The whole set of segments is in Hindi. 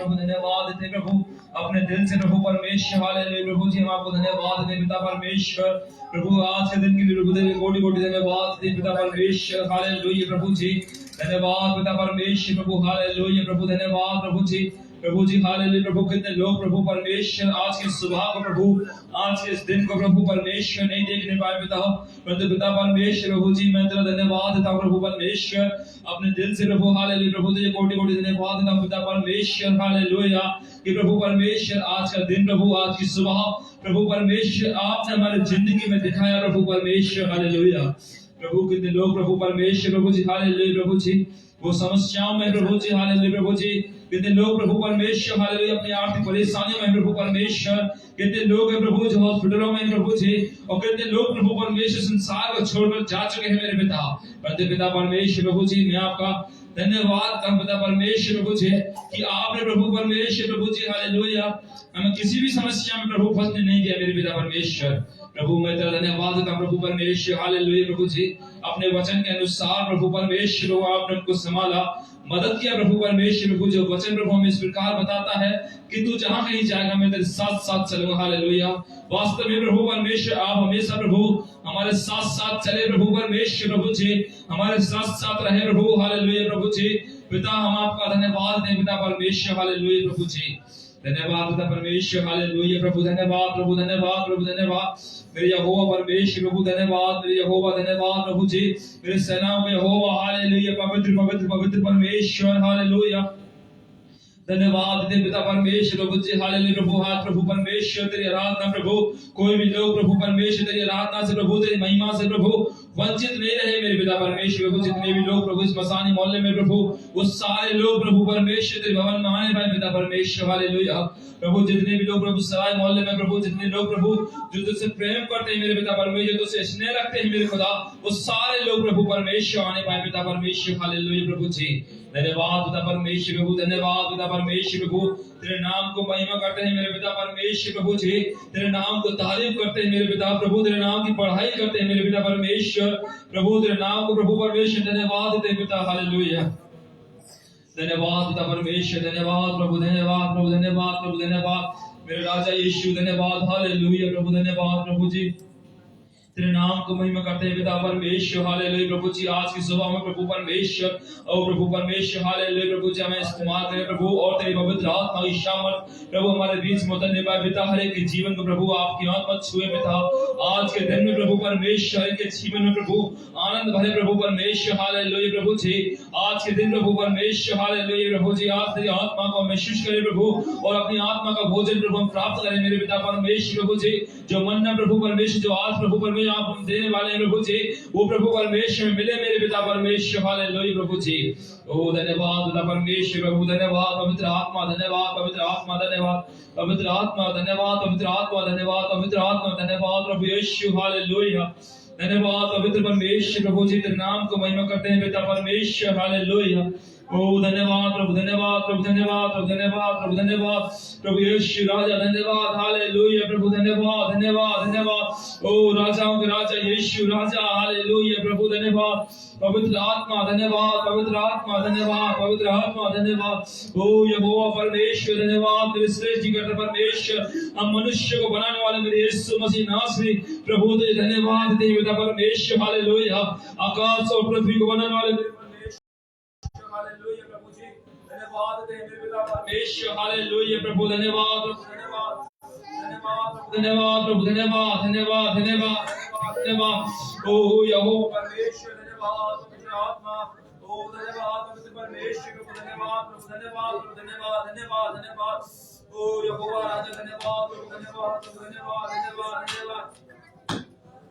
प्रभु धन्यवाद देते प्रभु अपने दिल से प्रभु परमेश्वर हालेलुया प्रभु जी हम आपको धन्यवाद देते पिता परमेश्वर प्रभु आज के दिन के लिए प्रभु देव कोटि कोटि धन्यवाद देते पिता परमेश्वर हालेलुया प्रभु जी धन्यवाद पिता परमेश्वर प्रभु हालेलुया प्रभु धन्यवाद प्रभु जी हालेलुया प्रभु कितने लोग प्रभु परमेश्वर आज की सुबह को प्रभु आज के इस दिन को प्रभु परमेश्वर नहीं देखने पाए पिता परंतु पिता परमेश्वर प्रभु जी मैं तेरा धन्यवाद देता हूं प्रभु परमेश्वर अपने दिल से प्रभु हालेलुया प्रभु तुझे कोटि कोटि धन्यवाद देता हूं पिता परमेश्वर हालेलुया कि प्रभु परमेश्वर आज का दिन प्रभु आज की सुबह प्रभु परमेश्वर आपने हमारी जिंदगी में दिखाया प्रभु परमेश्वर हालेलुया प्रभु कितने लोग प्रभु परमेश्वर प्रभु जी हालेलुया प्रभु जी वो समस्याओं में प्रभु जी हालेलुया प्रभु जी कितने लोग प्रभु परमेश्वर हालेलुया अपनी आर्थिक परेशानियों में प्रभु परमेश्वर कितने लोग हैं प्रभु जो हॉस्पिटलों में प्रभु जी और कितने लोग प्रभु परमेश्वर संसार को छोड़कर जा चुके हैं मेरे पिता परंतु पिता परमेश्वर प्रभु जी मैं आपका धन्यवाद करता पिता परमेश्वर प्रभु जी कि आपने प्रभु परमेश्वर प्रभु जी हालेलुया हमें किसी भी समस्या में प्रभु फंसने नहीं दिया मेरे पिता परमेश्वर प्रभु मैं तेरा धन्यवाद देता प्रभु परमेश्वर हालेलुया प्रभु जी अपने वचन के अनुसार प्रभु परमेश्वर आपने उनको संभाला मदद किया प्रभु परमेश्वर प्रभु जो वचन प्रभु हमें इस प्रकार बताता है कि तू जहां कहीं जाएगा मैं तेरे साथ साथ चलूंगा हालेलुया वास्तव में प्रभु परमेश्वर आप हमेशा प्रभु हमारे साथ साथ चले प्रभु परमेश्वर प्रभु जी हमारे साथ साथ रहे प्रभु हालेलुया प्रभु जी पिता हम आपका धन्यवाद दें पिता परमेश्वर हालेलुया प्रभु जी धन्यवाद पिता परमेश्वर हालेलुया प्रभु धन्यवाद प्रभु धन्यवाद प्रभु धन्यवाद मेरे यहोवा परमेश्वर प्रभु धन्यवाद मेरे यहोवा धन्यवाद प्रभु जी मेरे सेनाओं में यहोवा हालेलुया पवित्र पवित्र पवित्र परमेश्वर हालेलुया धन्यवाद दे पिता परमेश्वर प्रभु जी हालेलुया प्रभु हाथ प्रभु परमेश्वर तेरी आराधना प्रभु कोई भी लोग प्रभु परमेश्वर तेरी आराधना से प्रभु तेरी महिमा से प्रभु वंचित नहीं रहे मेरे पिता परमेश्वर प्रभु जितने भी लोग प्रभु इस मसानी मोहल्ले में प्रभु वो सारे लोग प्रभु परमेश्वर तेरे भवन में आने पाए पिता परमेश्वर हालेलुया प्रभु जितने भी लोग प्रभु सराय मोहल्ले में प्रभु जितने लोग प्रभु जो तुझसे प्रेम करते हैं मेरे पिता परमेश्वर तुझसे स्नेह रखते हैं मेरे खुदा वो सारे लोग प्रभु परमेश्वर आने पाए पिता परमेश्वर हालेलुया प्रभु जी धन्यवाद पिता परमेश्वर प्रभु धन्यवाद पिता परमेश्वर प्रभु तेरे नाम को महिमा करते हैं मेरे पिता परमेश्वर प्रभु जी तेरे नाम को तारीफ करते हैं मेरे पिता प्रभु तेरे नाम की पढ़ाई करते हैं मेरे पिता परमेश्वर प्रभु तेरे नाम को प्रभु परमेश्वर धन्यवाद देते हैं पिता हालेलुया धन्यवाद पिता परमेश्वर धन्यवाद प्रभु धन्यवाद प्रभु धन्यवाद प्रभु धन्यवाद मेरे राजा यीशु धन्यवाद हालेलुया प्रभु धन्यवाद प्रभु जी तेरे नाम को महिमा करते हैं पिता परमेश्वर हालेलुया प्रभु जी आज की सुबह में प्रभु परमेश्वर और प्रभु परमेश्वर हालेलुया प्रभु जी हमें इस्तेमाल करें प्रभु और तेरी पवित्र आत्मा की शामत प्रभु हमारे बीच में उतरने पाए पिता हर एक के जीवन को प्रभु आपकी आत्मा छुए पिता आज के दिन में प्रभु परमेश्वर के जीवन में प्रभु आनंद भरे प्रभु परमेश्वर हालेलुया प्रभु जी आज के दिन प्रभु परमेश्वर हालेलुया प्रभु जी आज तेरी आत्मा को महसूस करें प्रभु और अपनी आत्मा का भोजन प्रभु हम प्राप्त करें मेरे पिता परमेश्वर प्रभु जी जो मन्ना प्रभु परमेश्वर जो आज प्रभु परमेश्वर आप हम देने वाले हैं प्रभु जी वो प्रभु परमेश्वर में मिले मेरे पिता परमेश्वर हालेलुया प्रभु जी ओ धन्यवाद पिता परमेश्वर प्रभु धन्यवाद पवित्र आत्मा धन्यवाद पवित्र आत्मा धन्यवाद पवित्र आत्मा धन्यवाद पवित्र आत्मा धन्यवाद पवित्र आत्मा धन्यवाद प्रभु यीशु हालेलुया धन्यवाद पवित्र परमेश्वर प्रभु जी तेरे नाम को महिमा करते हैं पिता परमेश्वर हालेलुया ओ धन्यवाद प्रभु धन्यवाद प्रभु धन्यवाद प्रभु धन्यवाद प्रभु धन्यवाद प्रभु यीशु राजा धन्यवाद हालेलुया प्रभु धन्यवाद धन्यवाद धन्यवाद ओ राजाओं के राजा यीशु राजा हालेलुया प्रभु धन्यवाद पवित्र आत्मा धन्यवाद पवित्र आत्मा धन्यवाद पवित्र आत्मा धन्यवाद ओ यहोवा परमेश्वर धन्यवाद तेरे श्रेष्ठ करता परमेश्वर हम मनुष्य को बनाने वाले मेरे यीशु मसीह नासरी प्रभु तेरे धन्यवाद देते पिता परमेश्वर हालेलुया आकाश और पृथ्वी को बनाने वाले हालेलुया प्रभु जी धन्यवाद दे मेरे पिता परमेश्वर हालेलुया प्रभु धन्यवाद धन्यवाद धन्यवाद धन्यवाद प्रभु धन्यवाद धन्यवाद धन्यवाद धन्यवाद ओ यहोवा परमेश्वर धन्यवाद पवित्र आत्मा ओ धन्यवाद पवित्र परमेश्वर प्रभु धन्यवाद प्रभु धन्यवाद प्रभु धन्यवाद धन्यवाद धन्यवाद ओ यहोवा राजा धन्यवाद प्रभु धन्यवाद प्रभु धन्यवाद धन्यवाद धन्यवाद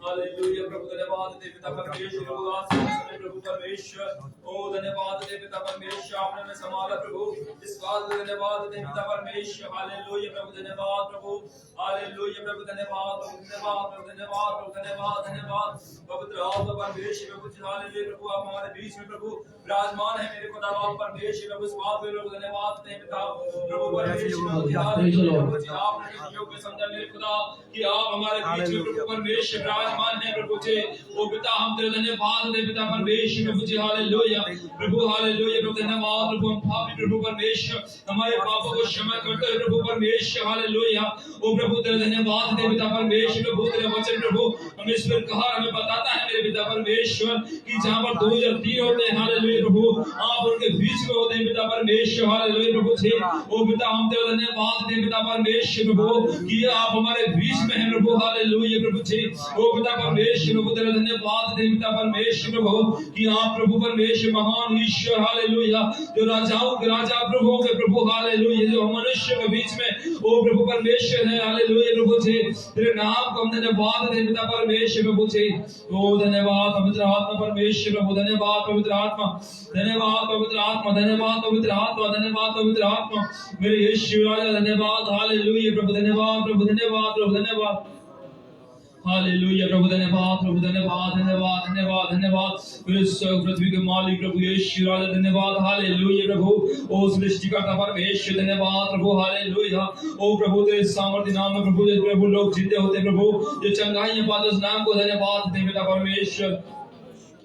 हालेलुया प्रभु धन्यवाद दे पिता परमेश्वर प्रभु आज समय प्रभु परमेश्वर ओ धन्यवाद दे पिता परमेश्वर आपने हमें संभाला प्रभु इस बात का धन्यवाद दे पिता परमेश्वर हालेलुया प्रभु धन्यवाद प्रभु हालेलुया प्रभु धन्यवाद प्रभु धन्यवाद प्रभु धन्यवाद प्रभु धन्यवाद धन्यवाद पवित्र आत्मा परमेश्वर प्रभु हालेलुया प्रभु आप हमारे बीच में प्रभु विराजमान है मेरे खुदा बाप परमेश्वर प्रभु इस बात पे प्रभु धन्यवाद दे पिता प्रभु परमेश्वर हालेलुया प्रभु आपने योग्य समझा मेरे खुदा कि आप हमारे बीच में प्रभु परमेश्वर विराजमान है प्रभु जी। ओ पिता हम तेरे धन्यवाद दे पिता परमेश्वर प्रभु जी हालेलुया प्रभु हालेलुया प्रभु धन्यवाद प्रभु हम पापी प्रभु परमेश्वर हमारे पापों को क्षमा करते हुए प्रभु परमेश्वर हालेलुया। ओ प्रभु तेरे धन्यवाद दे पिता परमेश्वर प्रभु तेरे वचन प्रभु हमें इस प्रकार हमें बताता है मेरे पिता परमेश्वर कि जहां पर 2 या 3 होते हैं हालेलुया प्रभु आप उनके बीच में होते हैं पिता परमेश्वर हालेलुया प्रभु जी। ओ पिता हम तेरे धन्यवाद दे पिता परमेश्वर प्रभु कि आप हमारे बीच में हैं प्रभु हालेलुया प्रभु जी। ओ पिता परमेश्वर प्रभु तेरे धन्यवाद दे पिता परमेश्वर प्रभु कि आप प्रभु परमेश्वर महान ईश्वर हालेलुया जो राजाओं के राजा प्रभुओं के प्रभु हालेलुया जो मनुष्य के बीच में ओ प्रभु परमेश्वर है हालेलुया प्रभु जी। तेरे नाम को हम धन्यवाद दे पिता परमेश्वर प्रभु जी। ओ धन्यवाद पवित्र आत्मा परमेश्वर प्रभु धन्यवाद पवित्र आत्मा धन्यवाद पवित्र आत्मा धन्यवाद पवित्र आत्मा धन्यवाद पवित्र आत्मा मेरे यीशु राजा धन्यवाद हालेलुया प्रभु धन्यवाद प्रभु धन्यवाद प्रभु धन्यवाद हालेलुया प्रभु धन्यवाद प्रभु धन्यवाद धन्यवाद धन्यवाद धन्यवाद मेरे पृथ्वी के मालिक प्रभु यीशु राजा धन्यवाद हालेलुया प्रभु ओ सृष्टिकर्ता परमेश्वर धन्यवाद प्रभु हालेलुया। ओ प्रभु तेरे सामर्थ्य नाम में प्रभु जो प्रभु लोग जीते होते प्रभु जो चंगाई पाते उस नाम को धन्यवाद दे पिता परमेश्वर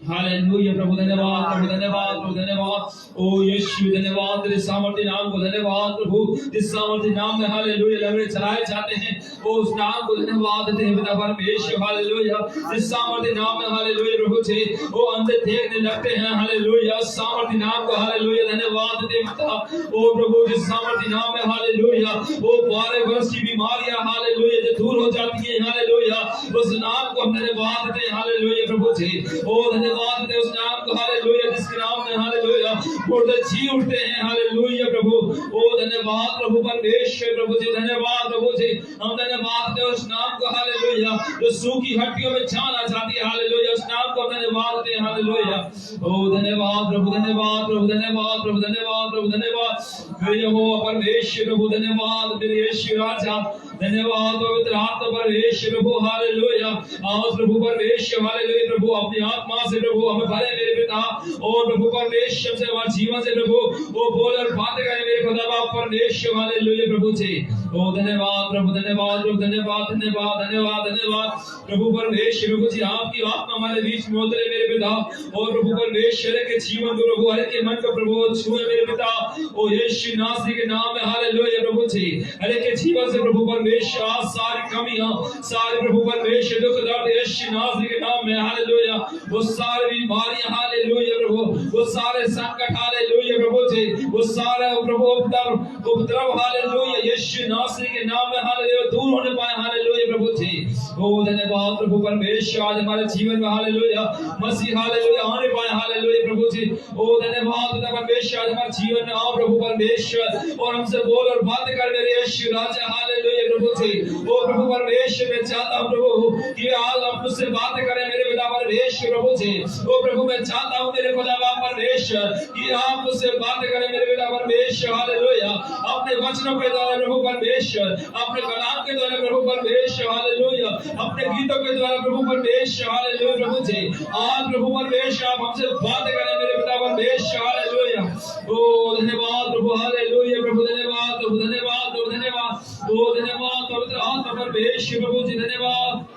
हालेलुया प्रभु धन्यवाद प्रभु धन्यवाद प्रभु धन्यवाद। ओ यीशु धन्यवाद तेरे सामर्थ्य नाम को धन्यवाद प्रभु जिस सामर्थ्य नाम में हालेलुया लहरें चलाए जाते हैं ओ उस नाम को धन्यवाद देते हैं पिता परमेश्वर हालेलुया। जिस सामर्थ्य नाम में हालेलुया प्रभु जी ओ अंधे देखने लगते हैं हालेलुया उस सामर्थ्य नाम को हालेलुया धन्यवाद देते हैं पिता। ओ प्रभु जिस सामर्थ्य नाम में हालेलुया ओ 12 वर्ष की बीमारियां हालेलुया जो दूर हो जाती है हालेलुया उस नाम को हम धन्यवाद देते हैं हालेलुया प्रभु जी। ओ धन्यवाद दे उस नाम को हालेलुया जिसके नाम में हालेलुया मुर्दे जी उठते हैं हालेलुया प्रभु। ओ धन्यवाद प्रभु परमेश्वर प्रभु जी धन्यवाद प्रभु जी हम धन्यवाद दे उस नाम को हालेलुया जो सूखी हड्डियों में जान आ जाती है हालेलुया उस नाम को हम धन्यवाद दे हालेलुया। ओ धन्यवाद प्रभु धन्यवाद प्रभु धन्यवाद प्रभु धन्यवाद प्रभु धन्यवाद मेरे यहोवा परमेश्वर प्रभु धन्यवाद मेरे यीशु राजा धन्यवाद पवित्र आत्मा परमेश्वर प्रभु हालेलुया। आओ प्रभु परमेश्वर हालेलुया प्रभु अपनी आत्मा से प्रभु हमें भरे मेरे पिता और प्रभु परमेश्वर से हमारे जीवन से प्रभु वो बोल और बातें करें मेरे खुदा बाप परमेश्वर हालेलुया प्रभु जी। ओ धन्यवाद प्रभु धन्यवाद प्रभु धन्यवाद धन्यवाद धन्यवाद धन्यवाद प्रभु परमेश्वर प्रभु जी आपकी आत्मा हमारे बीच में उतरे मेरे पिता और प्रभु परमेश्वर के जीवन को प्रभु हर के मन को प्रभु छुए मेरे पिता ओ यीशु नासरी के नाम में हालेलुया प्रभु जी। हर के जीवन से प्रभु परमेश्वर सारी कमियां सारे प्रभु परमेश्वर दुख दर्द यीशु नासरी के नाम में हालेलुया वो सारी बीमारियां हालेलुया प्रभु वो सारे संकट हालेलुया प्रभु जी वो सारे प्रभु उपद्रव हालेलुया यीशु नासरी के नाम में हालेलुया दूर होने पाए हालेलुया प्रभु जी। ओ धन्यवाद प्रभु परमेश्वर आज हमारे जीवन में हालेलुया मसीह हालेलुया आने पाए हालेलुया प्रभु जी। ओ धन्यवाद पिता परमेश्वर आज हमारे जीवन में आओ प्रभु परमेश्वर और हमसे बोल और बात कर मेरे यीशु राजा हालेलुया प्रभु जी। ओ प्रभु परमेश्वर मैं चाहता हूं प्रभु कि आज आप मुझसे बात करें मेरे पिता परमेश्वर प्रभु जी। ओ प्रभु मैं चाहता हूं मेरे खुदा बाप परमेश्वर कि आप मुझसे बात करें मेरे पिता परमेश्वर हालेलुया अपने वचनों के द्वारा प्रभु परमेश्वर अपने कलाम के द्वारा प्रभु परमेश्वर हालेलुया अपने गीतों के द्वारा प्रभु परमेश्वर हालेलुया प्रभु जी। आज प्रभु परमेश्वर आप हमसे बात करें मेरे पिता परमेश्वर हालेलुया। ओ धन्यवाद प्रभु हालेलुया प्रभु धन्यवाद प्रभु धन्यवाद प्रभु धन्यवाद ओ धन्यवाद पवित्र आत्मा परमेश्वर प्रभु जी धन्यवाद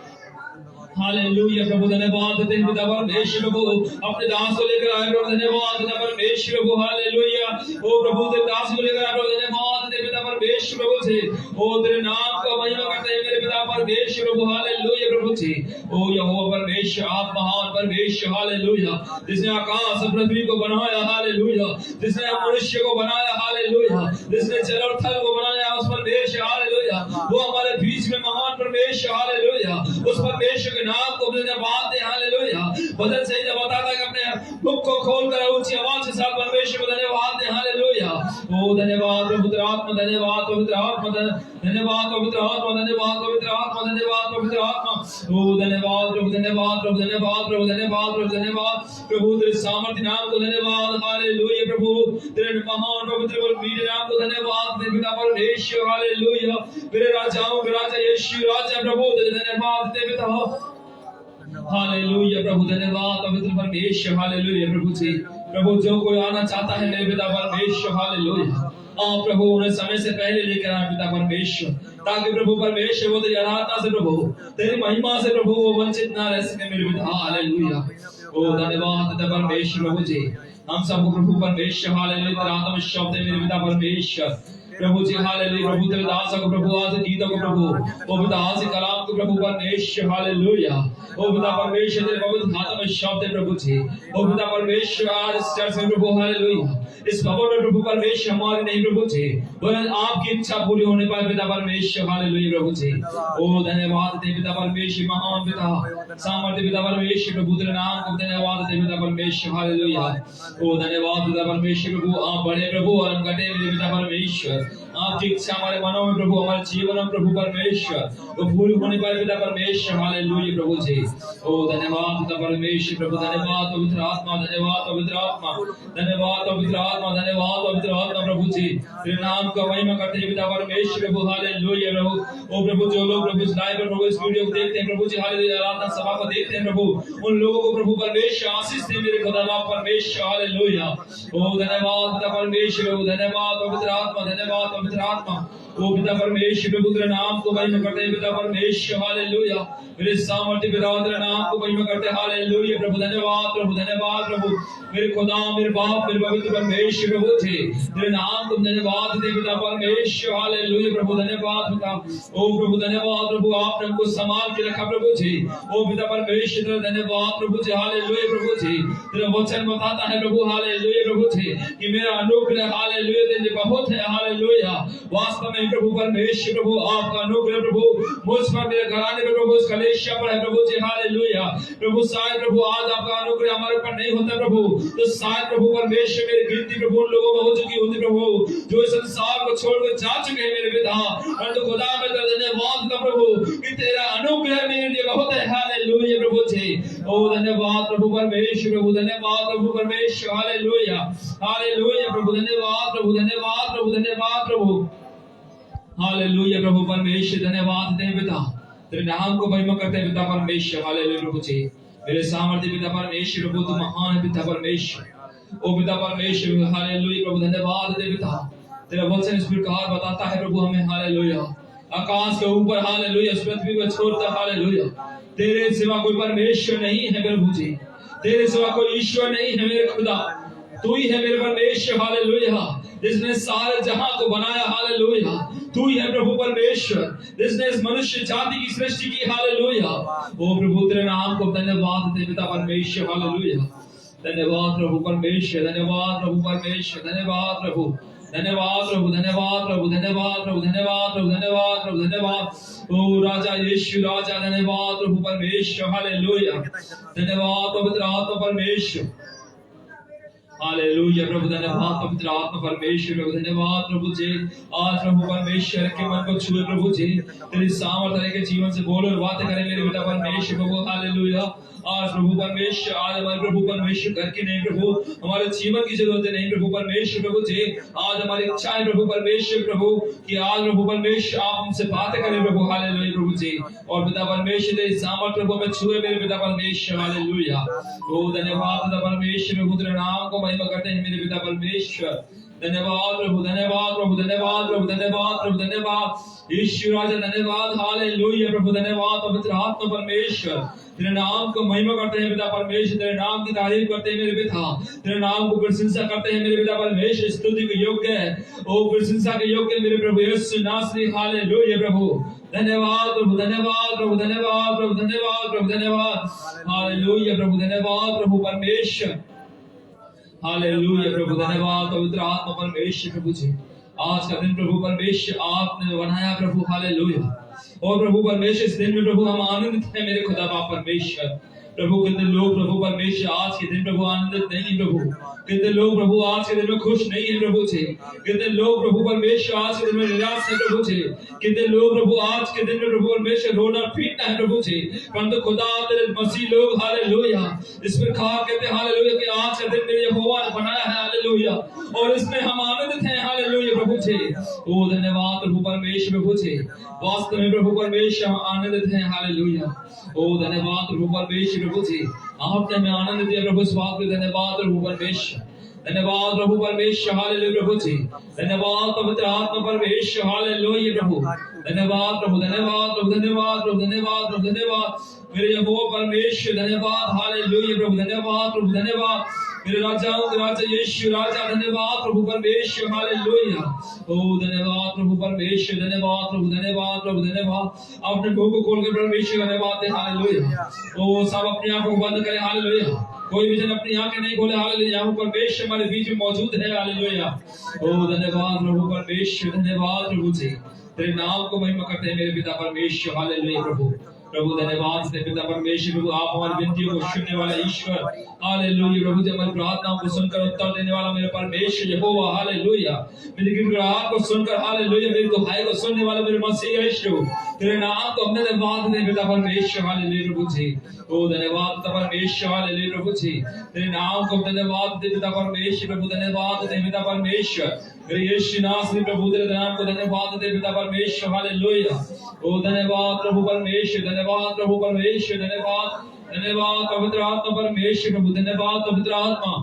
हालेलुया प्रभु धन्यवाद देते हैं पिता परमेश्वर प्रभु अपने दास को लेकर आए प्रभु धन्यवाद पिता परमेश्वर प्रभु हालेलुया। ओ प्रभु तेरे दास को लेकर आए प्रभु धन्यवाद देते पिता परमेश्वर प्रभु जी। ओ तेरे नाम का महिमा करते हैं मेरे पिता परमेश्वर प्रभु हालेलुया प्रभु जी। ओ यहोवा परमेश्वर आप महान परमेश्वर हालेलुया जिसने आकाश और पृथ्वी को बनाया हालेलुया जिसने मनुष्य को बनाया हालेलुया जिसने जल और थल को बनाया उस परमेश्वर हालेलुया वो हमारे बीच में महान परमेश्वर हालेलुया उस परमेश्वर के नाम को धन्यवाद दे हालेलुया। वचन से जब बताता है कि अपने मुख को खोलकर ऊंची आवाज के साथ परमेश्वर को धन्यवाद दे हालेलुया। ओ धन्यवाद पवित्र आत्मा धन्यवाद पवित्र आत्मा धन्यवाद पवित्र आत्मा धन्यवाद पवित्र आत्मा धन्यवाद पवित्र आत्मा ओ धन्यवाद प्रभु धन्यवाद प्रभु धन्यवाद प्रभु धन्यवाद प्रभु धन्यवाद प्रभु तेरे सामर्थ्य नाम को धन्यवाद हालेलुया प्रभु तेरे महान पवित्र और वीर नाम को धन्यवाद तेरे पिता परमेश्वर हालेलुया मेरे राजाओं के राजा यीशु राजा प्रभु तेरे धन्यवाद तेरे पिता हालेलुया प्रभु धन्यवाद पवित्र परमेश्वर हालेलुया प्रभु जी। प्रभु जो कोई आना चाहता है मेरे पिता परमेश्वर हालेलुया आप प्रभु उन्हें समय से पहले लेकर आए पिता परमेश्वर, ताकि प्रभु परमेश्वर वो तेरी आराधना से प्रभु, तेरी महिमा से प्रभु वो वंचित ना रह सके मेरे पिता। हालेलुया। ओ धन्यवाद पिता परमेश्वर प्रभु जी, हम सबको प्रभु परमेश्वर हालेलुया तेरा आत्मा शब्द है मेरे पिता परमेश्वर प्रभु जी। हालेलुया प्रभु तेरे दास को प्रभु आज गीतों को प्रभु ओ पिता आज कलाम को प्रभु परमेश्वर हालेलुया ओ पिता परमेश्वर तेरे पवित्र आत्मा शब्द है प्रभु जी। ओ पिता परमेश्वर आज इस चर्च में प्रभु हालेलुया इस भवन में प्रभु परमेश्वर हमारी नहीं प्रभु जी, वरन आपकी इच्छा पूरी होने पाए पिता परमेश्वर हालेलुया प्रभु जी। ओ धन्यवाद दे पिता परमेश्वर महान पिता सामर्थ्य पिता परमेश्वर प्रभु तेरे नाम को धन्यवाद दे पिता परमेश्वर हालेलुया। ओ धन्यवाद पिता परमेश्वर प्रभु आप बड़े प्रभु और घटे मेरे पिता परमेश्वर, आपकी इच्छा हमारे मनों में प्रभु हमारे जीवन में प्रभु परमेश्वर वो पूरी होने पाए पिता परमेश्वर हालेलुया प्रभु जी। ओ धन्यवाद पिता परमेश्वर प्रभु, धन्यवाद पवित्र आत्मा, धन्यवाद पवित्र आत्मा, धन्यवाद पवित्र आत्मा, धन्यवाद पवित्र आत्मा प्रभु जी। तेरे नाम का महिमा करते हैं पिता परमेश्वर प्रभु हालेलुया प्रभु। ओ प्रभु जो लोग प्रभु इस लाइव पर प्रभु इस वीडियो को देखते हैं प्रभु जी हालेलुया आराधना सभा को देखते हैं प्रभु, उन लोगों को प्रभु परमेश्वर आशीष दे मेरे खुदा बाप परमेश्वर हालेलुया। ओ धन्यवाद पिता परमेश्वर प्रभु, धन्यवाद पवित्र आत्मा, धन्यवाद पवित्र आत्मा। ओ पिता परमेश्वर प्रभु तेरे नाम को महिमा करते हैं पिता परमेश्वर हालेलुया। मेरे सामर्थ्य पिता तेरे नाम को महिमा करते हैं हालेलुया प्रभु। धन्यवाद प्रभु, धन्यवाद प्रभु मेरे खुदा मेरे बाप मेरे पवित्र परमेश्वर प्रभु जी। तेरे नाम को धन्यवाद दे पिता परमेश्वर हालेलुया प्रभु। धन्यवाद पिता ओ प्रभु, धन्यवाद प्रभु आपने हमको संभाल के रखा प्रभु जी। ओ पिता परमेश्वर तेरा धन्यवाद प्रभु जी हालेलुया प्रभु जी। तेरा वचन बताता है प्रभु हालेलुया प्रभु जी कि मेरा अनुग्रह हालेलुया तेरे बहुत है हालेलुया। वास्तव में प्रभु परमेश्वर प्रभु आपका अनुग्रह प्रभु मुझ पर मेरे घराने पर प्रभु इस कलेशिया पर है प्रभु जी हालेलुया प्रभु। शायद प्रभु आज आपका अनुग्रह हमारे ऊपर नहीं होता प्रभु, तो शायद प्रभु परमेश्वर मेरी गिनती प्रभु उन लोगों में हो चुकी होती प्रभु जो इस संसार को छोड़कर जा चुके हैं मेरे पिता। और तो खुदा में तेरा धन्यवाद का प्रभु कि तेरा अनुग्रह मेरे लिए बहुत है हालेलुया प्रभु जी। ओ धन्यवाद प्रभु परमेश्वर प्रभु, धन्यवाद प्रभु परमेश्वर हालेलुया हालेलुया प्रभु। धन्यवाद प्रभु, धन्यवाद प्रभु, धन्यवाद प्रभु हालेलुया प्रभु परमेश्वर। धन्यवाद दे पिता तेरे नाम को महिमा करते हैं पिता परमेश्वर हालेलुया प्रभु जी। मेरे सामर्थ्य पिता परमेश्वर प्रभु तू महान है पिता परमेश्वर। ओ पिता परमेश्वर हालेलुया प्रभु। धन्यवाद दे पिता तेरा वचन इस प्रकार बताता है प्रभु हमें हालेलुया आकाश के ऊपर हालेलुया इस पृथ्वी को छोड़ता हालेलुया तेरे सिवा कोई परमेश्वर नहीं है प्रभु जी। तेरे सिवा कोई ईश्वर नहीं है मेरे खुदा, तू ही है मेरे परमेश्वर हालेलुया जिसने सारे जहां को बनाया हालेलुया। तू ही है प्रभु परमेश्वर जिसने इस मनुष्य जाति की सृष्टि की हालेलुया। ओ प्रभु तेरे नाम को धन्यवाद दे पिता परमेश्वर हालेलुया। धन्यवाद प्रभु परमेश्वर, धन्यवाद प्रभु परमेश्वर, धन्यवाद प्रभु, धन्यवाद प्रभु, धन्यवाद प्रभु, धन्यवाद प्रभु, धन्यवाद प्रभु, धन्यवाद प्रभु, धन्यवाद ओ राजा यीशु राजा। धन्यवाद प्रभु परमेश्वर हालेलुया। धन्यवाद पवित्र आत्मा परमेश्वर हालेलुया प्रभु। धन्यवाद पवित्र आत्मा परमेश्वर प्रभु। धन्यवाद प्रभु जी आज प्रभु परमेश्वर के मन को छुए प्रभु जी। तेरी सामर्थ्य के जीवन से बोलो और बातें करें मेरे बेटा परमेश्वर प्रभु हालेलुया। आज प्रभु परमेश्वर आज हमारे प्रभु परमेश्वर घर की नहीं प्रभु हमारे जीवन की जरूरत नहीं प्रभु परमेश्वर प्रभु जी। आज हमारी इच्छा है प्रभु परमेश्वर प्रभु कि आज प्रभु परमेश्वर आप हमसे बातें करें प्रभु हालेलुया प्रभु जी। और पिता परमेश्वर तेरी सामर्थ्य प्रभु में छुए मेरे पिता परमेश्वर हालेलुया। ओ धन्यवाद पिता परमेश्वर प्रभु तेरे नाम को महिमा करते हैं मेरे पिता परमेश्वर। धन्यवाद प्रभु, धन्यवाद प्रभु, धन्यवाद प्रभु, धन्यवाद प्रभु, धन्यवाद यीशु राजा। धन्यवाद हालेलुया प्रभु। धन्यवाद पवित्र आत्मा परमेश्वर तेरे नाम को महिमा करते हैं पिता परमेश्वर। तेरे नाम की तारीफ करते हैं मेरे पिता। तेरे नाम को प्रशंसा करते हैं मेरे पिता परमेश्वर। स्तुति के योग्य है ओ प्रशंसा के योग्य मेरे प्रभु यीशु नासरी हालेलुया प्रभु। धन्यवाद प्रभु, धन्यवाद प्रभु, धन्यवाद प्रभु, धन्यवाद प्रभु, धन्यवाद हालेलुया प्रभु। धन्यवाद प्रभु परमेश्वर हालेलुया प्रभु। धन्यवाद पवित्र आत्मा परमेश्वर प्रभु जी। आज का दिन प्रभु परमेश्वर आपने बनाया प्रभु हालेलुया। और प्रभु परमेश्वर इस दिन में प्रभु हम आनंदित हैं मेरे खुदा बाप परमेश्वर। प्रभु कितने लोग प्रभु परमेश्वर आज के दिन प्रभु आनंदित नहीं प्रभु, कितने लोग प्रभु आज के दिन में खुश नहीं है प्रभु जी। कितने लोग प्रभु परमेश्वर आज के दिन में निराश है प्रभु जी। कितने लोग प्रभु आज के दिन में प्रभु परमेश्वर रोना पीटना है प्रभु जी। परंतु खुदा तेरे मसीह लोग हालेलुया इस प्रकार कहते हैं हालेलुया कि आज का दिन मेरे यहोवा ने बनाया है हालेलुया और इसमें हम आनंदित हैं हालेलुया प्रभु जी। ओ धन्यवाद प्रभु परमेश्वर प्रभु जी। वास्तव में प्रभु परमेश्वर हम आनंदित हैं हालेलुया। ओ धन्यवाद प्रभु परमेश्वर प्रभु जी। आपने हमें आनंद दिया प्रभु इस बात के धन्यवाद प्रभु परमेश्वर। धन्यवाद प्रभु परमेश्वर, हालेलुया प्रभु जी। धन्यवाद पवित्र आत्मा परमेश्वर, हालेलुया प्रभु। धन्यवाद प्रभु, धन्यवाद प्रभु, धन्यवाद प्रभु, धन्यवाद प्रभु, धन्यवाद मेरे यहोवा परमेश्वर, धन्यवाद हालेलुया प्रभु, धन्यवाद प्रभु, धन्यवाद मेरे राजाओं के राजा यीशु राजा, धन्यवाद प्रभु परमेश्वर, हालेलुया। ओ धन्यवाद प्रभु परमेश्वर, धन्यवाद प्रभु, धन्यवाद प्रभु, धन्यवाद। अपने मुंह को खोल के परमेश्वर धन्यवाद दे, हालेलुया। ओ सब अपनी आंखों को बंद करें, हालेलुया। कोई भी जन अपनी आंखें नहीं खोले, हालेलुया। यहाँ परमेश्वर हमारे बीच में मौजूद है, हालेलुया। ओ धन्यवाद प्रभु परमेश्वर, धन्यवाद प्रभु जी। तेरे नाम को महिमा करते हैं मेरे पिता परमेश्वर, हालेलुया प्रभु। प्रभु धन्यवाद से पिता परमेश्वर, प्रभु आप हमारी विनतियों को सुनने वाला ईश्वर, हालेलुया प्रभु जी। हमारी प्रार्थनाओं को सुनकर उत्तर देने वाला मेरे परमेश्वर यहोवा, हालेलुया। मेरी गिड़गिड़ाहट को सुनकर, हालेलुया, मेरी दुहाई को सुनने वाला मेरे मसीह यीशु, तेरे नाम को हमने धन्यवाद दे पिता परमेश्वर, हालेलुया प्रभु जी। ओ धन्यवाद पिता परमेश्वर, हालेलुया प्रभु जी। तेरे नाम को धन्यवाद दे पिता परमेश्वर, प्रभु धन्यवाद दे पिता परमेश्वर मेरे यीशु नासरी प्रभु, तेरे नाम को धन्यवाद दे पिता परमेश्वर, हालेलुया। ओ धन्यवाद प्रभु परमेश्वर, धन्यवाद प्रभु परमेश्वर, धन्यवाद धन्यवाद पवित्र आत्मा परमेश्वर प्रभु, धन्यवाद पवित्र आत्मा,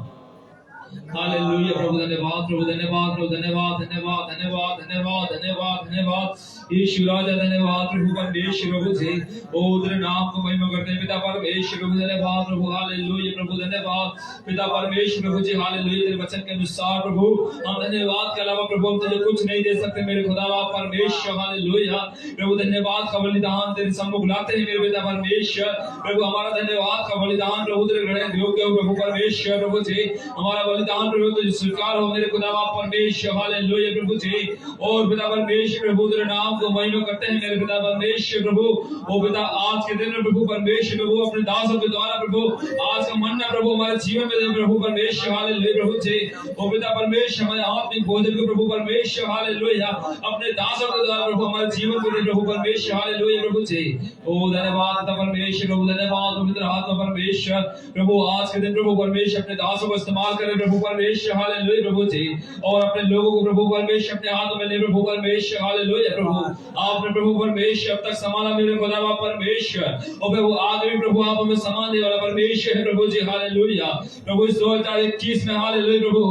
हालेलुया प्रभु। धन्यवाद प्रभु, धन्यवाद प्रभु, धन्यवाद धन्यवाद धन्यवाद धन्यवाद धन्यवाद धन्यवाद यीशु राजा, धन्यवाद प्रभु परमेश्वर प्रभु जी। ओ तेरे नाम को महिमा करते हैं पिता परमेश्वर प्रभु, धन्यवाद प्रभु, हालेलुया प्रभु, धन्यवाद पिता परमेश्वर प्रभु जी, हालेलुया। तेरे वचन के अनुसार प्रभु हम धन्यवाद के अलावा प्रभु हम तुझे कुछ नहीं दे सकते मेरे खुदा परमेश्वर, हालेलुया प्रभु। धन्यवाद का बलिदान तेरे सम्मुख लाते हैं मेरे पिता परमेश्वर प्रभु। हमारा धन्यवाद का बलिदान प्रभु तेरे ग्रहण योग्य हो प्रभु परमेश्वर प्रभु जी। हमारा बलिदान प्रभु तुझे स्वीकार हो मेरे खुदा परमेश्वर, हालेलुया प्रभु जी। और पिता परमेश्वर प्रभु तेरे नाम को महिमा करते हैं मेरे पिता परमेश्वर प्रभु। ओ पिता आज के दिन में प्रभु परमेश्वर प्रभु अपने दासों के द्वारा प्रभु आज का मन्ना प्रभु हमारे जीवन में दे प्रभु परमेश्वर, हालेलुया प्रभु जी। ओ पिता परमेश्वर हमारे आत्मिक भोजन को प्रभु परमेश्वर, हालेलुया, अपने दासों के द्वारा प्रभु हमारे जीवन को दे प्रभु परमेश्वर, हालेलुया प्रभु जी। ओ धन्यवाद पिता परमेश्वर प्रभु, धन्यवाद पवित्र आत्मा परमेश्वर प्रभु। आज के दिन प्रभु परमेश्वर अपने दासों को इस्तेमाल करें प्रभु परमेश्वर, हालेलुया प्रभु जी। और अपने लोगों को प्रभु परमेश्वर अपने हाथों में ले प्रभु परमेश्वर, हालेलुया प्रभु। आपने प्रभु परमेश्वर अब तक संभाला मेरे खुदा परमेश्वर, और प्रभु आगे भी प्रभु आप हमें संभालने वाला परमेश्वर है प्रभु जी, हालेलुया प्रभु। इस 2021 में, हालेलुया प्रभु,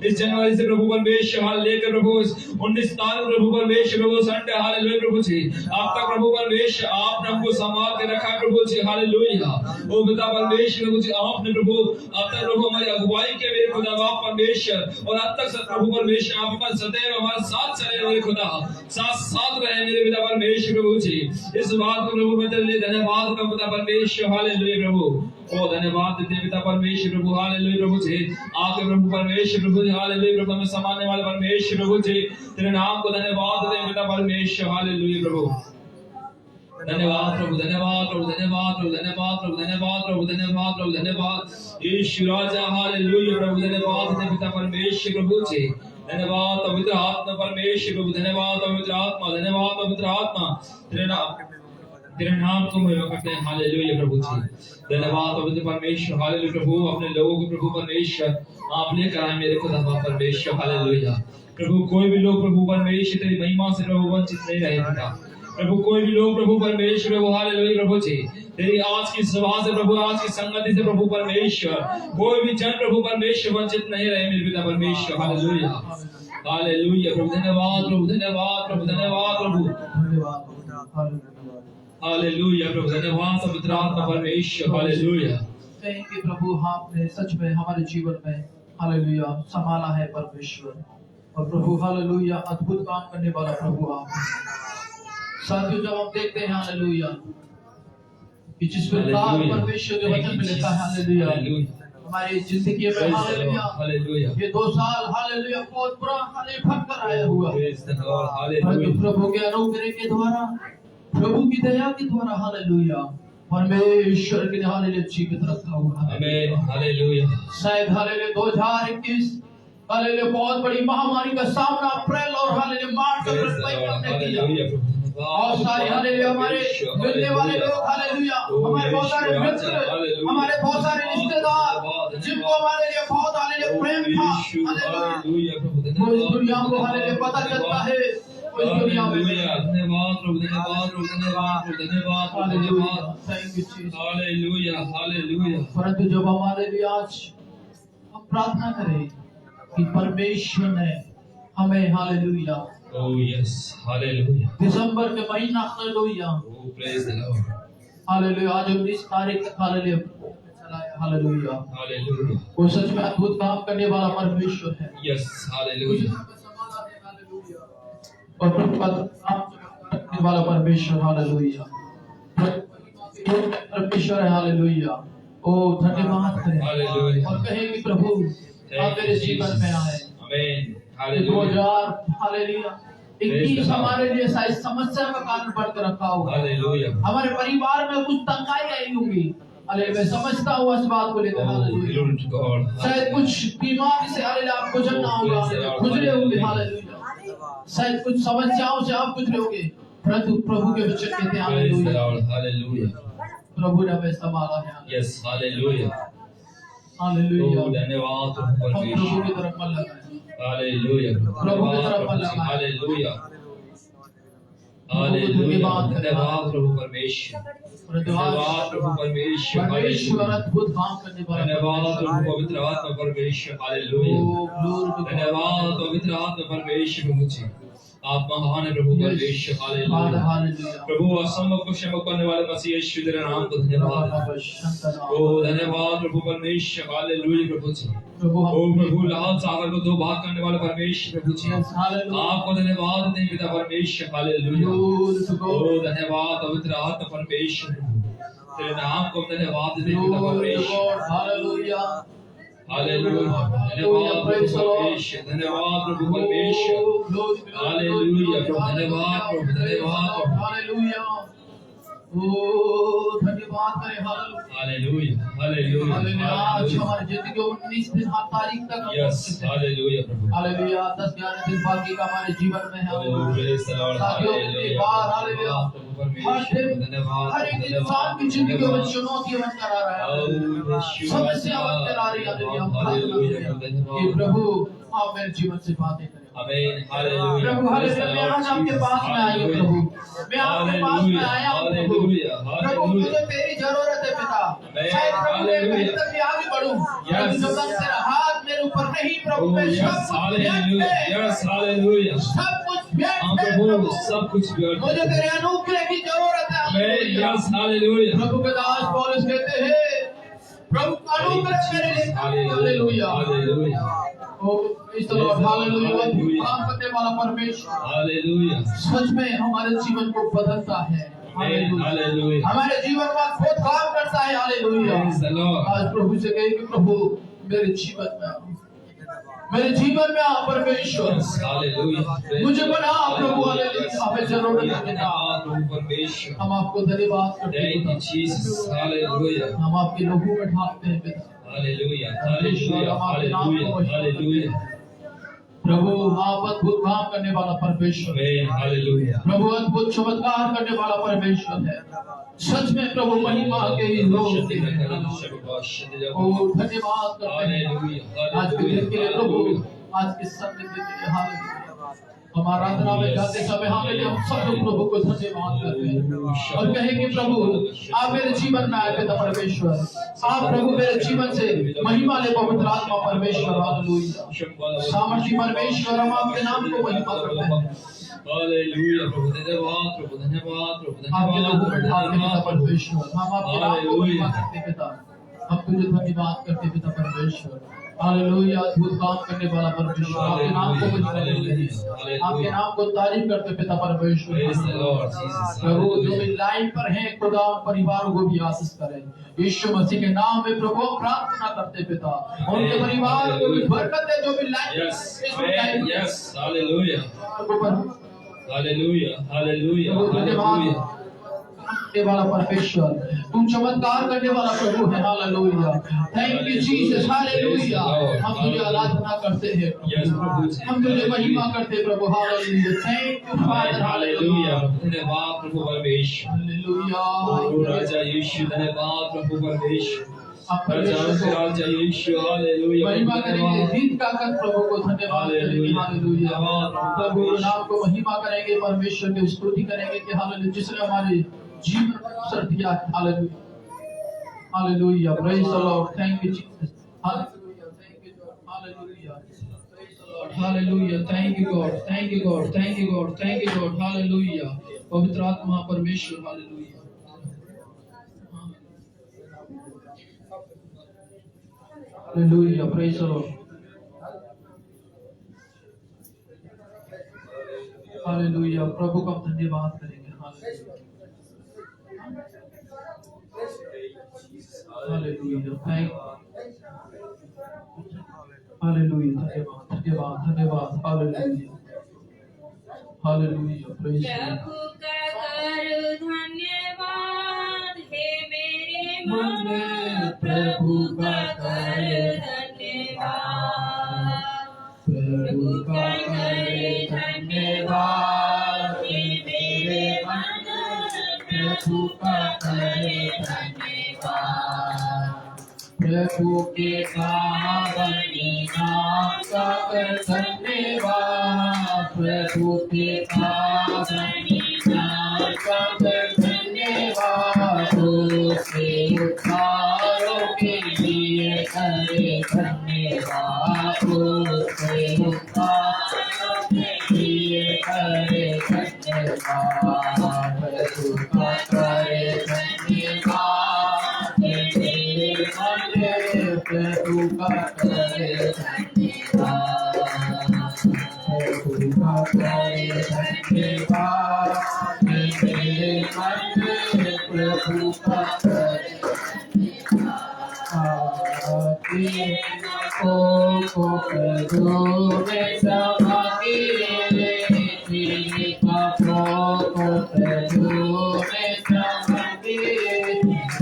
इस जनवरी से प्रभु परमेश्वर हाल लेकर प्रभु 19 तारीख प्रभु परमेश्वर प्रभु संडे, हालेलुया प्रभु जी। अब तक प्रभु परमेश्वर आपने हमको संभाल के रखा प्रभु जी, हालेलुया। ओ पिता परमेश्वर प्रभु जी, आपने प्रभु अब तक प्रभु हमारी अगुवाई के मेरे खुदा परमेश्वर, और अब तक प्रभु परमेश्वर आपका सदैव हमारे साथ चले मेरे खुदा, साथ रहे मेरे पिता परमेश्वर प्रभु जी। इस बात को प्रभु मैं तेरे लिए धन्यवाद का पिता परमेश्वर, हालेलुया प्रभु। ओ धन्यवाद देते पिता परमेश्वर प्रभु, हालेलुया प्रभु जी। आके प्रभु परमेश्वर प्रभु जी, हालेलुया प्रभु हमें समाने वाले परमेश्वर प्रभु जी, तेरे नाम को धन्यवाद देते पिता परमेश्वर, हालेलुया प्रभु। धन्यवाद प्रभु, धन्यवाद प्रभु, धन्यवाद प्रभु, धन्यवाद प्रभु, धन्यवाद प्रभु, धन्यवाद प्रभु, धन्यवाद यीशु राजा, हालेलुया प्रभु। धन्यवाद देते पिता परमेश्वर प्रभु जी, धन्यवाद पवित्र आत्मा परमेश्वर प्रभु, धन्यवाद पवित्र आत्मा, धन्यवाद पवित्र आत्मा, तेरे नाम को महिमा करते हैं, हालेलुया प्रभु जी। धन्यवाद पवित्र परमेश्वर, हालेलुया प्रभु। अपने लोगों को प्रभु परमेश्वर आप लेकर आए मेरे खुदा परमेश्वर, हालेलुया प्रभु। कोई भी लोग प्रभु परमेश्वर तेरी महिमा से प्रभु वंचित नहीं रहे पिता प्रभु। कोई भी लोग प्रभु परमेश्वर प्रभु, हालेलुया प्रभु जी, तेरी आज की सभा से प्रभु, आज की संगति से प्रभु परमेश्वर, कोई भी जन प्रभु परमेश्वर वंचित नहीं रहे मेरे पिता परमेश्वर, हालेलुया हालेलुया प्रभु। धन्यवाद प्रभु, धन्यवाद प्रभु, धन्यवाद प्रभु, हालेलुया प्रभु। धन्यवाद पवित्र आत्मा परमेश्वर, हालेलुया। थैंक यू प्रभु, आपने सच में हमारे जीवन में, हालेलुया, संभाला है परमेश्वर। और प्रभु हालेलुया अद्भुत काम करने वाला प्रभु आप। साथियों जब हम देखते हैं हालेलुया कि जिस प्रकार परमेश्वर के वचन में लिखा है हालेलुया हमारी जिंदगी में, हालेलुया ये 2 साल हालेलुया बहुत बुरा भटकर आया हुआ है। प्रभु के अनुग्रह के द्वारा, प्रभु की दया के द्वारा, हालेलुया परमेश्वर के हालेलुया जीवित रखा हुआ है। आमीन, हालेलुया। शायद हालेलुया 2021 हालेलुया बहुत बड़ी महामारी का सामना अप्रैल और हालेलुया मार्च में किया। बहुत सारे हालेलुया हमारे मिलने वाले लोग, हालेलुया हमारे बहुत सारे मित्र, हमारे बहुत सारे रिश्तेदार जिनको हमारे लिए बहुत हालेलुया प्रेम था, हालेलुया वो इस दुनिया को हालेलुया पता चलता है, इस दुनिया में। धन्यवाद प्रभु, धन्यवाद प्रभु, धन्यवाद प्रभु, धन्यवाद, धन्यवाद, thank you Jesus, hallelujah hallelujah. परंतु जब हमारे लिए आज हम प्रार्थना करें, कि परमेश्वर ने हमें हालेलुया Oh yes, hallelujah. दिसंबर के महीना hallelujah Oh praise the Lord. Hallelujah आज 19 तारीख तक हालेलुया चलाया हालेलुया Hallelujah. वो सच में अद्भुत काम करने वाला परमेश्वर है Yes, hallelujah. और प्रभु का काम करने वाला परमेश्वर हालेलुया परमेश्वर है हालेलुया ओ धन्यवाद करें Hallelujah. और कहें कि प्रभु आप मेरे जीवन में आए Amen. Hallelujah. 2000 हालेलुया 21 हमारे लिए शायद समस्या का कारण बढ़कर रखा होगा Hallelujah. हमारे परिवार में कुछ तंगाई आई होंगी अरे मैं समझता हूँ इस बात को लेकर Oh, hallelujah glory to God. शायद कुछ बीमारी से हालेलुया आप गुजरना होगा गुजरे होंगे हालेलुया शायद कुछ समस्याओं से आप गुजरे होंगे परंतु प्रभु के वचन कहते हैं Praise the hallelujah Lord. Hallelujah. प्रभु ने हमें संभाला है Yes, hallelujah. हालेलुया Oh, धन्यवाद प्रभु हम प्रभु परमेश्वर. की तरफ मन लगाएं Hallelujah. प्रभु की तरफ मन धन्यवाद लगाएं Hallelujah. Hallelujah. धन्यवाद प्रभु परमेश्वर. धन्यवाद प्रभु परमेश्वर. परमेश्वर Hallelujah. अद्भुत काम करने वाला धन्यवाद प्रभु पवित्र आत्मा परमेश्वर. Hallelujah. ओ ग्लोरी धन्यवाद पवित्र आत्मा परमेश्वर प्रभु जी. आप महान है प्रभु परमेश्वर. Hallelujah. हालेलुया प्रभु असंभव को क्षमा करने वाले मसीह यीशु तेरे नाम को धन्यवाद. ओ धन्यवाद प्रभु परमेश्वर. हालेलुया प्रभु जी. प्रभु ओ प्रभु लाल सागर को दो भाग करने वाले परमेश्वर प्रभु जी. हालेलुया आपको धन्यवाद दें पिता परमेश्वर. हालेलुया. ओ धन्यवाद पवित्र आत्मा परमेश्वर प्रभु. तेरे नाम को धन्यवाद दें पिता परमेश्वर. Hallelujah hallelujah. धन्यवाद प्रभु परमेश्वर. धन्यवाद प्रभु परमेश्वर. हालेलुया प्रभु. धन्यवाद प्रभु. धन्यवाद प्रभु. हालेलुया ओ धन्यवाद करें हालेलुया हालेलुया. हालेलुया. हालेलुया आज हालेलुया. हमारी जिंदगी 19 दिन 7 तारीख तक हम यस पहुंचे हैं। हालेलुया प्रभु. हालेलुया 10-11 दिन बाकी का हमारे जीवन में है Oh, praise the Lord. साथियों एक हालेलुया. बार हालेलुया हर दिन धन्यवाद. हर एक इंसान की जिंदगी में चुनौतियां बनकर आ रहा है समस्या बनकर आ रही है हालेलुया कि प्रभु आप मेरे जीवन से बातें करें आमीन. हालेलुया. प्रभु हालेलुया मैं आज आपके पास में आई हूँ प्रभु मैं आपके पास में आया हूँ प्रभु प्रभु मुझे तेरी जरूरत है पिता शायद प्रभु मैं कहीं तक भी आगे बढ़ूं लेकिन जब तक तेरा हाथ मेरे ऊपर नहीं प्रभु मैं Yes, hallelujah. Yes, hallelujah. सब कुछ व्यर्थ हाँ है प्रभु प्रभु सब कुछ व्यर्थ मुझे है. तेरे अनुग्रह की जरूरत है आमीन. हालेलुया। Yes, hallelujah. प्रभु के दास पौलुस कहते हैं प्रभु का अनुग्रह मेरे लिए हालेलुया Hallelujah. ओ इस लॉर्ड हालेलुया काम करने वाला परमेश्वर Hallelujah. सच में हमारे जीवन को बदलता है Amen. Hallelujah. हमारे जीवन में बहुत काम करता है हालेलुया Praise the Lord. आज प्रभु से कहे कि प्रभु मेरे जीवन में आओ मेरे जीवन में आओ परमेश्वर Yes, hallelujah. Praise मुझे the बना Lord. प्रभु Hallelujah. हालेलुया हमें जरूरत है पिता धन्यवाद प्रभु परमेश्वर. हम आपको धन्यवाद करते Thank you हैं Jesus. Hallelujah. हम आपके लोगों में ढालते हैं पिता Hallelujah. Hallelujah. Hallelujah. Hallelujah. प्रभु आप अद्भुत काम करने वाला परमेश्वर Amen. Hallelujah. प्रभु अद्भुत चमत्कार करने वाला परमेश्वर है सच में प्रभु महिमा के ही लोग हैं। ओ धन्यवाद करते हैं आज के दिन के लिए प्रभु आज के संग के लिए हालेलुया हम आराधना में जाते समय हालेलुया हम सब लोग प्रभु को धन्यवाद करते हैं और कहेंगे प्रभु आप मेरे जीवन में आए पिता परमेश्वर आप प्रभु मेरे जीवन से महिमा ले पवित्र आत्मा परमेश्वर हालेलुया सामर्थी परमेश्वर हम आपके नाम को महिमा करते हैं हालेलुया प्रभु धन्यवाद प्रभु धन्यवाद प्रभु आपके लोगों में ढालते पिता धन्यवाद परमेश्वर हम आपके नाम को महिमा करते पिता हम तुझे धन्यवाद करते पिता परमेश्वर हालेलुया अद्भुत काम करने वाला परमेश्वर आपके नाम को महिमा करते हैं आपके नाम को तारीफ करते पिता परमेश्वर Praise the Lord Jesus. प्रभु जो भी लाइन पर हैं खुदा परिवारों को भी आशीष करें यीशु मसीह के नाम में प्रभु हम प्रार्थना करते पिता उनके परिवार को भी बरकत दे जो भी line Yes. Amen. Yes. Hallelujah. Hallelujah. Hallelujah. Hallelujah. करने वाला परमेश्वर तू चमत्कार करने वाला प्रभु है hallelujah thank you Jesus hallelujah हम तुझे आराधना करते हैं Yes, प्रभु जी. हम तुझे महिमा करते हैं प्रभु hallelujah thank you father hallelujah hallelujah धन्यवाद प्रभु परमेश्वर. हालेलुया प्रभु राजा यीशु धन्यवाद प्रभु परमेश्वर. आप राजा परमेश्वर के को राजा यीशु हालेलुया महिमा करेंगे जीत का कर प्रभु को धन्यवाद करेंगे हालेलुया प्रभु के नाम को महिमा करेंगे परमेश्वर की स्तुति करेंगे कि हालेलुया जिसने हमारे जीवन में अवसर दिया है hallelujah hallelujah praise the Lord thank you Jesus hallelujah thank you hallelujah hallelujah, thank you God, thank you God, thank you God, thank you God, hallelujah. पवित्र आत्मा परमेश्वर, hallelujah, hallelujah, praise the Lord, hallelujah. प्रभु का हम धन्यवाद करेंगे, हालेलुया, थैंक, हालेलुया, धन्यवाद, धन्यवाद, धन्यवाद, hallelujah, hallelujah, praise the Lord. प्रभु का करो धन्यवाद हे मेरे मन, प्रभु का करो धन्यवाद, प्रभु का करो धन्यवाद हे मेरे मन, प्रभु का करो धन्यवाद, प्रभु के पावनी नाम का कर धन्यवाद, प्रभु के पावनी नाम का कर धन्यवाद, उसके उद्धारों के लिए करे धन्यवाद, उसके उद्धारों के लिए करे धन्यवाद, प्रभु का करे धन्यवाद, प्रभु का करे धन्यवाद, प्रभु का करे धन्यवाद, मेरे मन प्रभु का करे को प्रभु में समागिए, तेरे पापों को प्रभु में समागिए,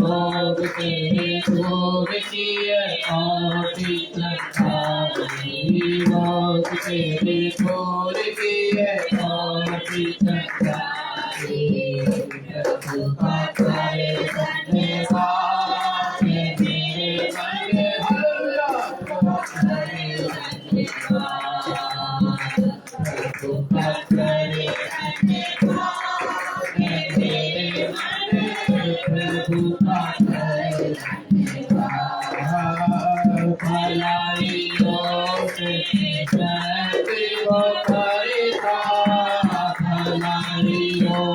और तेरे दूर किए और चंदाई, और तेरे दूर किए और चंदाई, प्रभु का करे धन्यवाद, मेरे मन प्रभु का करे धन्यवाद, मेरे मन प्रभु का करे धन्यवाद, भलाइयों से जयति वो करता, भलाइयों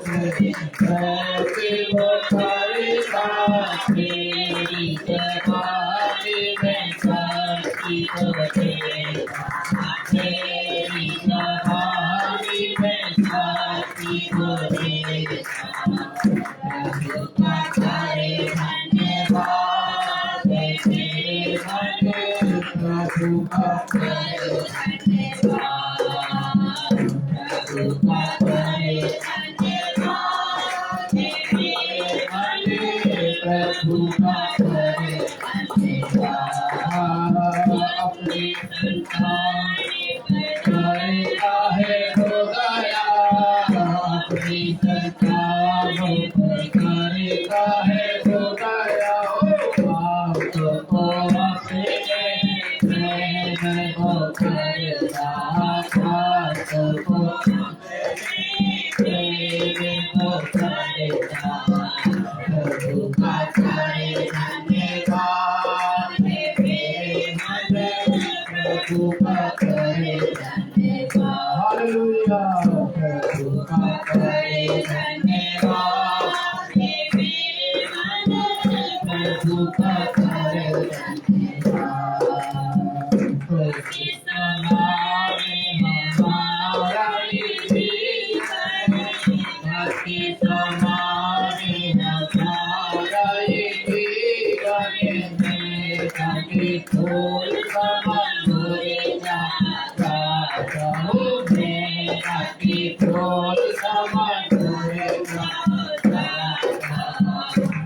से जयति वो करता, तेरी जवानी में शक्ति को देता, तेरी जवानी में शक्ति को देता, प्रभु का करे धन्यवाद, मेरे मन प्रभु का करे धन्यवाद, प्रभु का करे धन्यवाद, मेरे मन प्रभु का करे धन्यवाद, अपनी संतान करता है हो गया, अपनी संतानों पर करता है हो गया, आपको अपने प्रेम को करता, आपको प्रेम को करता, प्रभु का करे धन्यवाद, मेरे मन प्रभु का करे धन्यवाद, हालेलुया, प्रभु का करे धन्यवाद, मेरे मन प्रभु का करे धन्यवाद, उसके समाने हमारा जीवन, उसके समाने हमारा जीवन, ताकि फूल कमल मुरे जाता रहूं मैं, ताकि फूल कमल मुरे जाता रहूं,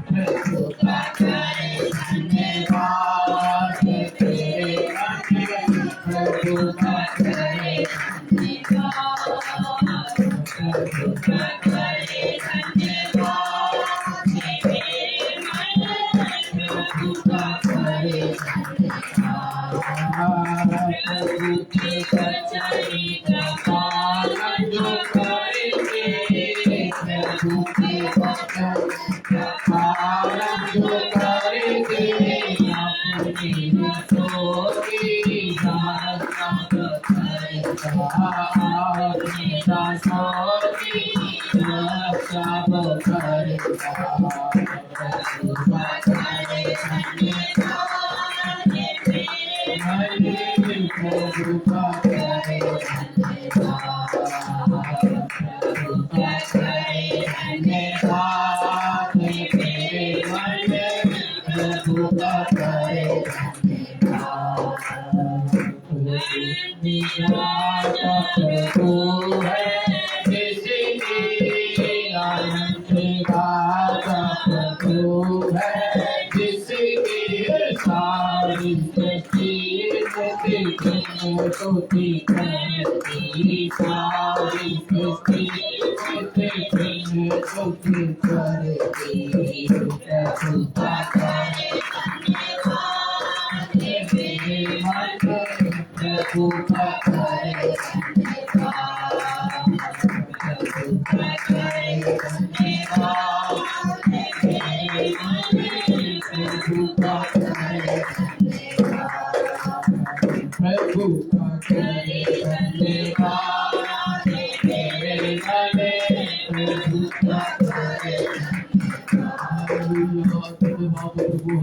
प्रभु का करे धन्यवाद, तेरे मन प्रभु का करे धन्यवाद, प्रभु का करे धन्यवाद, मेरे मन प्रभु का करे धन्यवाद, प्रभु के कचरी का पालन जो करेंगे, प्रभु के वचन का पालन जो करेंगे, अपनी नसों की सब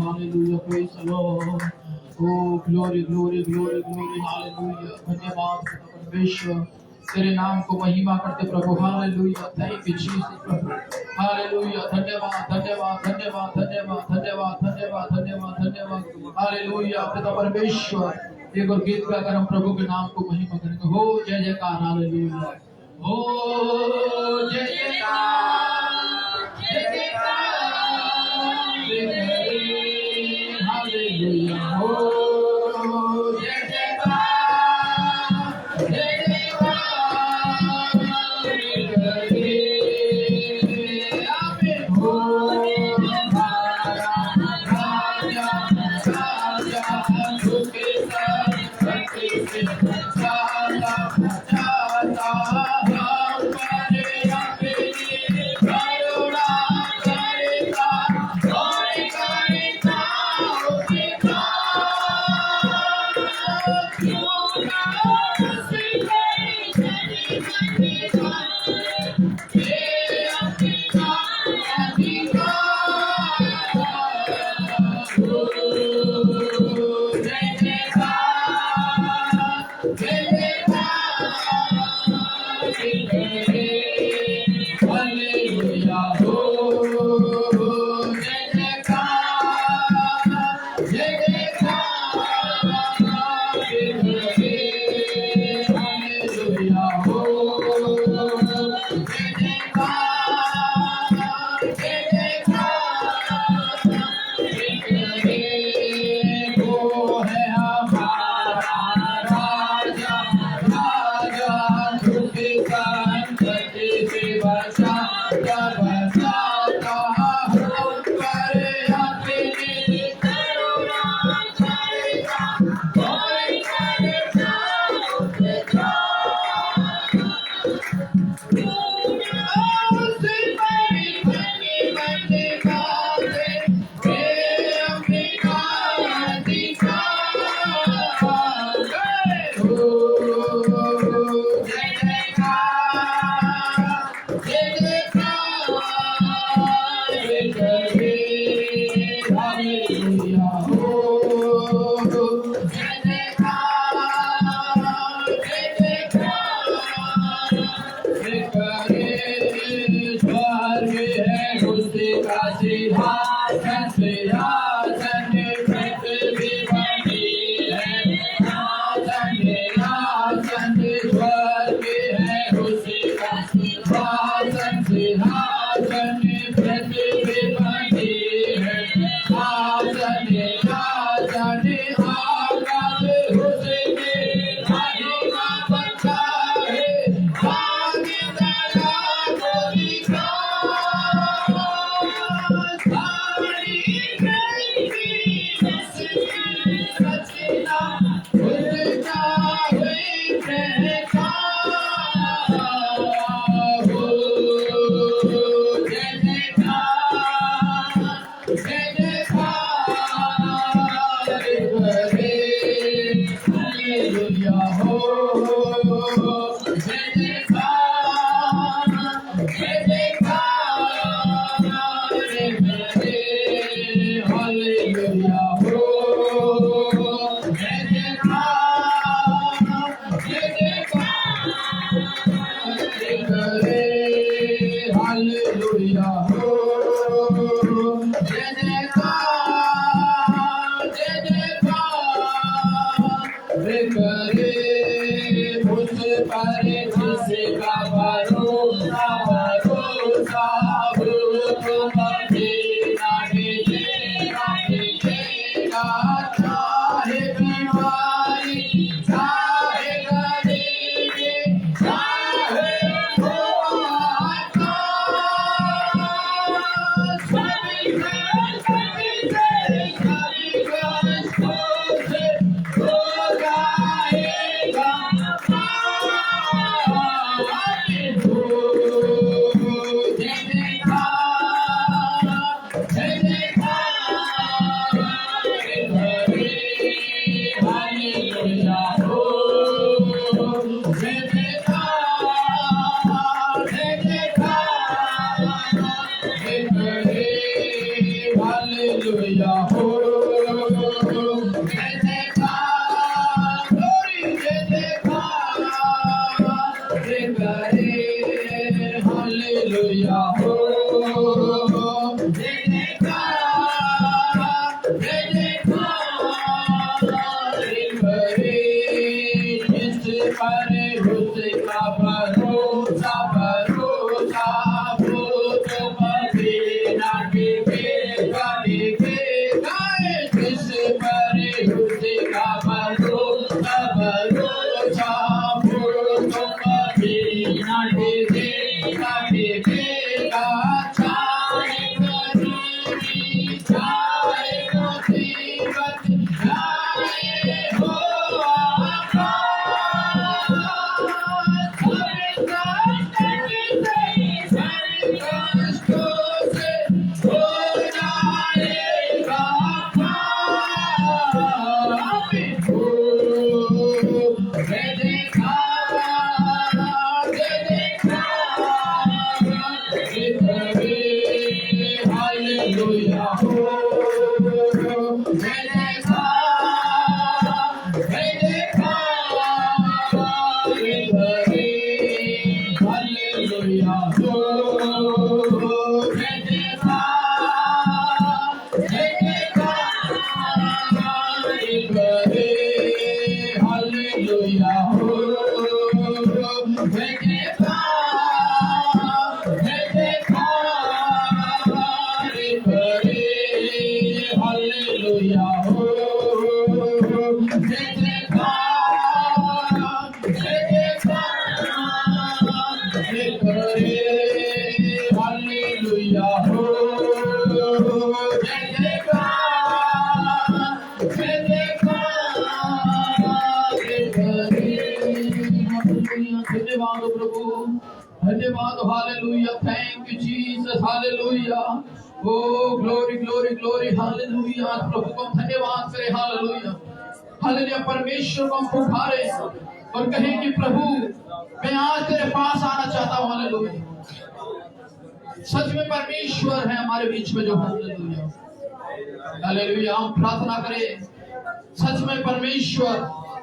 Hallelujah, praise the Lord. Oh, glory, glory, glory, glory, hallelujah. धन्यवाद परमेश्वर, तेरे नाम को महिमा करते प्रभु, हालेलुया। थैंक यू जीसस प्रभु, हालेलुया। धन्यवाद, धन्यवाद, धन्यवाद, धन्यवाद, धन्यवाद, धन्यवाद, धन्यवाद, धन्यवाद, हालेलुया। पिता परमेश्वर, एक और गीत गाकर हम प्रभु के नाम को महिमा करेंगे। हो जय जयकार, हालेलुया। हो जय जयकार, जय जयकार, हालेलुया। हो जय जयकार, जय जयकार, आमीन। हो हमारा राजा, राजा झुके सर धरती से जाता, जाता हम पर अपनी करुणा करेगा, और करेगा उसका हालेलुया हो जय जयकार वे करे मुझ पर जिसका भरोसा भरोसा हो तुम भी ना डरेगा चाहे बीमारी चाहे गरीबी चाहे Hallelujah, oh, jai jayकार, glory, jai jayकार, jai करे, hallelujah, oh, jai jayकार, jai जय करे, जिस पर उसका भरोसा भरोसा वो तो कभी ना टिकेगा टिकेगा जिस पर उसका भरोसा भरोसा वो तो कभी ना टिकेगा टिकेगा चाहे गरीबी चाहे मुसीबत चाहे हो Hallelujah. धन्यवाद प्रभु धन्यवाद hallelujah thank you Jesus hallelujah oh glory glory glory hallelujah प्रभु को धन्यवाद करें हालेलुया हालेलुया परमेश्वर को हम पुकारे और कहें कि प्रभु मैं आज तेरे पास आना चाहता हूँ हालेलुया सच में परमेश्वर है हमारे बीच में जो हालेलुया हालेलुया हम प्रार्थना करें सच में परमेश्वर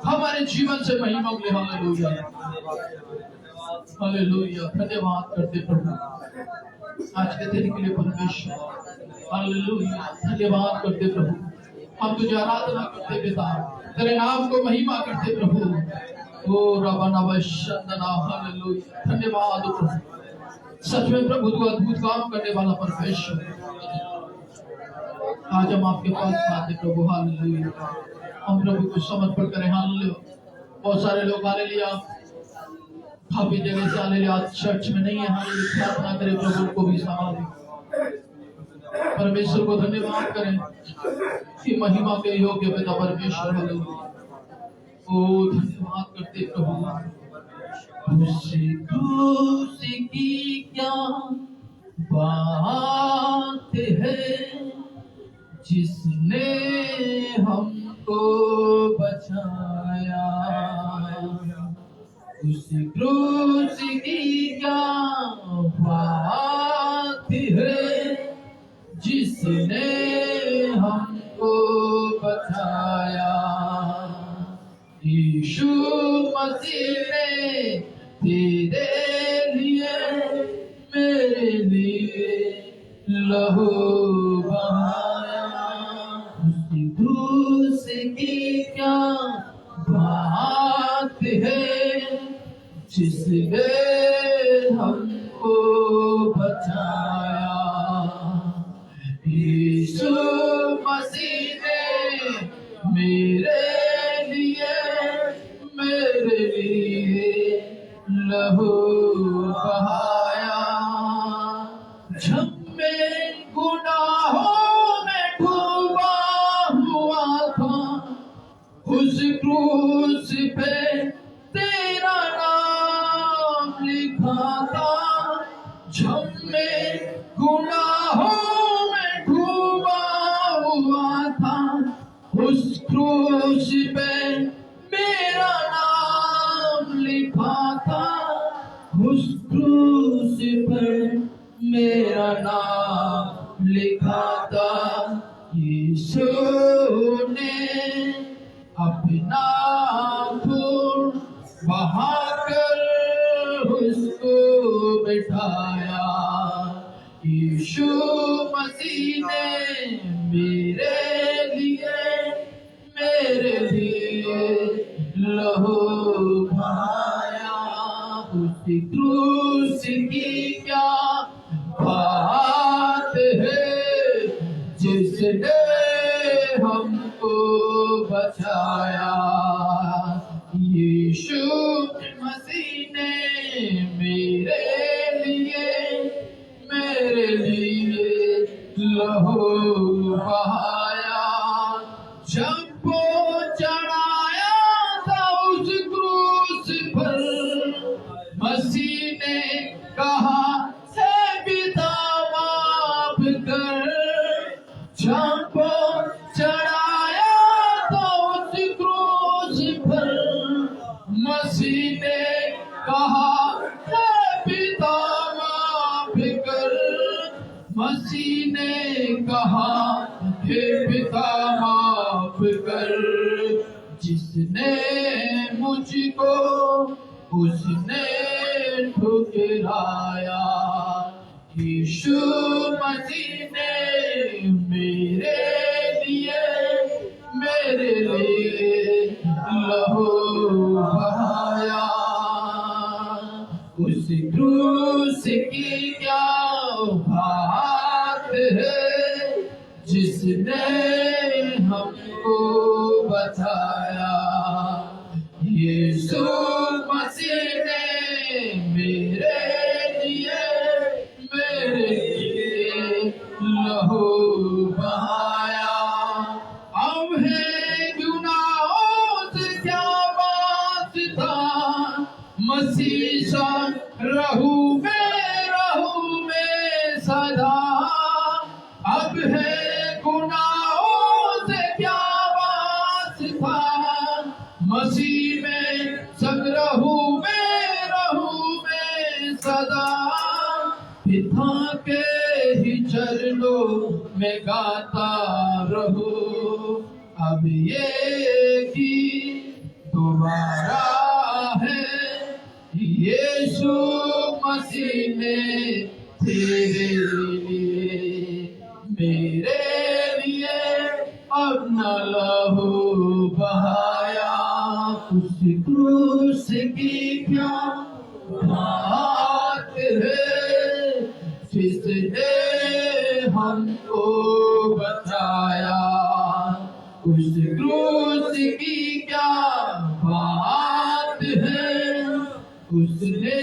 हमारे जीवन से महिमा मिले हालेलुया हालेलुया धन्यवाद करते प्रभु आज के दिन के लिए परमेश्वर हालेलुया धन्यवाद करते प्रभु हम तुझे आराधना करते पिता तेरे नाम को महिमा करते प्रभु ओ रबना वशंदना हालेलुया धन्यवाद प्रभु सच में प्रभु तू अद्भुत काम करने वाला परमेश्वर आज हम आपके पास आते प्रभु हालेलुया हम प्रभु को समर्पण करें हालेलुया बहुत सारे लोग हालेलुया काफी जगह से हालेलुया चर्च में नहीं है हालेलुया प्रार्थना करें प्रभु को भी संभाले परमेश्वर को धन्यवाद करें कि महिमा के योग्य पिता परमेश्वर हालेलुया ओ धन्यवाद करते प्रभु क्रूस की क्या बात है जिसने हमको बचाया उस क्रूस की क्या बात है जिसने हमको बचाया यीशु मसीह ने तेरे लिए मेरे लहू बहाया। उसकी क्रूस की क्या बात है, जिसने हमको बचाया। यीशु मसीह ने मेरे लिए लहू बहाया। जब मैं गुनाहों में डूबा हुआ था, उस क्रूस पे तेरा नाम लिखा था। जब मैं गुनाहों में डूबा हुआ था, उस क्रूस पे मेरा नाम लिखा था। उस क्रूस पे मेरा नाम लिखा था। यीशु ने अपना खून बहाकर उसको बिठाया। यीशु मसीह ने मेरे लिए लहू बहाया। उसकी क्रूस की क्या बात है, जिसने हमको बचाया। यीशु मसीह ने मेरे लिए लहू बहाया। जब वो चढ़ाया था उस क्रूस पर, मसीह ने कहा है पिता माफ कर। जब वो चढ़ाया था उस क्रूस पर, मसीह ने कहा है पिता माफ कर। मसीह ने कहा हे पिता माफ कर। जिसने मुझको उसने ठुकराया। यीशु मसीह ने मेरे लिए लहू बहाया। उस क्रूस की क्या बात है, जिसने हमको बचाया। यीशु मसीह ने मेरे लिए लहू बहाया। अब है गुनाहों से क्या वास्ता, मसीह संग रहूं मैं सदा। अब है गुनाहों से क्या वास्ता, मसीह में संग रहूं मैं सदा। पिता के ही चरणों में गाता रहूं। अब ये गीत दोबारा है, यीशु मसीह ने तेरे लिए अपना लहू बहाया। उस क्रूस की क्या बात है, जिसने हमको बचाया। उस क्रूस की क्या बात है, उसने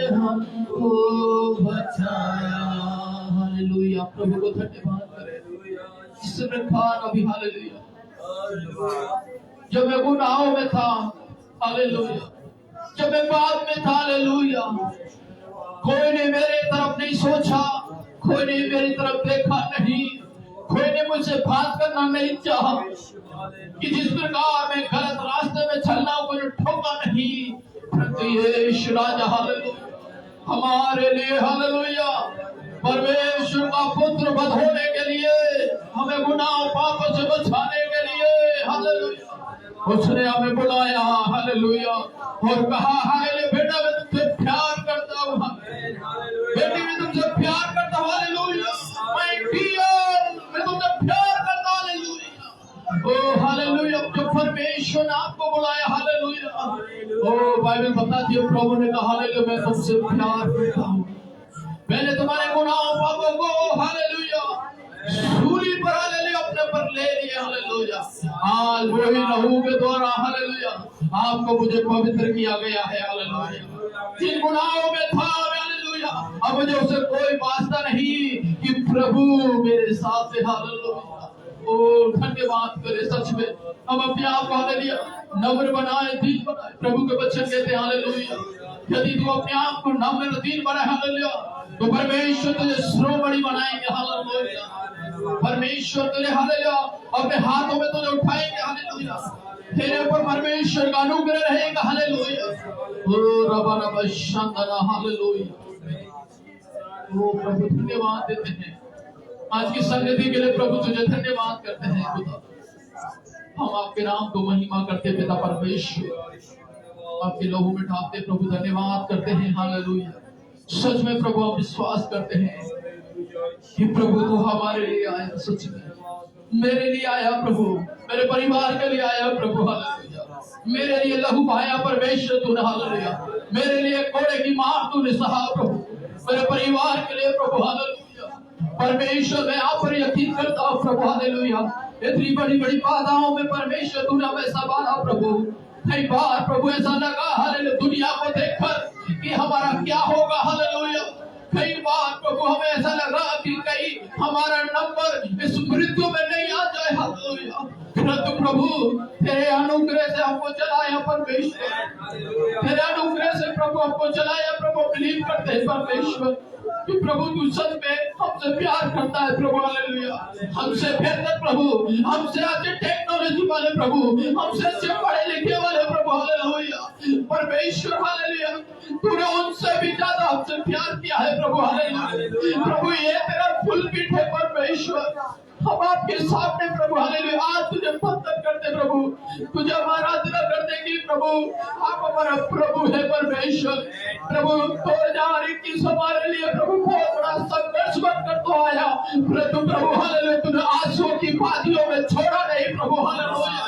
हमको बचाया। हालेलुया। प्रभु को धन्यवाद करें। जिसने खान अभी हालेलुया। जब मैं गुनाहों में था, हालेलुया, जब मैं पाप में था, हालेलुया, कोई ने मेरे तरफ नहीं सोचा, कोई ने मेरी तरफ देखा नहीं, कोई ने मुझसे बात करना नहीं चाहा कि जिस प्रकार मैं गलत रास्ते में चलना, कोई ठोका नहीं। परंतु यीशु राजा हालेलुया हमारे लिए हालेलुया परमेश्वर का पुत्र बध होने के लिए, हमें गुनाह पापों से बचाने के लिए हालेलुया उसने हमें बुलाया हालेलुया और कहा हाय बेटा मैं तुमसे प्यार करता हूँ, बेटी मैं तुमसे प्यार करता हूँ हालेलुया, में बता दिया प्रभु ने कहा हालेलुया मैं तुमसे प्यार करता हूँ। मैंने तुम्हारे गुनाहों पापों को हालेलुया सूली पर हालेलुया अपने पर ले लिया हालेलुया। आज वही लहू के द्वारा हालेलुया आपको मुझे पवित्र किया गया है हालेलुया। जिन गुनाहों में था हालेलुया अब मुझे उसे कोई वास्ता नहीं कि प्रभु मेरे साथ है हालेलुया। ओ धन्यवाद करे सच में हम अपने आप को हालेलुया नम्र बनाए दीन बनाए। प्रभु के वचन कहते हैं हालेलुया यदि तू अपने आप को नम्र दीन बनाए हालेलुया तो परमेश्वर तुझे श्रोमणि बनाएंगे हालेलुया। परमेश्वर तुझे हालेलुया अपने हाथों में तुझे उठाएंगे हालेलुया। तेरे ऊपर परमेश्वर का अनुग्रह रहेगा हालेलुया। ओ रबा रबा शांदना हालेलुया। ओ प्रभु धन्यवाद देते हैं आज की संगति के लिए। प्रभु तुझे धन्यवाद करते हैं खुदा। हम आपके नाम को महिमा करते पिता परमेश्वर आपके लोगों में ढालते प्रभु धन्यवाद करते हैं हालेलुया। सच में प्रभु हम विश्वास करते हैं कि प्रभु तू हमारे लिए आया। सच में मेरे लिए आया प्रभु मेरे परिवार के लिए आया प्रभु हालेलुया। मेरे लिए लहू बहाया परमेश्वर तूने हालेलुया। मेरे लिए कोड़े की मार तूने सहा प्रभु मेरे परिवार के लिए प्रभु हालेलुया। परमेश्वर मैं आप पर यकीन करता हूँ प्रभु हालेलुया। इतनी बड़ी बड़ी बाधाओं में परमेश्वर तूने हमें संभाला प्रभु। कई बार प्रभु ऐसा लगा हालेलुया दुनिया को देखकर कि हमारा क्या होगा हालेलुया। कई बार प्रभु हमें ऐसा लगा कि कहीं हमारा नंबर इस मृत्यु में नहीं आ जाए हालेलुया। परंतु प्रभु तेरे अनुग्रह से हमको चलाया परमेश्वर। तेरे अनुग्रह से प्रभु हमको चलाया प्रभु। बिलीव करते हैं परमेश्वर कि प्रभु तू सच में हमसे प्यार करता है प्रभु हालेलुया। हमसे बेहतर प्रभु हमसे अच्छे टेक्नोलॉजी वाले प्रभु हमसे अच्छे पढ़े लिखे वाले प्रभु हालेलुया। परमेश्वर हालेलुया तूने उनसे भी ज्यादा हमसे प्यार किया है प्रभु हालेलुया। प्रभु ये तेरा फुल पीठ है परमेश्वर। हम आपके सामने प्रभु हालेलुया आज तुझे वंदन करते प्रभु तुझे आराधना करते कि प्रभु आप हमारा प्रभु है परमेश्वर। प्रभु 2021 हमारे लिए प्रभु बहुत बड़ा संघर्ष बनकर तो आया परंतु प्रभु हालेलुया तूने आंसुओं की वादियों में छोड़ा नहीं प्रभु हालेलुया।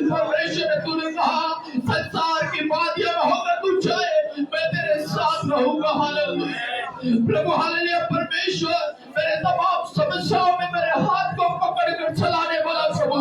परमेश्वर ने तूने कहा संसार की वादियों में होकर तू जाए मैं तेरे साथ रहूंगा हालेलुया। प्रभु हालेलुया परमेश्वर मेरे तमाम समस्याओं में मेरे हाथ को पकड़कर चलाने वाला प्रभु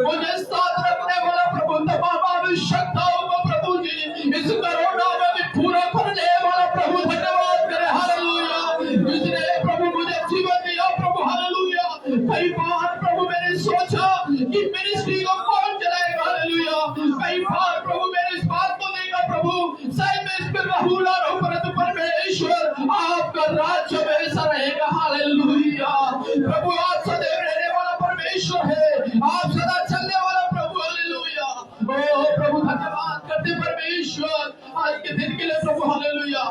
मुझे साथ रखने वाला प्रभु तमाम आवश्यकताओं को प्रभु जी इस कोरोना में भी पूरा करने वाला प्रभु धन्यवाद करे हालेलुया। जिसने प्रभु मुझे जीवन दिया प्रभु हालेलुया। कई बार प्रभु मैंने सोचा कि मिनिस्ट्री को कौन चलाएगा हालेलुया। कई बार प्रभु मैंने इस बात को देखा प्रभु शायद मैं इस पर रहूंगा परंतु परमेश्वर आपका राज्य में ऐसा रहेगा हालेलुया। प्रभु आप सदैव रहने वाला परमेश्वर है आप सदा चलने वाला प्रभु हालेलुया। ओ प्रभु धन्यवाद करते परमेश्वर आज के दिन के लिए प्रभु हालेलुया।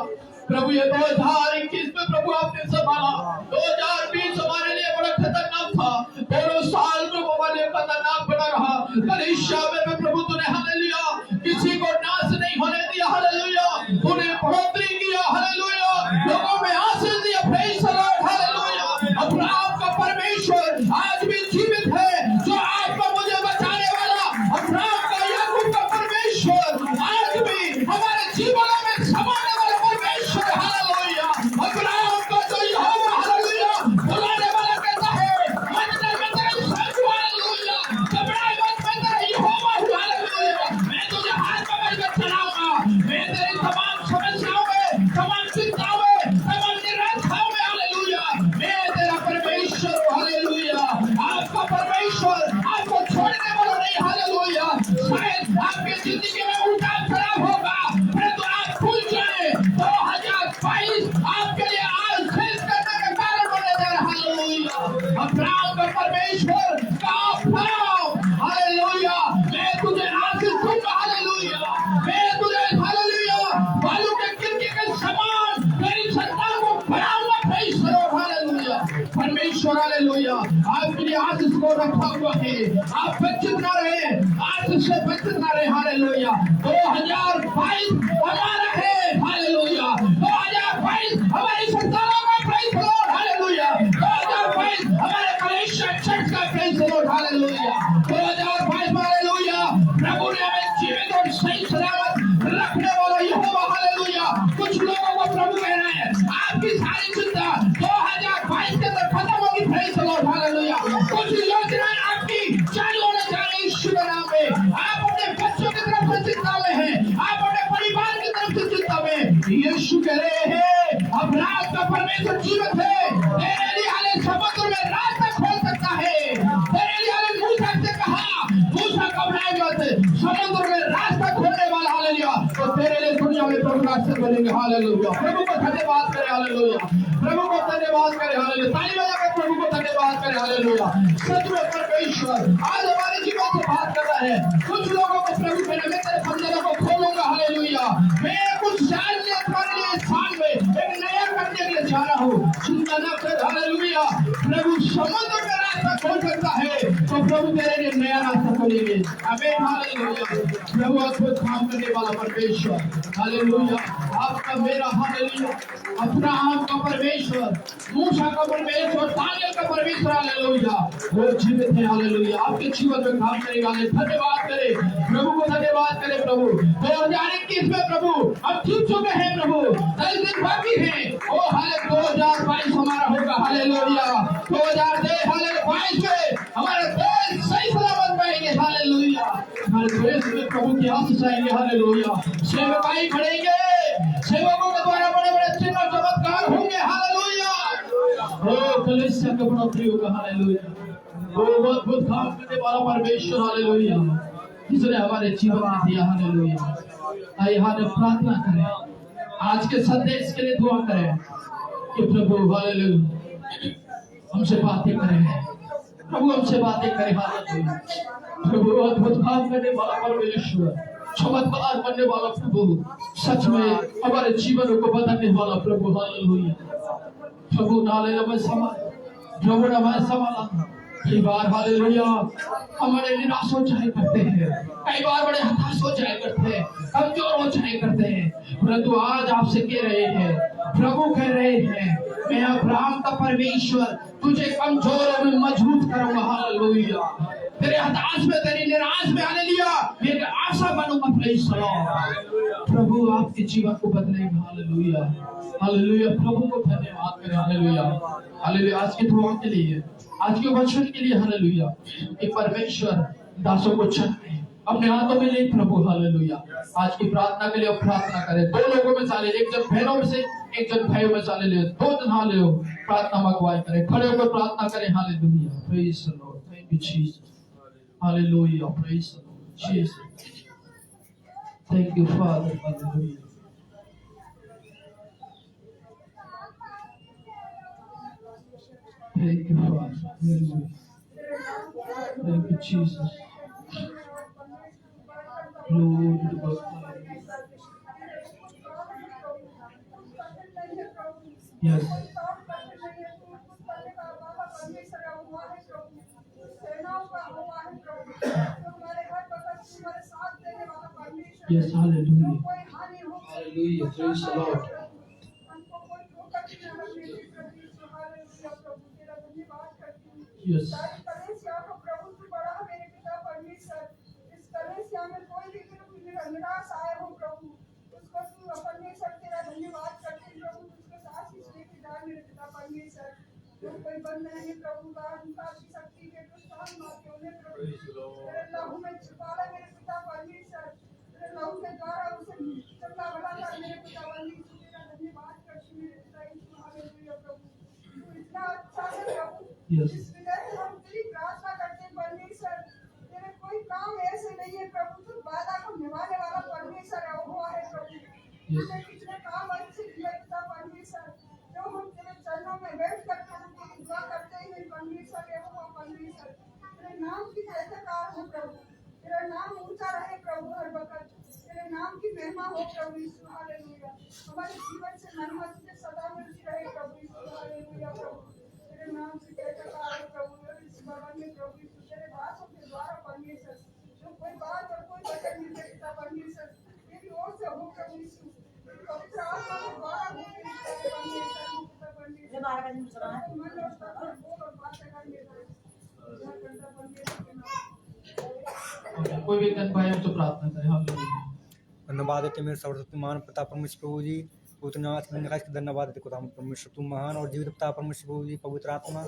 प्रभु ये 2021 में प्रभु आपने संभाला। 2020 हमारे लिए बड़ा खतरनाक था। दोनों साल में हमारे लिए खतरनाक बना रहा। कलीसिया में प्रभु तूने हालेलुया किसी को नाश नहीं होने दिया हालेलुया। तूने बढ़ोतरी किया हालेलुया। लोगों में आशीष दिया प्रेज़ द लॉर्ड हालेलुया। अपना आपका परमेश्वर आज भी जीवित है जो आपको मुझे बचाने वाला अपना आपका याकूब का परमेश्वर आज भी हमारे जीवनों में समाने वाला परमेश्वर हालेलुया। अपना आपका जो यहोवा हालेलुया बुलाने वाला कहता है मंदिर में तेरे साथ हालेलुया। घबराए मत मैं तेरा यहोवा हूं हालेलुया। मैं तुझे हाथ पकड़ कर चलाऊंगा। मैं तेरी तमाम समस्याओं में तमाम चिंताओं में तमाम निराशाओं में हालेलुया मैं तेरा परमेश्वर हूं हालेलुया। आपका परमेश्वर आपको छोड़ने वाला नहीं हालेलुया। शायद आपकी जिंदगी में उतार चढ़ाव होगा परंतु आप भूल जाए 2022 आपके लिए आज फेस करने का कारण बने दे रहा हालेलुया। अब्राहम का परमेश्वर का अब्राहम हालेलुया मैं तुझे आशीष दूंगा हालेलुया। मैं तुझे हालेलुया बालू के किरके के समान तेरी संतान को बढ़ाऊंगा प्रेज़ द लॉर्ड हालेलुया। परमेश्वर हालेलुया आपके लिए आशीष को रखा हुआ है। आप वंचित ना रहे आशीष से वंचित ना रहे हालेलुया। 2022 हमारा है हालेलुया। 2022 हमारी संतानों का प्रेज़ द लॉर्ड हालेलुया। 2022 हमारे कलीसिया चर्च का praise the Lord hallelujah. 2022 hallelujah प्रभु ने हमें जीवित और सही सलामत रखने वाला यहोवा परमेश्वर जीवित है। तेरे लिए हाले समुद्र में रास्ता खोल सकता है। तेरे लिए हाले मूसा से कहा, मूसा घबराए मत, समुद्र में रास्ता खोलने वाला हालेलुया। तो तेरे लिए दुनिया में प्रभु रास्ते खोलेंगे हालेलुया। प्रभु को धन्यवाद करे हालेलुया। प्रभु को धन्यवाद करे हालेलुया। ताली बजाकर प्रभु को धन्यवाद करे हालेलुया। सच में परमेश्वर आज हमारे जीवन से बात कर रहा है। कुछ लोगों को प्रभु कहने में तेरे बंधनों को खोलूंगा हालेलुया। मैं कुछ जानने तुम्हारे लिए स्थान में एक नया करने के लिए जा रहा हूँ। चिंता न कर हालेलुया। प्रभु समुद्र में रास्ता खोल सकता है तो प्रभु तेरे लिए नया रास्ता खोलेंगे। आमीन हालेलुया। प्रभु अद्भुत काम करने वाला परमेश्वर हालेलुया। आपका मेरा हालेलुया। अब्राहम का परमेश्वर, मूसा का परमेश्वर, दानियल का परमेश्वर हालेलुया। वो जीवित है हालेलुया। आपके जीवन में काम करेगा। धन्यवाद करे प्रभु को, धन्यवाद करे प्रभु। 2021 में प्रभु हम जीत चुके हैं प्रभु। 10 दिन बाकी है। ओ हाले 2022 हमारा होगा हालेलुया। 2022 में हमारे देश सही सलामत पाएंगे हालेलुया। हमारे देश में प्रभु की आशीष आएंगे हालेलुया। सेवकाई बढ़ेंगे, सेवकों के द्वारा बड़े बड़े चिन्ह और चमत्कार होंगे हालेलुया। ओ कलीसिया का बढ़ोतरी होगा हालेलुया। ओ अद्भुत काम करने वाला परमेश्वर हालेलुया, जिसने हमारे जीवन में दिया हालेलुया। आइए हम प्रार्थना करें, आज के संदेश के लिए दुआ करें कि प्रभु हालेलुया हमसे बातें करें, प्रभु हमसे बातें करें हालेलुया। प्रभु अद्भुत काम करने वाला परमेश्वर, चमत्कार करने वाला प्रभु, सच में हमारे जीवनों को बदलने वाला प्रभु हालेलुया। प्रभु नाले में समा, प्रभु ने हमारे संभाला। कई बार हालेलुया हम बड़े निराश हो जाए करते हैं, कई बार बड़े हताश हो जाए करते हैं, कमजोर हो जाए करते हैं, परंतु आज आपसे कह रहे हैं, प्रभु कह रहे हैं, मैं अब्राहम का परमेश्वर तुझे कमजोर और मजबूत करूंगा हालेलुया। तेरे हताश में, तेरी निराश में हालेलुया मैं एक आशा बनूंगा। Praise the Lord. प्रभु आपके जीवन को बदलेगा हालेलुया। हालेलुया। प्रभु को धन्यवाद करें हालेलुया। हालेलुया। आज के दुआ के लिए, आज के वचन के लिए हालेलुया। एक परमेश्वर दासों को चुने, अपने हाथों में ले प्रभु हालेलुया। आज की प्रार्थना के लिए अब प्रार्थना करें। 2 लोगों में साले, एक जन बहनों में से, एक जन भाइयों में साले ले, 2 जन हाले हो प्रार्थना मगवाई करें, खड़े होकर प्रार्थना करें hallelujah. Praise the Lord. Thank you Jesus. Hallelujah. Praise the Lord Jesus. Thank you father. Hallelujah. Thank you, Father. Hallelujah. Thank you, Jesus. Glory to God. Yes. Yes, hallelujah. Hallelujah. Praise the Lord. Yes. कोई बंद नहीं प्रभु का उनका की शक्ति के दुष्टान मार्गों में प्रभु तेरे लहू में छिपा ले मेरे पिता परमेश्वर। तेरे लहू के द्वारा उसे चंगा भला कर मेरे पिता परमेश्वर। तेरा धन्यवाद करती मेरे पिता यीशु हालेलुया। प्रभु तू इतना अच्छा है प्रभु। इस विजय से हम तेरी प्रार्थना करते हैं परमेश्वर। तेरे कोई काम ऐसे नहीं है प्रभु, तू वादा को निभाने वाला परमेश्वर है, वो है प्रभु। तूने कितने काम अच्छे किए पिता परमेश्वर, जो हम तेरे चरणों में बैठ कर दुआ करते हैं परमेश्वर। यहोवा परमेश्वर तेरे नाम की जयकार हो प्रभु, तेरा नाम ऊंचा रहे प्रभु हर वक्त, तेरे नाम की महिमा हो प्रभु यीशु हालेलुया। हमारे जीवन से महिमा तुझे सदा मिलती रहे प्रभु यीशु हालेलुया। प्रभु तेरे नाम की जयकार हो प्रभु इस भवन में प्रभु यीशु। तेरे दासों के द्वारा परमेश्वर जो कोई बात और कोई वचन मिले पिता परमेश्वर तेरी ओर से हो प्रभु यीशु। पवित्र आत्मा के द्वारा हो परमेश्वर पिता परमेश्वर मन और तन बोल और बातें करने कोई भी धन भाई तो प्रार्थना करें हालेलुया। धन्यवाद देते मेरे सर्वशक्तिमान पिता परमेश्वर प्रभु जी, धन्यवाद देते खुदा परमेश्वर, तुम महान और जीवित पिता परमेश्वर प्रभु जी, पवित्र आत्मा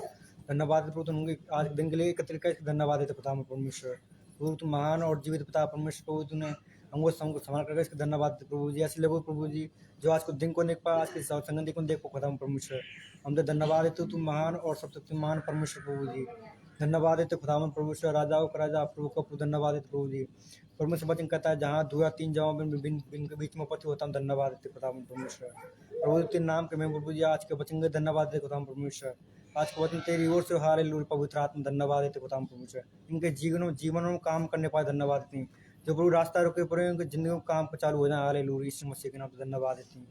धन्यवाद देते प्रभु तुम आज के दिन के लिए एकत्रित करके धन्यवाद देते खुदा परमेश्वर प्रभु, तुम महान और जीवित पिता परमेश्वर प्रभु, तूने हमको संभाल कर इसका धन्यवाद देते प्रभु जी। ऐसे लोगों प्रभु जी जो आज को दिन को देख पाए, आज की संगति को देख पाए, खुदा परमेश्वर हम तो धन्यवाद देते, तू महान और सबसे महान परमेश्वर प्रभु जी। धन्यवाद देते खुदावन परमेश्वर, राजाओं का राजा प्रभु का प्रभु, धन्यवाद देते प्रभु जी। परमेश्वर वचन कहता है जहाँ 2 या 3 जगहों में के बीच में उपस्थित होता हम धन्यवाद देते खुदावन परमेश्वर। प्रभु तेरे नाम के मैं प्रभु जी आज के वचन के धन्यवाद देते खुदावन परमेश्वर। आज के वचन तेरी ओर से हालेलुया पवित्र आत्मा धन्यवाद देते खुदावन परमेश्वर। इनके जीवनों में काम करने पाए धन्यवाद देते हैं। जो प्रभु रास्ता रुके पड़े उनकी जिंदगी में काम चालू हो जाए हालेलुया यीशु मसीह के नाम से धन्यवाद देते हैं।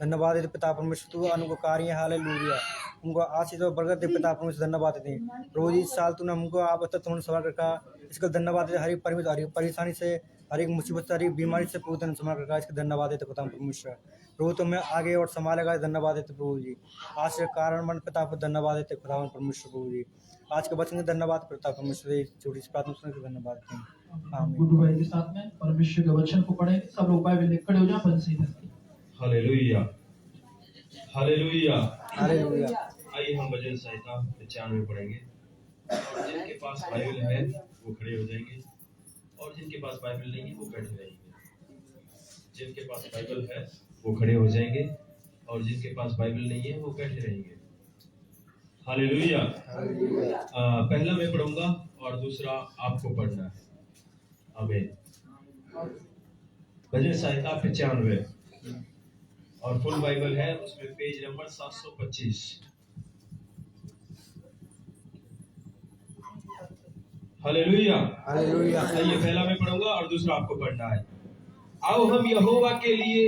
धन्यवाद देते पिता परमेश्वर, तू उनको कार्य हालेलुया उनको आशीष और बरकत दे पिता परमेश्वर, धन्यवाद देते हैं प्रभु जी। इस साल तूने हमको आप तुमने सवाल रखा, इसका धन्यवाद देते। हर एक परेशानी से, हर एक मुसीबत से, हर एक बीमारी से प्रभु ने संभाल रखा, इसका धन्यवाद देते पिता परमेश्वर। प्रभु तुम्हें आगे और संभालेगा, धन्यवाद देते प्रभु जी। आज के कारण मन पिता पर धन्यवाद देते खुदा परमेश्वर प्रभु जी। आज के वचन के धन्यवाद पिता परमेश्वर, छोटी सी प्रार्थना सुनने के धन्यवाद देते हैं। आमीन। गुड्डू भाई के साथ में परमेश्वर के वचन को पढ़ेंगे। सब लोग बाइबल लेकर खड़े हो जाएं पद से दस की। Hallelujah hallelujah hallelujah. आइए हम भजन संहिता 95 पढ़ेंगे। और जिनके पास बाइबल है वो खड़े हो जाएंगे, और जिनके पास बाइबल नहीं है वो बैठे रहेंगे। जिनके पास बाइबल है वो खड़े हो जाएंगे, और जिनके पास बाइबल नहीं है वो बैठे रहेंगे। हालेलुया। पहला मैं पढ़ूंगा और दूसरा आपको पढ़ना है। आमीन। भजन संहिता 95 और फुल बाइबल है, उसमें पेज नंबर 725। Hallelujah hallelujah. ये पहला मैं पढ़ूंगा और दूसरा आपको पढ़ना है। आओ हम यहोवा के लिए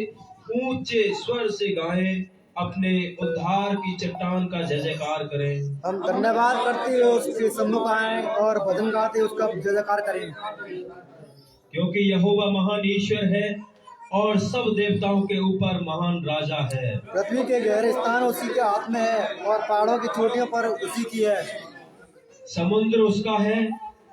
ऊंचे स्वर से गाएं, अपने उद्धार की चट्टान का जय जयकार करें। हम धन्यवाद करते हुए उसके सम्मुख आए और भजन गाते उसका जय जयकार करें। क्योंकि यहोवा महान ईश्वर है और सब देवताओं के ऊपर महान राजा है। पृथ्वी के गहरे स्थान उसी के हाथ में है और पहाड़ों की चोटियों पर उसी की है। समुद्र उसका है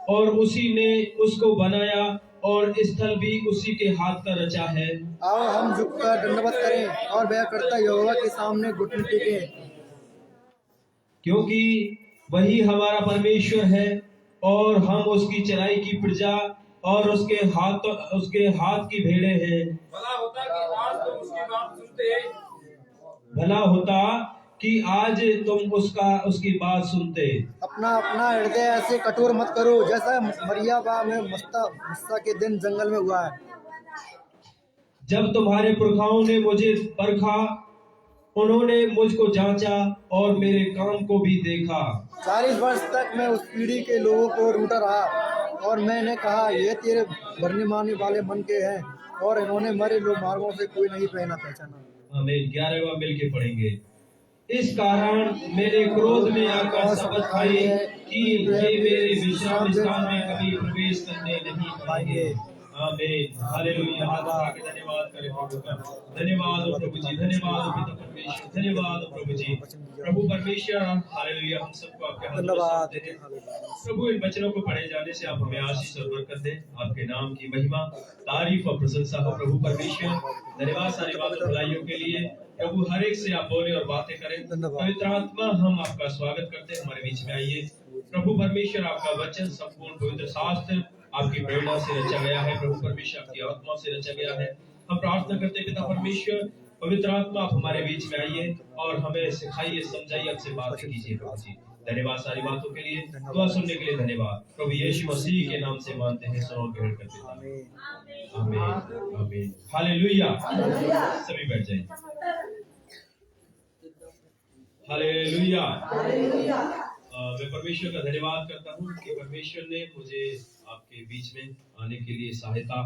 और उसी ने उसको बनाया, और स्थल भी उसी के हाथ का रचा है। आओ हम झुककर दंडवत करें और वह करता यहोवा के सामने घुटने टेकें। क्योंकि वही हमारा परमेश्वर है और हम उसकी चराई की प्रजा और उसके हाथ की भेड़े हैं। भला होता कि आज तुम उसकी बात सुनते। भला होता कि आज तुम उसकी बात सुनते। अपना अपना हृदय ऐसे कठोर मत करो जैसा मरियाबा में मस्सा के दिन जंगल में हुआ है। जब तुम्हारे पुरखाओं ने मुझे परखा, उन्होंने मुझको जांचा और मेरे काम को भी देखा। 40 वर्ष तक मैं उस पीढ़ी के लोगों को रूठा रहा और मैंने कहा ये तेरे भरने मारने वाले मन के हैं, और इन्होंने मरे लोग मार्गों से कोई नहीं पहचाना। हमें 11वां मिलके पढ़ेंगे। इस कारण मेरे क्रोध में आकर शपथ खाई कि ये मेरे विश्राम स्थान में कभी प्रवेश करने नहीं पाएंगे। आमीन। हालेलुया। हाथ उठा के धन्यवाद करें प्रभु का। धन्यवाद हो प्रभु जी, धन्यवाद हो पिता परमेश्वर, धन्यवाद हो प्रभु जी। प्रभु परमेश्वर हालेलुया, हम सबको आपके हाथ में सौंपते हैं। प्रभु इन वचनों को पढ़े जाने से आप हमें आशीष और बरकत दें। आपके नाम की महिमा, तारीफ और प्रशंसा हो प्रभु परमेश्वर। धन्यवाद सारी बातों भलाइयों के लिए। प्रभु हर एक से आप बोले और बातें करें। पवित्र आत्मा हम आपका स्वागत करते हैं, हमारे बीच में आइए। प्रभु परमेश्वर आपका वचन संपूर्ण पवित्र शास्त्र आपकी प्रेरणा से रचा गया है। प्रभु परमेश्वर आपकी आत्मा से रचा गया है। हम प्रार्थना करते हैं पिता परमेश्वर, पवित्र आत्मा आप हमारे बीच में आइए और हमें सिखाइए, समझाइए, आपसे बातें कीजिए प्रभु जी। धन्यवाद सारी बातों के लिए, दुआ सुनने के लिए धन्यवाद। प्रभु यीशु मसीह के नाम से मानते हैं, सुनो ग्रहण करते हैं। आमीन आमीन। हालेलुया। सभी बैठ जाएं। हालेलुया। मैं परमेश्वर का धन्यवाद करता हूँ कि परमेश्वर ने मुझे आपके बीच में आने के लिए सहायता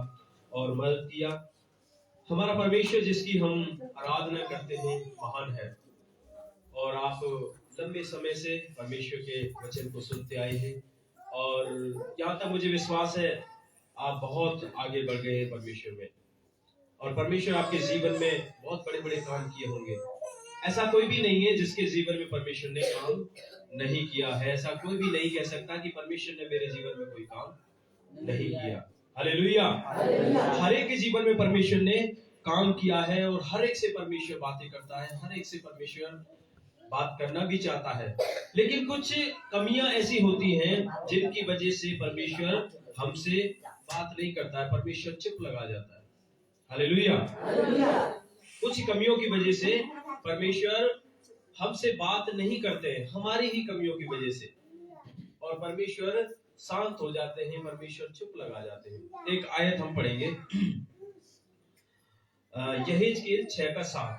और मदद किया। हमारा परमेश्वर जिसकी हम आराधना करते हैं महान है, और आप लंबे समय से परमेश्वर के वचन को सुनते आए हैं, और यहाँ तक मुझे विश्वास है आप बहुत आगे बढ़ गए हैं परमेश्वर में, और परमेश्वर आपके जीवन में बहुत बड़े बड़े काम किए होंगे। ऐसा कोई भी नहीं है जिसके जीवन में परमेश्वर ने काम नहीं किया है। ऐसा कोई भी नहीं कह सकता कि परमेश्वर ने मेरे जीवन में कोई काम नहीं किया। हालेलुया। हर एक के जीवन में परमेश्वर ने काम किया है, और हर एक से परमेश्वर बातें करता है, हर एक से परमेश्वर बात करना भी चाहता है। लेकिन कुछ कमियां ऐसी होती हैं जिनकी वजह से परमेश्वर हमसे बात नहीं करता है, परमेश्वर चुप लगा जाता है। हालेलुया। कुछ कमियों की वजह से परमेश्वर हमसे बात नहीं करते हैं, हमारी ही कमियों की वजह से, और परमेश्वर शांत हो जाते हैं, परमेश्वर चुप लगा जाते हैं। एक आयत हम पढ़ेंगे, यहेजकेल 6:7,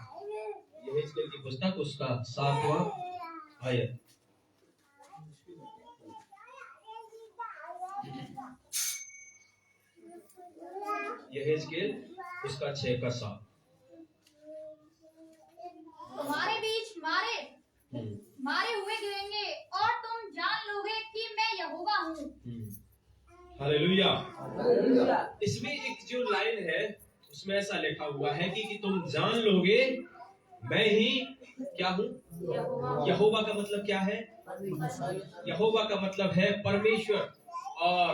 यहेजकेल की पुस्तक उसका 7वां आयत। यहेजकेल उसका 6:7। तुम्हारे बीच मारे मारे हुए गिरेंगे और तुम जान लोगे कि मैं यहोवा हूँ। हालेलुया। इसमें एक जो लाइन है उसमें ऐसा लिखा हुआ है कि तुम जान लोगे मैं ही क्या हूँ। यहोवा का मतलब क्या है? यहोवा का मतलब है परमेश्वर, और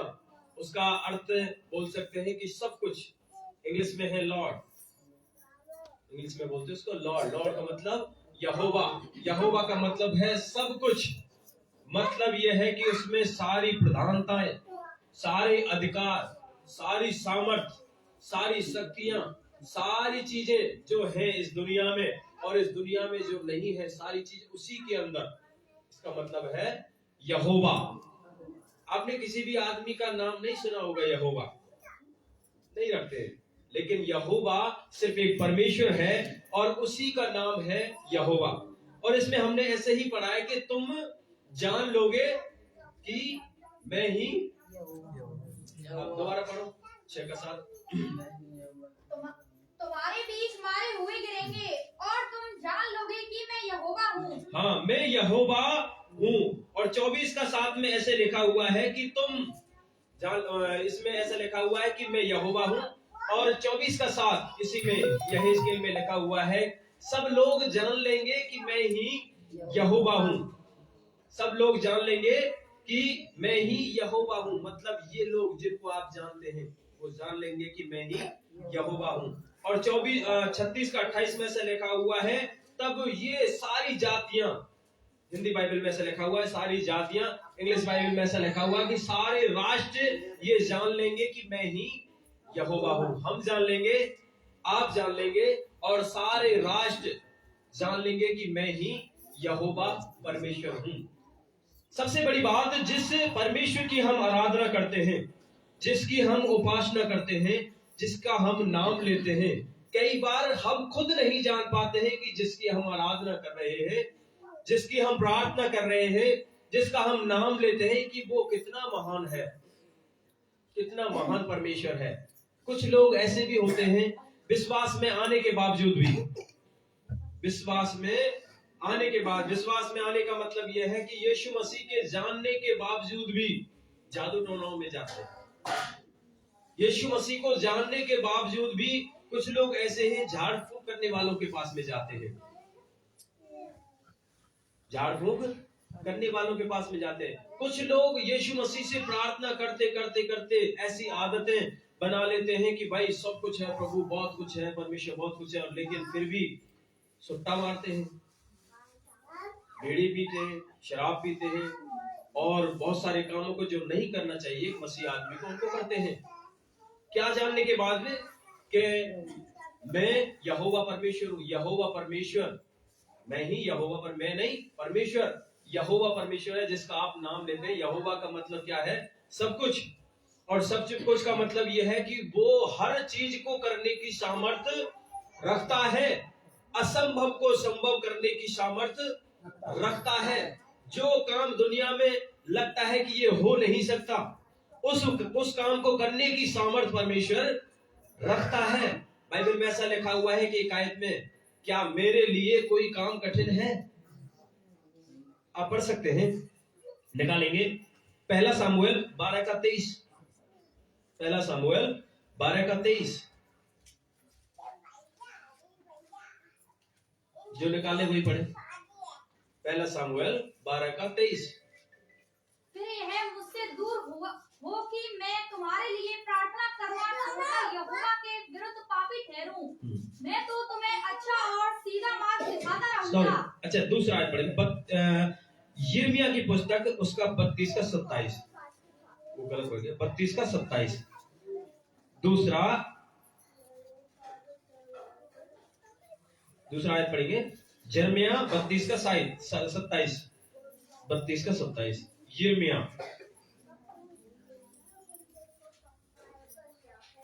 उसका अर्थ बोल सकते हैं कि सब कुछ। इंग्लिश में है लॉर्ड, इंग्लिश में बोलते हैं उसको लॉर्ड। लॉर्ड का मतलब यहोवा, यहोवा का मतलब है सब कुछ। मतलब यह है कि उसमें सारी प्रधानताएं, सारे अधिकार, सारी सामर्थ, सारी शक्तियां, सारी चीजें जो है इस दुनिया में और इस दुनिया में जो नहीं है, सारी चीज उसी के अंदर। इसका मतलब है यहोवा। आपने किसी भी आदमी का नाम नहीं सुना होगा यहोवा, नहीं रखते, लेकिन यहोवा सिर्फ एक परमेश्वर है और उसी का नाम है यहोवा। और इसमें हमने ऐसे ही पढ़ा है कि तुम जान लोगे कि मैं ही। आप दोबारा पढ़ो 6:7। तुम्हारे बीच मारे हुए गिरेंगे और तुम जान लोगे कि मैं यहोवा हूँ। हाँ, मैं यहोवा हूँ। और 24:7 में ऐसे लिखा हुआ है कि तुम जान, इसमें ऐसा लिखा हुआ है कि मैं यहोवा हूँ। और 24:7 इसी में यहेजकेल में लिखा हुआ है, सब लोग जान लेंगे कि मैं ही यहोवा हूँ। सब लोग जान लेंगे कि मैं ही यहोवा हूँ। मतलब ये लोग जिनको आप जानते हैं वो जान लेंगे कि मैं ही यहोवा हूँ। और 36:28 में से लिखा हुआ है, तब ये सारी जातियां, हिंदी बाइबल में ऐसा लिखा हुआ है सारी जातियां, इंग्लिश बाइबल में ऐसा लिखा हुआ है कि सारे राष्ट्र ये जान लेंगे कि मैं ही यहोवा हूँ। हम जान लेंगे, आप जान लेंगे, और सारे राष्ट्र जान लेंगे कि मैं ही यहोवा परमेश्वर हूँ। सबसे बड़ी बात, जिस परमेश्वर की हम आराधना करते हैं, जिसकी हम उपासना करते हैं, जिसका हम नाम लेते हैं, कई बार हम खुद नहीं जान पाते हैं कि जिसकी हम आराधना कर रहे हैं, जिसकी हम प्रार्थना कर रहे हैं, जिसका हम नाम लेते हैं, कि वो कितना महान है, कितना महान परमेश्वर है। कुछ लोग ऐसे भी होते हैं विश्वास में आने के बावजूद भी, विश्वास में आने का मतलब यह है कि यीशु मसीह के जानने के बावजूद भी जादू टोनाओं में जाते हैं। यीशु मसीह को जानने के बावजूद भी कुछ लोग ऐसे हैं झाड़ फूक करने वालों के पास में जाते हैं, झाड़ फूक करने वालों के पास में जाते हैं। कुछ लोग यीशु मसीह से प्रार्थना करते करते करते ऐसी आदतें बना लेते हैं कि भाई सब कुछ है, प्रभु बहुत कुछ है, परमेश्वर बहुत कुछ है, और लेकिन फिर भी सुट्टा मारते हैं, बीड़ी पीते हैं, शराब पीते हैं, और बहुत सारे कामों को जो नहीं करना चाहिए मसीह आदमी को, उनको करते हैं। क्या जानने के बाद में कि मैं यहोवा परमेश्वर हूँ। यहोवा परमेश्वर, मैं ही यहोवा, पर मैं नहीं, परमेश्वर यहोवा परमेश्वर है जिसका आप नाम लेते हैं। यहोवा का मतलब क्या है? सब कुछ। और सब कुछ का मतलब यह है कि वो हर चीज को करने की सामर्थ्य रखता है, असंभव को संभव करने की सामर्थ्य रखता है। जो काम दुनिया में लगता है कि ये हो नहीं सकता, उस काम को करने की सामर्थ्य परमेश्वर रखता है। बाइबल में ऐसा लिखा हुआ है कि एक आयत में, क्या मेरे लिए कोई काम कठिन है? आप पढ़ सकते हैं, निकालेंगे 1 सामुएल 12:23। 1 सामुएल 12:23, जो निकाले वही पढ़े। 1 सामुएल 12:23। फिर यह मुझसे दूर हो कि मैं तुम्हारे लिए प्रार्थना करना छोड़कर यहोवा के विरुद्ध पापी ठहरूं। मैं तो तुम्हें अच्छा और सीधा मार्ग दिखाता रहूंगा। अच्छा, दूसरा आयत पढ़ेंगे, यिर्मयाह की पुस्तक उसका 32:27। वो गलत हो गया, 32:27। दूसरा दूसरा आयत पढ़ेंगे, यिर्मयाह 32 का 27, 32 का 27, यिर्मयाह।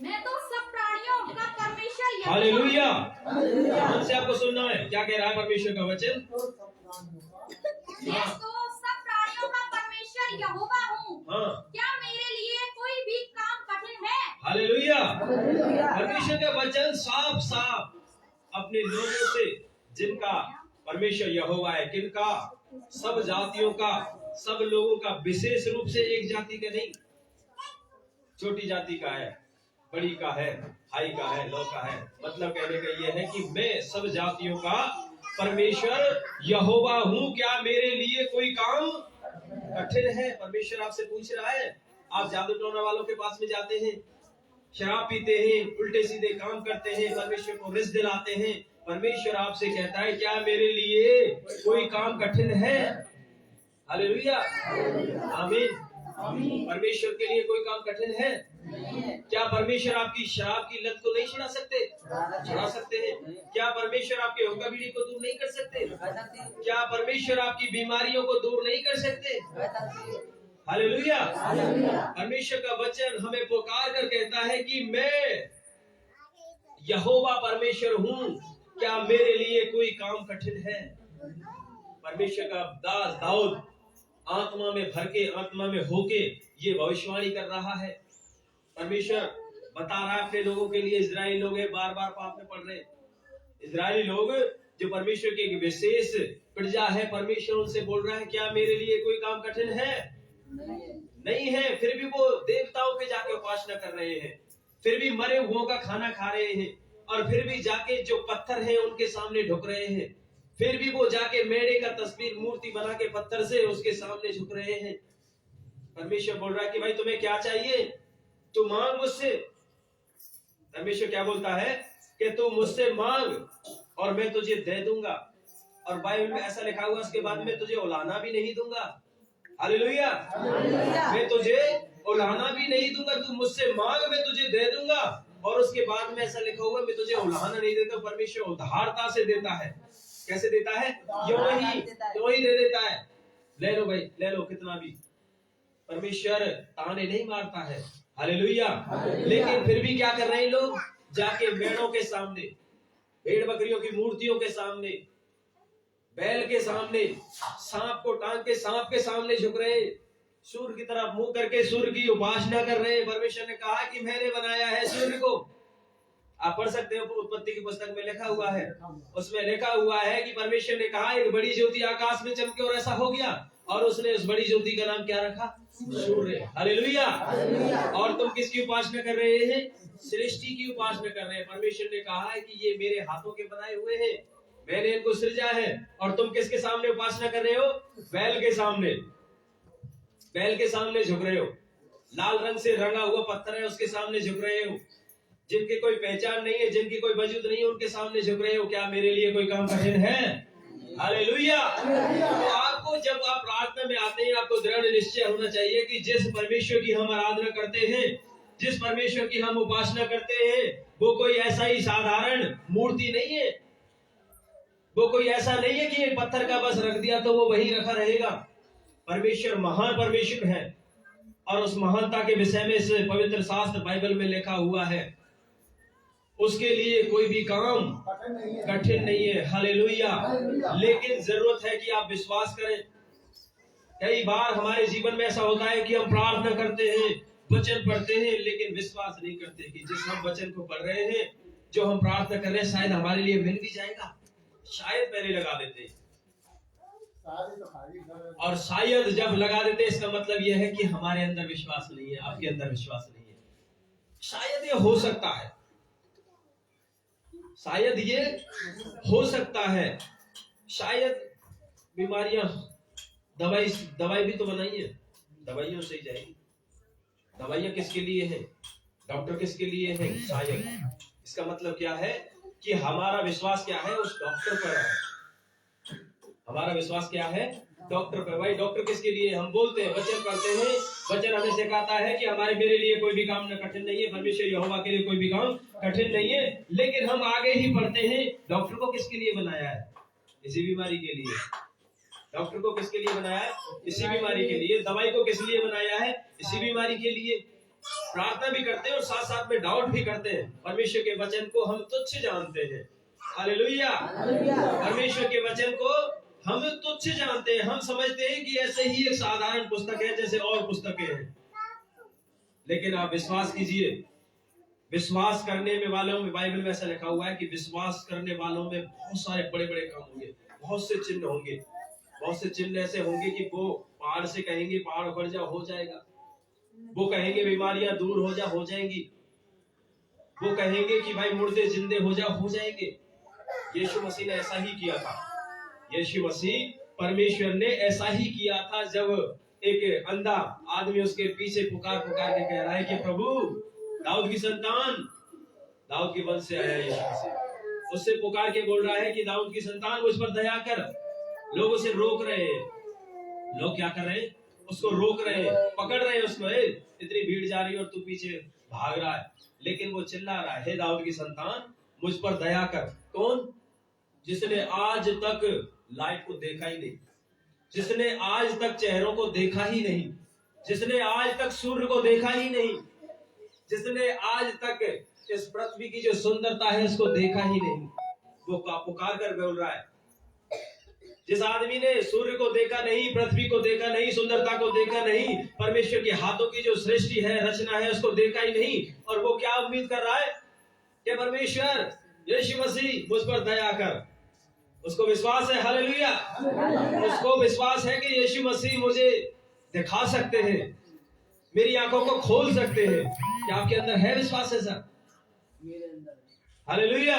मैं तो सब प्राणियों का परमेश्वर यहोवा हालेलुया। ध्यान से आपको सुनना है, क्या कह रहा है परमेश्वर का वचन। मैं तो सब प्राणियों का परमेश्वर यहोवा हूँ। हाँ, क्या मेरे लिए कोई भी काम कठिन है? हालेलुया। परमेश्वर का वचन साफ साफ अपने लोगों से, जिनका परमेश्वर यहोवा है, किनका, सब जातियों का, सब लोगों का, विशेष रूप से एक जाति का नहीं, छोटी जाति का है, बड़ी का है, हाई का है, लो का है। मतलब कहने का यह है कि मैं सब जातियों का परमेश्वर यहोवा हूँ, क्या मेरे लिए कोई काम कठिन है? परमेश्वर आपसे पूछ रहा है। आप जादू टोना वालों के पास में जाते हैं, शराब पीते हैं, उल्टे सीधे काम करते हैं, परमेश्वर को रिस दिलाते हैं। परमेश्वर आपसे कहता है, क्या मेरे लिए कोई काम कठिन है? हालेलुया, आमीन। परमेश्वर के लिए कोई काम कठिन है? क्या परमेश्वर आपकी शराब की लत को नहीं छुड़ा सकते? छुड़ा सकते हैं। क्या परमेश्वर आपके हुक्का बीड़ी को दूर नहीं कर सकते? क्या परमेश्वर आपकी बीमारियों को दूर नहीं कर सकते? हालेलुया। परमेश्वर का वचन हमें पुकार कर कहता है कि मैं यहोवा परमेश्वर हूँ, क्या मेरे लिए कोई काम कठिन है? परमेश्वर का दास दाऊद आत्मा में भर के, आत्मा में होके ये भविष्यवाणी कर रहा है। परमेश्वर बता रहा है अपने लोगों के लिए, इजरायली लोग बार बार पाप में पड़ रहे, इजरायली लोग जो परमेश्वर के एक विशेष प्रजा है, परमेश्वर उनसे बोल रहा है, क्या मेरे लिए कोई काम कठिन है? नहीं है। फिर भी वो देवताओं के जाके उपासना कर रहे हैं, फिर भी मरे हुओं का खाना खा रहे हैं, और फिर भी जाके जो पत्थर है उनके सामने झुक रहे हैं, फिर भी वो जाके मेढ़े का तस्वीर मूर्ति बना के पत्थर से उसके सामने झुक रहे हैं। परमेश्वर बोल रहा है कि भाई तुम्हें क्या चाहिए, तू मांग मुझसे। परमेश्वर क्या बोलता है कि तू मुझसे मांग और मैं तुझे दे दूंगा। और बाइबल में ऐसा लिखा हुआ, उसके बाद मैं तुझे उलाहना भी नहीं दूंगा। हालेलुया। मैं तुझे उलाहना भी नहीं दूंगा, तू मुझसे मांग मैं तुझे दे दूंगा। और उसके बाद में ऐसा लिखा हुआ, मैं तुझे उलाहना नहीं देता। परमेश्वर उदारता से देता है। कैसे देता है? यूं ही दे देता है। ले लो भाई, ले लो कितना भी। परमेश्वर ताने नहीं मारता है। हालेलुया। लेकिन फिर भी क्या कर रहे हैं लोग? जाके मेढ़ों के सामने, भेड़ बकरियों की मूर्तियों के सामने, बैल के सामने, सांप को टांग के सांप के सामने झुक रहे, सूर्य की तरफ मुंह करके सूर्य की उपासना कर रहे हैं। परमेश्वर ने कहा कि मैंने बनाया है सूर्य को। आप पढ़ सकते हो, उत्पत्ति की पुस्तक में लिखा हुआ है। उसमें लिखा हुआ है कि परमेश्वर ने कहा एक बड़ी ज्योति आकाश में चमके, और ऐसा हो गया। और उसने उस बड़ी ज्योति का नाम क्या रखा? सूर्य। हालेलुया। और तुम किसकी उपासना कर रहे हैं? सृष्टि की उपासना कर रहे हैं। परमेश्वर ने कहा है कि ये मेरे हाथों के बनाए हुए हैं, मैंने इनको सृजा है। और तुम किसके सामने उपासना कर रहे हो? बैल के सामने, बैल के सामने झुक रहे हो। लाल रंग से रंगा हुआ पत्थर है, उसके सामने झुक रहे हो। जिनकी कोई पहचान नहीं है, जिनकी कोई वजूद नहीं है, उनके सामने झुक रहे हो। क्या मेरे लिए कोई काम कठिन है? हालेलुया। तो आपको जब आप प्रार्थना में आते हैं, आपको दृढ़ निश्चय होना चाहिए कि जिस परमेश्वर की हम आराधना करते हैं, जिस परमेश्वर की हम उपासना करते हैं, वो कोई ऐसा ही साधारण मूर्ति नहीं है। वो कोई ऐसा नहीं है कि एक पत्थर का बस रख दिया तो वो वही रखा रहेगा। परमेश्वर महान परमेश्वर है, और उस महानता के विषय में इस पवित्र शास्त्र बाइबल में लिखा हुआ है। उसके लिए कोई भी काम कठिन नहीं है। हालेलुया। लेकिन जरूरत है कि आप विश्वास करें। कई बार हमारे जीवन में ऐसा होता है कि हम प्रार्थना करते हैं, वचन पढ़ते हैं, लेकिन विश्वास नहीं करते कि जिस हम वचन को पढ़ रहे हैं, जो हम प्रार्थना कर रहे हैं, शायद हमारे लिए मिल भी जाएगा। शायद पहले लगा देते हैं, और शायद जब लगा देते इसका मतलब यह है कि हमारे अंदर विश्वास नहीं है, आपके अंदर विश्वास नहीं है। शायद ये हो सकता है, शायद ये हो सकता है। शायद बीमारियां, दवाई भी तो बनाई है, दवाइयों से ही जाएगी। दवाइयां किसके लिए हैं? डॉक्टर किसके लिए हैं? शायद। इसका मतलब क्या है कि हमारा विश्वास क्या है? उस डॉक्टर पर है। हमारा विश्वास क्या है? डॉक्टर पर। भाई डॉक्टर किसके लिए? हम बोलते हैं, वचन पढ़ते हैं, वचन हमें सिखाता है कि हमारे मेरे लिए कोई भी काम न कठिन नहीं है, परमेश्वर यहोवा के लिए कोई भी काम कठिन नहीं है। लेकिन हम आगे ही पढ़ते हैं, डॉक्टर को किसके लिए बनाया है? इसी बीमारी के लिए। डॉक्टर को किसके लिए बनाया है? इसी बीमारी के लिए। दवाई को किस लिए बनाया है? इसी बीमारी के लिए। प्रार्थना भी करते हैं और साथ साथ में डाउट भी करते हैं। परमेश्वर के वचन को हम तुच्छ जानते हैं। हालेलुया। परमेश्वर के वचन को हम तुच्छ जानते हैं। हम समझते हैं कि ऐसे ही एक साधारण पुस्तक है जैसे और पुस्तकें हैं। लेकिन आप विश्वास कीजिए, विश्वास करने में वालों में, बाइबल में ऐसा लिखा हुआ है कि विश्वास करने वालों में बहुत सारे बड़े बड़े काम होंगे, बहुत से चिन्ह होंगे। बहुत से चिन्ह ऐसे होंगे कि वो पहाड़ से कहेंगे पहाड़ उखड़ जा, हो जाएगा। वो कहेंगे बीमारियां दूर हो जा, हो जाएंगी। वो कहेंगे कि भाई मुर्दे जिंदे हो जा, हो जाएंगे। यीशु मसीह ने ऐसा ही किया था। यीशु मसीह परमेश्वर ने ऐसा ही किया था। जब एक अंधा आदमी उसके पीछे पुकार पुकार के कह रहा है कि प्रभु दाऊद की संतान, दाऊद के वंश से आया यीशु मसीह, उससे पुकार के बोल रहा है कि दाऊद की संतान मुझ पर दया कर। लोग उसे रोक रहे हैं। लोग क्या कर रहे हैं? उसको रोक रहे हैं, पकड़ रहे हैं उसको। इतनी भीड़ जा रही है और तू पीछे भाग रहा है। लेकिन वो चिल्ला रहा है, हे दाऊद की संतान मुझ पर दया कर। कौन? जिसने आज तक लाइट को देखा ही नहीं, जिसने आज तक चेहरों को देखा ही नहीं, जिसने आज तक सूर्य को देखा ही नहीं, जिसने आज तक इस पृथ्वी की जो सुंदरता है उसको देखा ही नहीं, वो पुकार कर बोल रहा है। जिस आदमी ने सूर्य को देखा नहीं, पृथ्वी को देखा नहीं, सुंदरता को देखा नहीं, परमेश्वर के हाथों की जो सृष्टि है, रचना है, उसको देखा ही नहीं, और वो क्या उम्मीद कर रहा है कि परमेश्वर यीशु मसीह मुझ पर दया कर। उसको विश्वास है, हालेलुया, उसको विश्वास है कि यीशु मसीह मुझे दिखा सकते हैं, मेरी आंखों को खोल सकते हैं। क्या आपके अंदर है विश्वास? है सर? हालेलुया।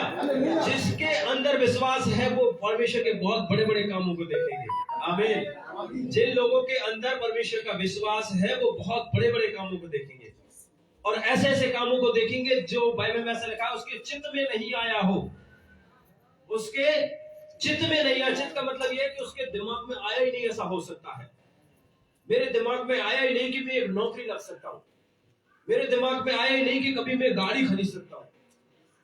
जिसके अंदर विश्वास है वो परमेश्वर के बहुत बड़े बड़े कामों को देखेंगे। आमीन। जिन लोगों के अंदर परमेश्वर का विश्वास है वो बहुत बड़े बड़े कामों को देखेंगे, और ऐसे ऐसे कामों को देखेंगे जो बाइबल में ऐसा लिखा है उसके चित्त में नहीं आया हो। उसके चित्त में नहीं आया। चित्त का मतलब यह है कि उसके दिमाग में आया ही नहीं ऐसा हो सकता है। मेरे दिमाग में आया ही नहीं कि मैं एक नौकरी लग सकता हूं। मेरे दिमाग में आया ही नहीं कि कभी मैं गाड़ी खरीद सकता हूं।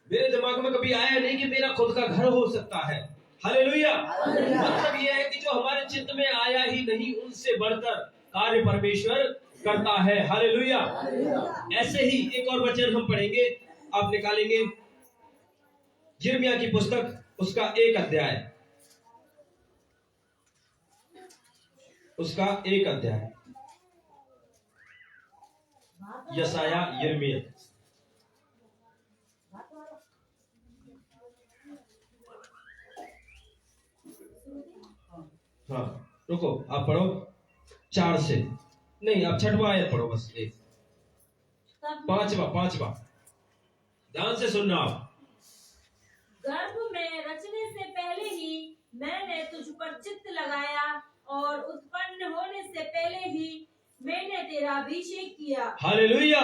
मेरे दिमाग में कभी आया नहीं कि मेरा खुद का घर हो सकता है। हालेलुया। मतलब यह है कि जो हमारे चित्त में आया ही नहीं, उनसे बढ़कर कार्य परमेश्वर करता है। हालेलुया। ऐसे ही एक और वचन हम पढ़ेंगे, आप निकालेंगे यिर्मयाह की पुस्तक, उसका 1 अध्याय, उसका 1 अध्याय, यशायाह, यिर्मयाह। हाँ रुको, आप पढ़ो 4 से, नहीं आप 6वां आयत पढ़ो बस। 5वां ध्यान से सुनना आप। गर्भ में रचने से पहले ही मैंने तुझ पर चित्त लगाया, और उत्पन्न होने से पहले ही मैंने तेरा अभिषेक किया। Hallelujah,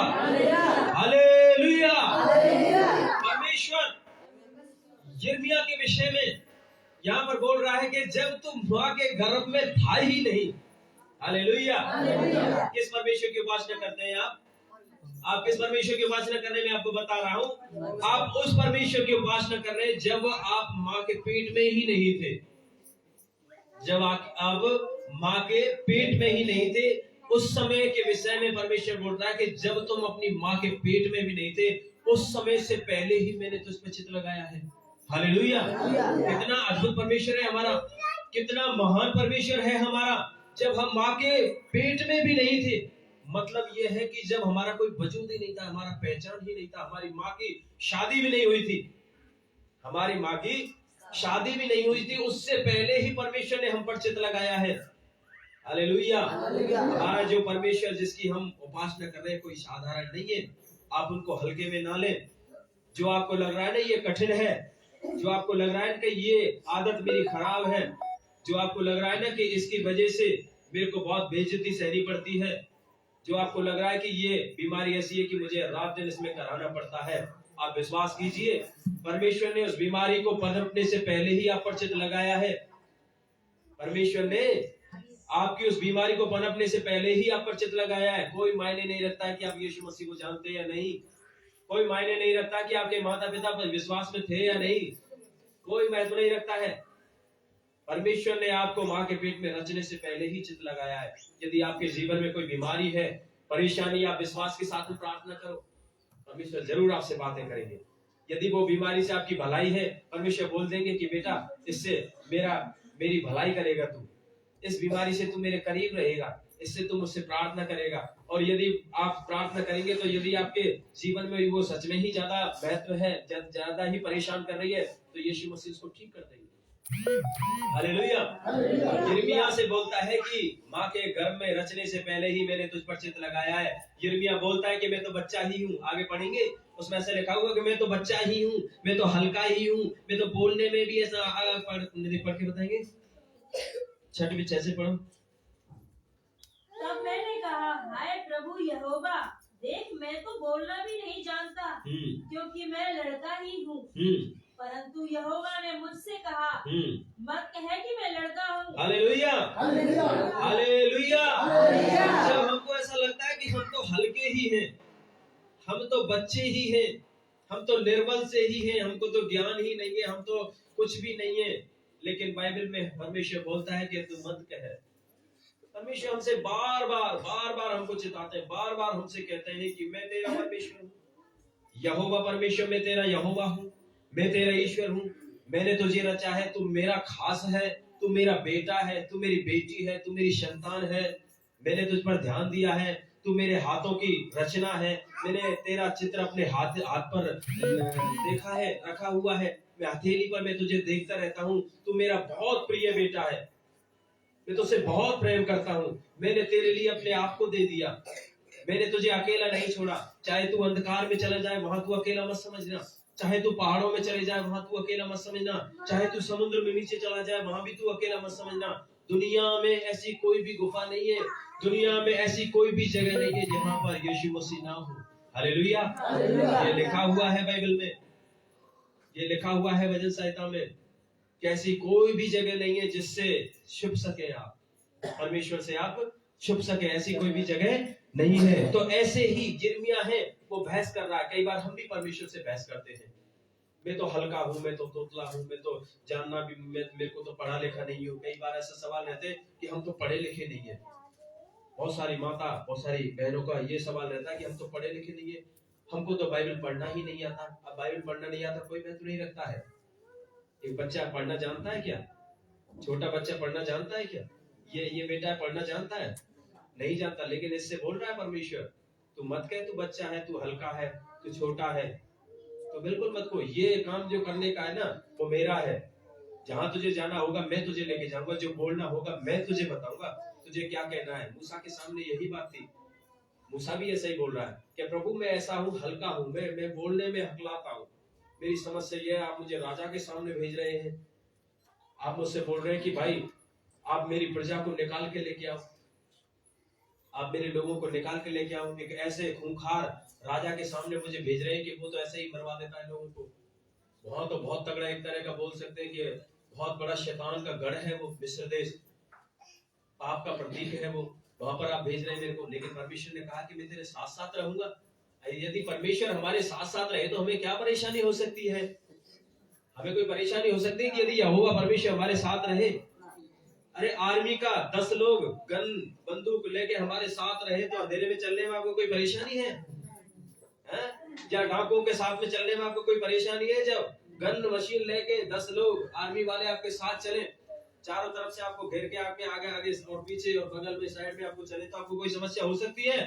hallelujah. परमेश्वर यिर्मयाह के विषय में यहाँ पर बोल रहा है कि जब तुम माँ के गर्भ में था ही नहीं। हालेलुया। किस परमेश्वर की उपासना करते हैं आप? आप किस परमेश्वर की उपासना करने में आपको बता रहा हूँ। आप उस परमेश्वर की उपासना कर रहे हैं जब आप माँ के पेट में ही नहीं थे। जब आप माँ के पेट में ही नहीं थे, उस समय के विषय में परमेश्वर बोल रहा है कि जब तुम अपनी माँ के पेट में भी नहीं थे, उस समय से पहले ही मैंने तुझ पर चित्त लगाया है। हालेलुया। कितना अद्भुत परमेश्वर है हमारा, कितना महान परमेश्वर है हमारा। जब हम माँ के पेट में भी नहीं थे, मतलब यह है कि जब हमारा कोई वजूद ही नहीं था, हमारा पहचान ही नहीं था, हमारी माँ की शादी भी नहीं हुई थी, हमारी माँ की शादी भी नहीं हुई थी, उससे पहले ही परमेश्वर ने हम पर चित्त लगाया है। हालेलुया। हमारा जो परमेश्वर जिसकी हम उपासना कर रहे हैं कोई साधारण नहीं है। आप उनको हल्के में ना लें। जो आपको लग रहा है ना ये कठिन है, जो आपको लग रहा है कि ये आदत मेरी खराब है, जो आपको लग रहा है ना कि इसकी वजह से मेरे को बहुत बेइज्जती सहनी पड़ती है, जो आपको लग रहा है कि ये बीमारी ऐसी है कि मुझे रात दिन इसमें कराना पड़ता है, आप विश्वास कीजिए परमेश्वर ने उस बीमारी को पनपने से पहले ही आप पर चित्त लगाया है। परमेश्वर ने आपकी उस बीमारी को पनपने से पहले ही आप पर चित लगाया है। कोई मायने नहीं रखता है कि आप यीशु मसीह को जानते हैं या नहीं, कोई मायने नहीं रखता कि आपके माता पिता पर विश्वास में थे या नहीं, कोई महत्व नहीं रखता है। परमेश्वर ने आपको माँ के पेट में रचने से पहले ही चित लगाया है। यदि आपके जीवन में कोई बीमारी है, परेशानी, आप विश्वास के साथ में प्रार्थना करो, परमेश्वर जरूर आपसे बातें करेंगे। यदि वो बीमारी से आपकी भलाई है, परमेश्वर बोल देंगे कि बेटा इससे मेरी भलाई करेगा, तू इस बीमारी से तू मेरे करीब रहेगा, इससे तू मुझसे प्रार्थना करेगा। और यदि आप प्रार्थना करेंगे तो यदि आपके जीवन में वो सच में ही ज्यादा महत्व है, ज्यादा ही परेशान कर रही है, तो यीशु मसीह उसको ठीक कर देंगे। हालेलुया। यिर्मयाह से बोलता है कि माँ के गर्भ में रचने से पहले ही मैंने तुझ पर चित्त लगाया है। यिर्मयाह बोलता है कि मैं तो बच्चा ही हूँ। आगे पढ़ेंगे, उसमें ऐसे लिखा हुआ कि मैं तो बच्चा ही हूँ, मैं तो हल्का ही हूँ, मैं तो बोलने में भी ऐसा पढ़ के बताएंगे। छठ भी कैसे पढ़ो। तब मैंने कहा, हाय प्रभु यहोवा, देख मैं तो बोलना भी नहीं जानता, क्योंकि मैं लड़का ही हूँ। परंतु यहोवा ने मुझसे कहा, मत कह कि मैं लड़का हूँ। Hallelujah, hallelujah. जब हमको ऐसा लगता है कि हम तो हल्के ही हैं, हम तो बच्चे ही हैं, हम तो निर्बल से ही हैं, हमको तो ज्ञान ही नहीं है, हम तो कुछ भी नहीं है, लेकिन बाइबल में परमेश्वर बोलता है कि तू मत कह। परमेश्वर हमसे बार बार हमको चिताते हैं, बार बार हमसे कहते हैं कि मैं तेरा परमेश्वर हूँ। यहोवा परमेश्वर, मैं तेरा यहोवा हूँ, मैं तेरा ईश्वर हूँ, मैंने तुझे रचा है, तू मेरा खास है, तू मेरा बेटा है, तू मेरी बेटी है, तू मेरी संतान है, मैंने तुझ पर ध्यान दिया है, तू मेरे हाथों की रचना है, मैंने तेरा चित्र अपने हाथ पर देखा है, रखा हुआ है, मैं हथेली पर मैं तुझे देखता रहता हूँ, तू मेरा बहुत प्रिय बेटा है, मैं तुझसे बहुत प्रेम करता हूँ, मैंने तेरे लिए अपने आप को दे दिया, मैंने तुझे अकेला नहीं छोड़ा। चाहे तू अंधकार में चला जाए, वहां तू अकेला मत समझना, चाहे तू पहाड़ों में चले जाए, वहां तू अकेला मत समझना, चाहे तू समुद्र में नीचे चला जाए, वहां भी तू अकेला मत समझना। दुनिया में ऐसी कोई भी गुफा नहीं है, दुनिया में ऐसी कोई भी जगह नहीं है जहां पर यीशु मसीह ना हो। हालेलुया। ये लिखा हुआ है बाइबल में, ये लिखा हुआ है वचन संहिता में कि ऐसी कोई भी जगह नहीं है जिससे छुप सके आप, परमेश्वर से आप छुप सके, ऐसी कोई भी जगह नहीं है। तो ऐसे ही यिर्मयाह है, वो बहस कर रहा है। कई बार हम भी परमेश्वर से बहस करते हैं, मैं तो हल्का हूँ, मैं तो तोतला हूँ, मैं तो जानना भी, मेरे को तो पढ़ा लिखा नहीं हूँ। कई बार ऐसा सवाल रहते हैं कि हम तो पढ़े लिखे नहीं है। बहुत सारी माता, बहुत सारी बहनों का ये सवाल रहता है कि हम तो पढ़े लिखे नहीं है, हमको तो बाइबल पढ़ना ही नहीं आता। अब बाइबल पढ़ना नहीं आता कोई महत्व नहीं रखता है। एक बच्चा पढ़ना जानता है क्या? छोटा बच्चा पढ़ना जानता है क्या? ये बेटा पढ़ना जानता है? नहीं जानता। लेकिन इससे बोल रहा है परमेश्वर, तू मत कह तू बच्चा है, तू हल्का है, तू छोटा है, तो बिल्कुल मत को। ये काम जो करने का है ना, वो मेरा है। जहां तुझे जाना होगा मैं तुझे लेके जाऊंगा, जो बोलना होगा मैं तुझे बताऊंगा, तुझे क्या कहना है। मूसा के सामने यही बात थी, मूसा भी ऐसा ही बोल रहा है कि प्रभु मैं ऐसा हूँ, हल्का हूँ, मैं बोलने में हकलाता हूँ, मेरी समझ से ये आप मुझे राजा के सामने भेज रहे हैं, आप मुझसे बोल रहे हैं कि भाई आप मेरी प्रजा को निकाल के लेके आओ, आप मेरे लोगों को निकाल के लेके आओ। एक ऐसे खूंखार राजा के सामने मुझे भेज रहे हैं कि वो तो ऐसे ही मरवा देता है लोगों को। वहां तो बहुत तगड़ा, एक तरह का बोल सकते हैं कि बहुत बड़ा शैतान का गढ़ है वो मिस्र देश, पाप का प्रतीक है वो, वहां पर आप भेज रहे हैं मेरे को। लेकिन परमेश्वर ने कहा कि मैं तेरे साथ साथ रहूंगा। यदि परमेश्वर हमारे साथ साथ रहे तो हमें क्या परेशानी हो सकती है? हमें कोई परेशानी हो सकती है कि यदि यहोवा परमेश्वर हमारे साथ रहे? अरे आर्मी का 10 लोग गन बंदूक लेके हमारे साथ रहे तो अंधेरे में चलने में आपको कोई परेशानी है? या डाकुओं के साथ में चलने में आपको कोई परेशानी है? जब गन मशीन लेके 10 लोग आर्मी वाले आपके साथ चले, चारों तरफ से आपको घेर के आगे आगे और पीछे और बगल में साइड में आपको चले, तो आपको कोई समस्या हो सकती है?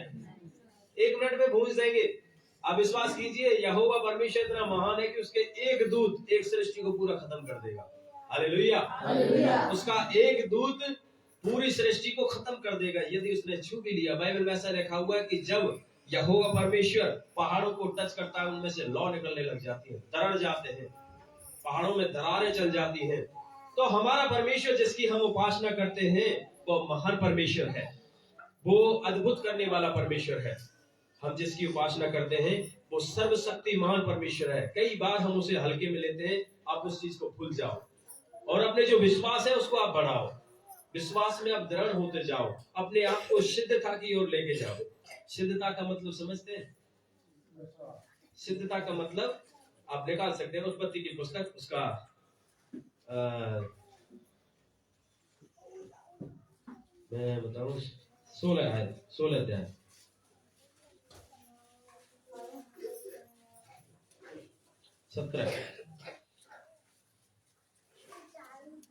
1 मिनट में भूज देंगे। आप विश्वास कीजिए, यहोवा परमेश्वर इतना महान है कि उसके एक दूत एक सृष्टि को पूरा खत्म कर देगा। हालेलुया। उसका एक दूत पूरी सृष्टि को खत्म कर देगा यदि उसने छू भी लिया। बाइबल में ऐसा लिखा हुआ है कि जब यहोवा परमेश्वर पहाड़ों को टच करता है, उनमें से लौ निकलने लग जाती है, दरड़ जाते हैं, पहाड़ों में दरारें चल जाती हैं। तो हमारा परमेश्वर जिसकी हम उपासना करते हैं वो महान परमेश्वर है, वो अद्भुत करने वाला परमेश्वर है। हम जिसकी उपासना करते हैं वो सर्वशक्तिमान परमेश्वर है। कई बार हम उसे हल्के में लेते हैं। आप उस चीज को भूल जाओ और अपने जो विश्वास है उसको आप बढ़ाओ। विश्वास में आप दृढ़ होते जाओ, अपने आप को सिद्धता की ओर लेके जाओ। सिद्धता का मतलब समझते हैं? सिद्धता का मतलब आप निकाल सकते हैं उत्पत्ति की पुस्तक, उसका मैं बताऊं 16 है, 16 अध्याय,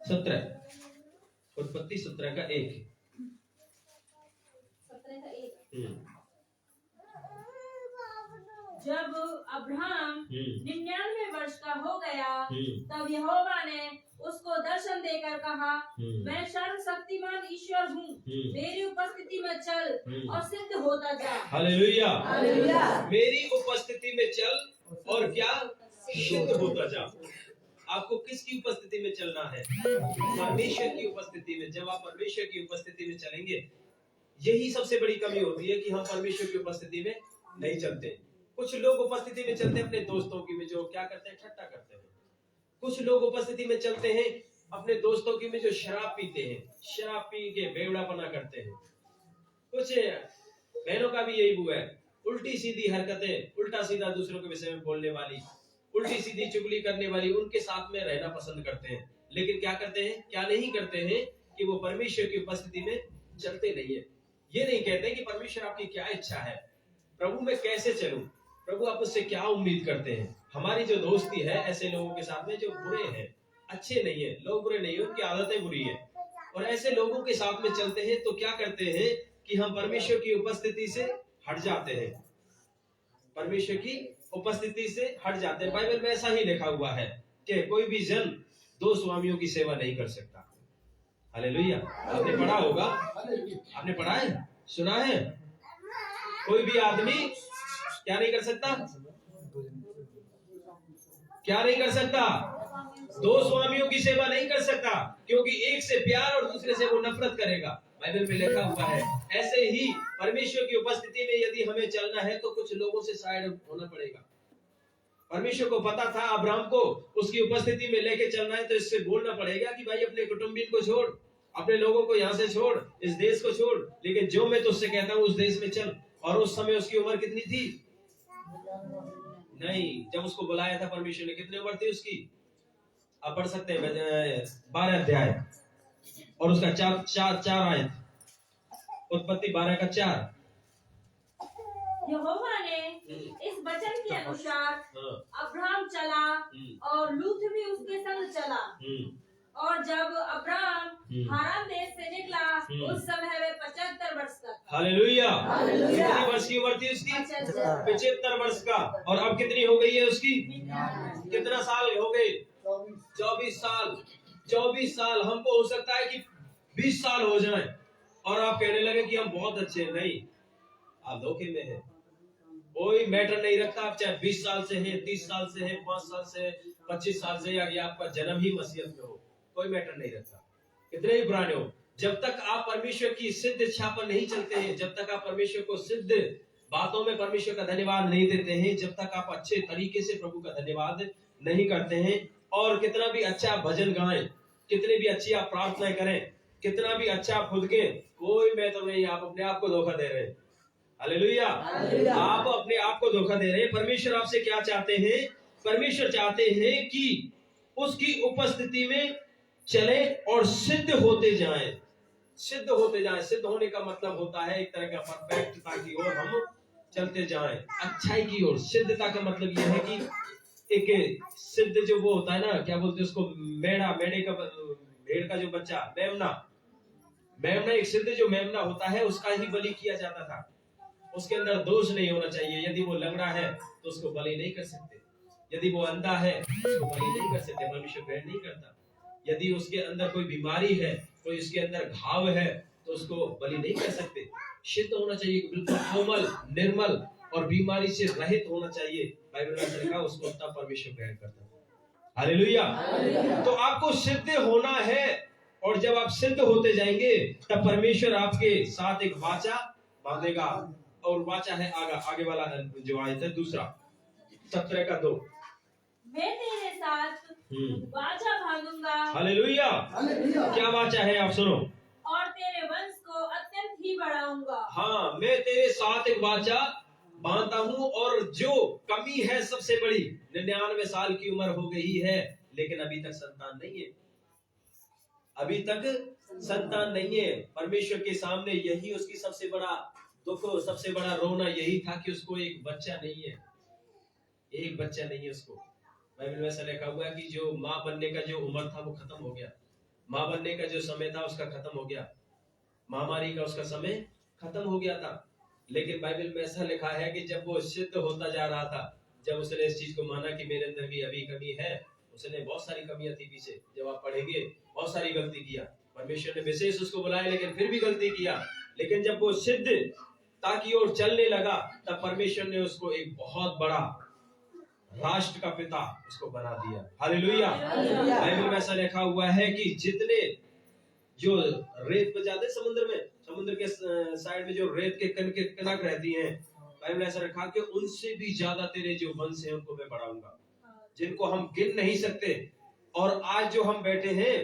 17 उत्पत्ति 17 का 1। 17 का 1। जब अब्राहम 99 वर्ष का हो गया, तब यहोवा ने उसको दर्शन देकर कहा, मैं सर्वशक्तिमान ईश्वर हूँ, मेरी उपस्थिति में चल और सिद्ध होता जा। Hallelujah, hallelujah. मेरी उपस्थिति में चल और क्या? सिद्ध होता जा। आपको किसकी उपस्थिति में चलना है? परमेश्वर की उपस्थिति में। जब आप परमेश्वर की उपस्थिति में चलेंगे, यही सबसे बड़ी कमी होती है कि हम परमेश्वर की उपस्थिति में नहीं चलते। कुछ लोग उपस्थिति में चलते हैं अपने दोस्तों की में, जो क्या करते हैं, ठट्टा करते हैं। कुछ लोग उपस्थिति में चलते हैं अपने दोस्तों की में, जो शराब पीते हैं, शराब पी के बेवड़ापना करते हैं। कुछ बहनों का भी यही हुआ है, उल्टी सीधी हरकतें, उल्टा सीधा दूसरों के विषय में बोलने वाली, उल्टी सीधी चुगली करने वाली, उनके साथ में रहना पसंद करते हैं। लेकिन क्या करते हैं, क्या नहीं करते हैं कि वो परमेश्वर की उपस्थिति में चलते नहीं है। ये नहीं कहते कि परमेश्वर आपकी क्या इच्छा है, प्रभु मैं कैसे चलूं, प्रभु आप उससे क्या उम्मीद करते हैं। हमारी जो दोस्ती है ऐसे लोगों के साथ में जो बुरे हैं, अच्छे नहीं है, लोग बुरे नहीं है, उनकी आदतें बुरी है, और ऐसे लोगों के साथ में चलते हैं तो क्या करते हैं कि हम परमेश्वर की उपस्थिति से हट जाते हैं, परमेश्वर की उपस्थिति से हट जाते हैं। बाइबल में ऐसा ही लिखा हुआ है कि कोई भी जन 2 स्वामियों की सेवा नहीं कर सकता। हालेलुया। आपने पढ़ा होगा, आपने पढ़ा है, सुना है, कोई भी आदमी क्या नहीं कर सकता, क्या नहीं कर सकता? 2 स्वामियों की सेवा नहीं कर सकता, क्योंकि एक से प्यार और दूसरे से वो नफरत करेगा। बाइबल में लिखा हुआ है। ऐसे ही परमेश्वर की उपस्थिति में यदि हमें चलना है तो कुछ लोगों से साइड होना पड़ेगा। परमेश्वर को पता था अब्राहम को उसकी उपस्थिति में लेके चलना है, तो इससे बोलना पड़ेगा कि भाई अपने कुटुंबियों को छोड़, अपने लोगों को यहाँ से छोड़, इस देश को छोड़, लेकिन जो मैं तुझसे कहता हूँ उस देश में चल। और उस समय उसकी उम्र कितनी थी? नहीं, जब उसको बुलाया था परमेश्वर ने, कितनी उम्र थी उसकी? आप पढ़ सकते हैं 12 अध्याय और उसका 4 आयत, उत्पत्ति 12 का 4। यहोवा ने इस वचन के अनुसार अब्राहम चला और लूत भी उसके संग चला। और जब अब्राहम हारान देश से निकला, उस समय वह 75 वर्ष का था। हालेलुया। कितनी वर्ष की उम्र थी उसकी? 75 वर्ष का। और अब कितनी हो गई है उसकी? कितना साल हो गए? 24 साल। 24 साल। हमको हो सकता है कि 20 साल हो जाएं और आप कहने लगे कि हम बहुत अच्छे हैं। नहीं, आप धोखे में हैं। कोई मैटर नहीं रखता, आप चाहे 20 साल से हैं, 30 साल से हैं, 5 साल से, 25 साल से, या आपका जन्म ही मसीहत में हो, कोई मैटर नहीं रखता, कितने ही पुराने हो। जब तक आप परमेश्वर की सिद्ध इच्छा पर नहीं चलते हैं, जब तक आप परमेश्वर को सिद्ध बातों में परमेश्वर का धन्यवाद नहीं देते हैं, जब तक आप अच्छे तरीके से प्रभु का धन्यवाद नहीं करते हैं, और कितना भी अच्छा भजन गाएं, कितनी भी अच्छी आप प्रार्थनाएं करें, कितना भी अच्छा आप खुद के, कोई मैटर नहीं, आप अपने आप को धोखा दे रहे हैं। हालेलुया। आप अपने आप को धोखा दे रहे हैं। परमेश्वर आपसे क्या चाहते हैं? परमेश्वर चाहते हैं कि उसकी उपस्थिति में चले और सिद्ध होते जाएं। सिद्ध होते जाएं। सिद्ध होने का मतलब होता है एक तरह का परफेक्टता की ओर हम चलते जाएं, अच्छाई की ओर। सिद्धता का मतलब यह है कि एक सिद्ध जो वो होता है ना, क्या बोलते हैं उसको, मेढ़े का, भेड़ का जो बच्चा, मेमना एक सिद्ध जो मेमना होता है उसका ही बलि किया जाता था। उसके अंदर दोष नहीं होना चाहिए। यदि वो लंगड़ा है तो उसको बलि नहीं कर सकते, यदि वो अंधा है उसको बलि नहीं कर सकते, परमेश्वर ग्रहण नहीं करता। यदि उसके अंदर कोई बीमारी है, कोई उसके अंदर घाव है, तो उसको बलि नहीं कर सकते। शुद्ध होना चाहिए, बिल्कुल कोमल, निर्मल और बीमारी से रहित होना चाहिए। बाइबल में लिखा उसको तब परमेश्वर ग्रहण करता है। हालेलुया। तो आपको सिद्ध होना है, और जब आप सिद्ध होते जाएंगे तब परमेश्वर आपके साथ एक वाचा बांधेगा। और वाचा है आगे वाला जो आयत है, दूसरा 17 का 2। मैं तेरे साथ वाचा बांधूंगा। हालेलुया। क्या वाचा है आप सुनो? हाँ, मैं तेरे साथ एक वाचा बांधता हूँ, और जो कमी है सबसे बड़ी, 99 साल की उम्र हो गई है लेकिन अभी तक संतान नहीं है, अभी तक संतान नहीं है। परमेश्वर के सामने यही उसकी सबसे बड़ा दुख, सबसे बड़ा रोना यही था कि उसको एक बच्चा नहीं है, एक बच्चा नहीं है उसको। बाइबल में ऐसा लिखा हुआ है कि जो माँ बनने का जो उम्र था वो खत्म हो गया, माँ बनने का जो समय था उसका खत्म हो गया, महामारी का उसका समय खत्म हो गया था। लेकिन बाइबल में ऐसा लिखा है कि जब वो सिद्ध होता जा रहा था, जब उसने इस चीज को माना कि मेरे अंदर भी अभी कमी है, उसने बहुत सारी कमियां थी पीछे, जब आप पढ़ेंगे बहुत सारी गलती किया, परमेश्वर ने विशेष उसको बुलाया लेकिन फिर भी गलती किया। लेकिन जब वो सिद्धता की ओर चलने लगा तब परमेश्वर ने उसको एक बहुत बड़ा राष्ट्र का पिता उसको बना दिया। हालेलुया। बाइबल में ऐसा लिखा हुआ है कि जितने जो रेत पे जाते समुद्र में, समुद्र के साइड में जो रेत के कनक रहती हैं, बाइबल में ऐसा लिखा कि उनसे भी ज्यादा तेरे जो वंश हैं उनको मैं बढ़ाऊंगा, जिनको हम गिन नहीं सकते। और आज जो हम बैठे हैं,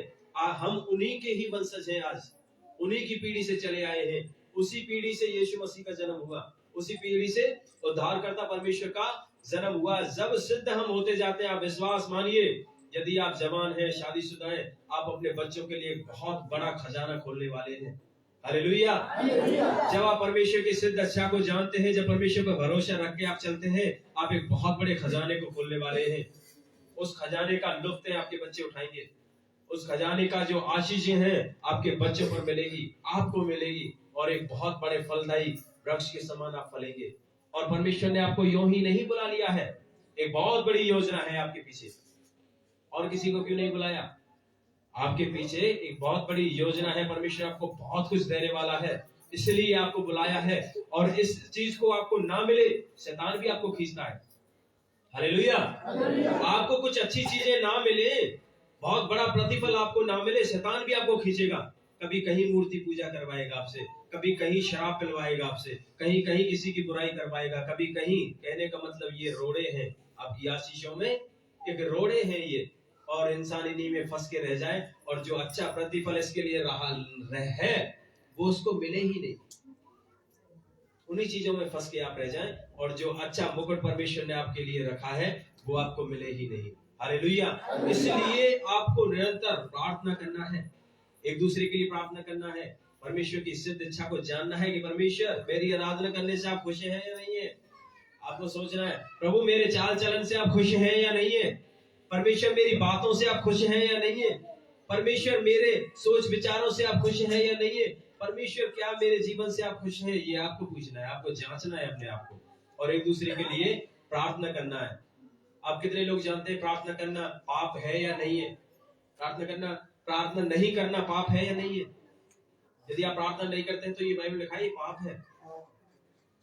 हम उन्हीं के ही वंशज हैं, आज उन्हीं की पीढ़ी से चले आए हैं, उसी पीढ़ी से यीशु मसीह का जन्म हुआ, उसी पीढ़ी से उद्धारकर्ता परमेश्वर का जन्म हुआ। जब सिद्ध हम होते जाते हैं, आप विश्वास मानिए, यदि आप जवान हैं, शादीशुदा हैं, आप अपने बच्चों के लिए बहुत बड़ा खजाना खोलने वाले हैं। हालेलुया। जब आप परमेश्वर की सिद्ध अच्छा को जानते हैं, जब परमेश्वर पर भरोसा रख के आप चलते हैं, आप एक बहुत बड़े खजाने को खोलने वाले हैं। उस खजाने का लुत्फ है आपके बच्चे उठाएंगे, उस खजाने का जो आशीषें हैं आपके बच्चों पर मिलेगी, आपको मिलेगी, और एक बहुत बड़े फलदायी वृक्ष के समान आप फलेंगे। और परमेश्वर ने आपको यूं ही नहीं बुला लिया है, एक बहुत बड़ी योजना है आपके पीछे। और किसी को क्यों नहीं बुलाया? आपके पीछे एक बहुत बड़ी योजना है, परमेश्वर आपको बहुत कुछ देने वाला है, इसलिए आपको बुलाया है। और इस चीज को आपको ना मिले, शैतान भी आपको खींचता है। हालेलुया। आपको कुछ अच्छी चीजें ना मिले, बहुत बड़ा प्रतिफल आपको ना मिले, शैतान भी आपको खींचेगा। कभी कहीं मूर्ति पूजा करवाएगा आपसे, कभी कहीं शराब पिलवाएगा आपसे, कहीं कहीं किसी की बुराई करवाएगा, कभी कहीं, कहने का मतलब ये रोड़े हैं आपकी आशीषों में, एक रोड़े हैं ये, और इंसान इन्हीं में फंस के रह जाए, और जो अच्छा प्रतिफल इसके लिए है वो उसको मिले ही नहीं। उन्हीं चीजों में फंस के आप रह जाएं, और जो अच्छा मुकुट परमेश्वर ने आपके लिए रखा है वो आपको मिले ही नहीं। हालेलुया। इसलिए आपको निरंतर प्रार्थना करना है, एक दूसरे के लिए प्रार्थना करना है, परमेश्वर की सिद्ध इच्छा को जानना है कि परमेश्वर मेरी आराधना करने से आप खुश हैं या नहीं है। आपको सोचना है, प्रभु मेरे चाल चलन से आप खुश हैं या नहीं है। परमेश्वर मेरी बातों से आप खुश हैं या नहीं है। परमेश्वर मेरे सोच विचारों से आप खुश हैं या नहीं है। परमेश्वर क्या मेरे जीवन से आप खुश हैं, ये आपको पूछना है, आपको जांचना है अपने आप को, और एक दूसरे के लिए प्रार्थना करना है। आप कितने लोग जानते हैं प्रार्थना करना पाप है या नहीं है? प्रार्थना नहीं करना पाप है या नहीं है? यदि आप प्रार्थना नहीं करते हैं तो ये बाइबल लिखा है, ये पाप है।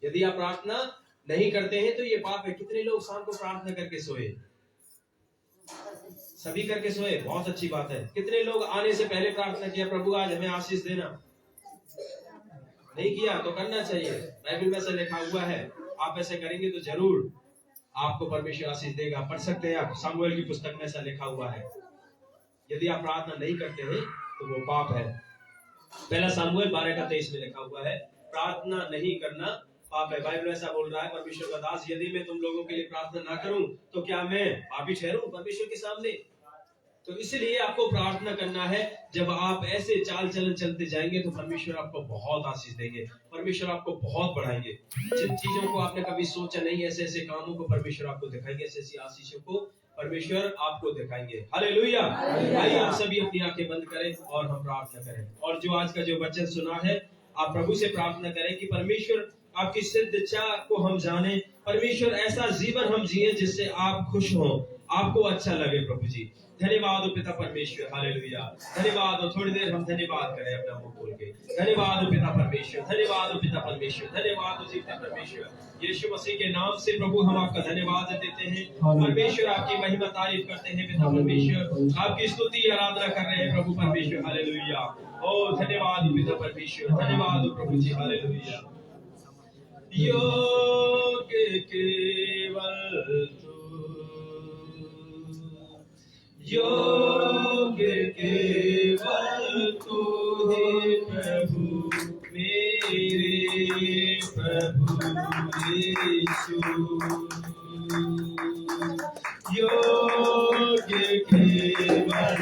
यदि आप प्रार्थना नहीं करते हैं तो ये पाप है। कितने लोग शाम को प्रार्थना करके सोए? सभी करके सोए, बहुत अच्छी बात है। कितने लोग आने से पहले प्रार्थना किया, प्रभु आज हमें आशीष देना? नहीं किया तो करना चाहिए, बाइबल में ऐसा लिखा हुआ है। आप ऐसे करेंगे तो जरूर आपको परमेश्वर आशीष देगा। पढ़ सकते हैं आप, सामुएल की पुस्तक में ऐसा लिखा हुआ है। यदि आप प्रार्थना नहीं करते हैं तो वो पाप है। पहला सामुएल 12:23 में लिखा हुआ है, प्रार्थना नहीं करना पाप है। बाइबल ऐसा बोल रहा है, परमेश्वर का दास, यदि मैं तुम लोगों के लिए प्रार्थना ना करूं तो क्या मैं पापी ठहरूं परमेश्वर के सामने? तो इसलिए आपको प्रार्थना करना है। जब आप ऐसे चाल चलन चलते जाएंगे तो परमेश्वर आपको बहुत आशीष देंगे, परमेश्वर आपको बहुत बढ़ाएंगे। जिन चीजों को आपने कभी सोचा नहीं, ऐसे ऐसे कामों को परमेश्वर आपको दिखाएंगे, ऐसी ऐसी आशीषों को परमेश्वर आपको दिखाएंगे। हालेलुया। आइए आप सभी अपनी आंखें बंद करें और हम प्रार्थना करें। और जो आज का जो वचन सुना है, आप प्रभु से प्रार्थना करें कि परमेश्वर आपकी सिद्ध इच्छा को हम जाने, परमेश्वर ऐसा जीवन हम जिए जिससे आप खुश हो, आपको अच्छा लगे। प्रभु जी धन्यवाद हो पिता परमेश्वर। हालेलुया। धन्यवाद हो, थोड़ी देर हम धन्यवाद करें अपना मुंह खोल के। धन्यवाद हो पिता परमेश्वर, धन्यवाद हो पिता परमेश्वर, धन्यवाद हो जीवते परमेश्वर। यीशु मसीह के नाम से प्रभु हम आपका धन्यवाद देते हैं परमेश्वर, आपकी महिमा तारीफ करते हैं पिता परमेश्वर, आपकी स्तुति आराधना कर रहे हैं प्रभु परमेश्वर। हालेलुया। ओ धन्यवाद हो पिता परमेश्वर, धन्यवाद हो प्रभु जी। हालेलुया। योग्य केवल तू, योग्य केवल तू ही प्रभु मेरे मेरे प्रभु यीशु योग्य केवल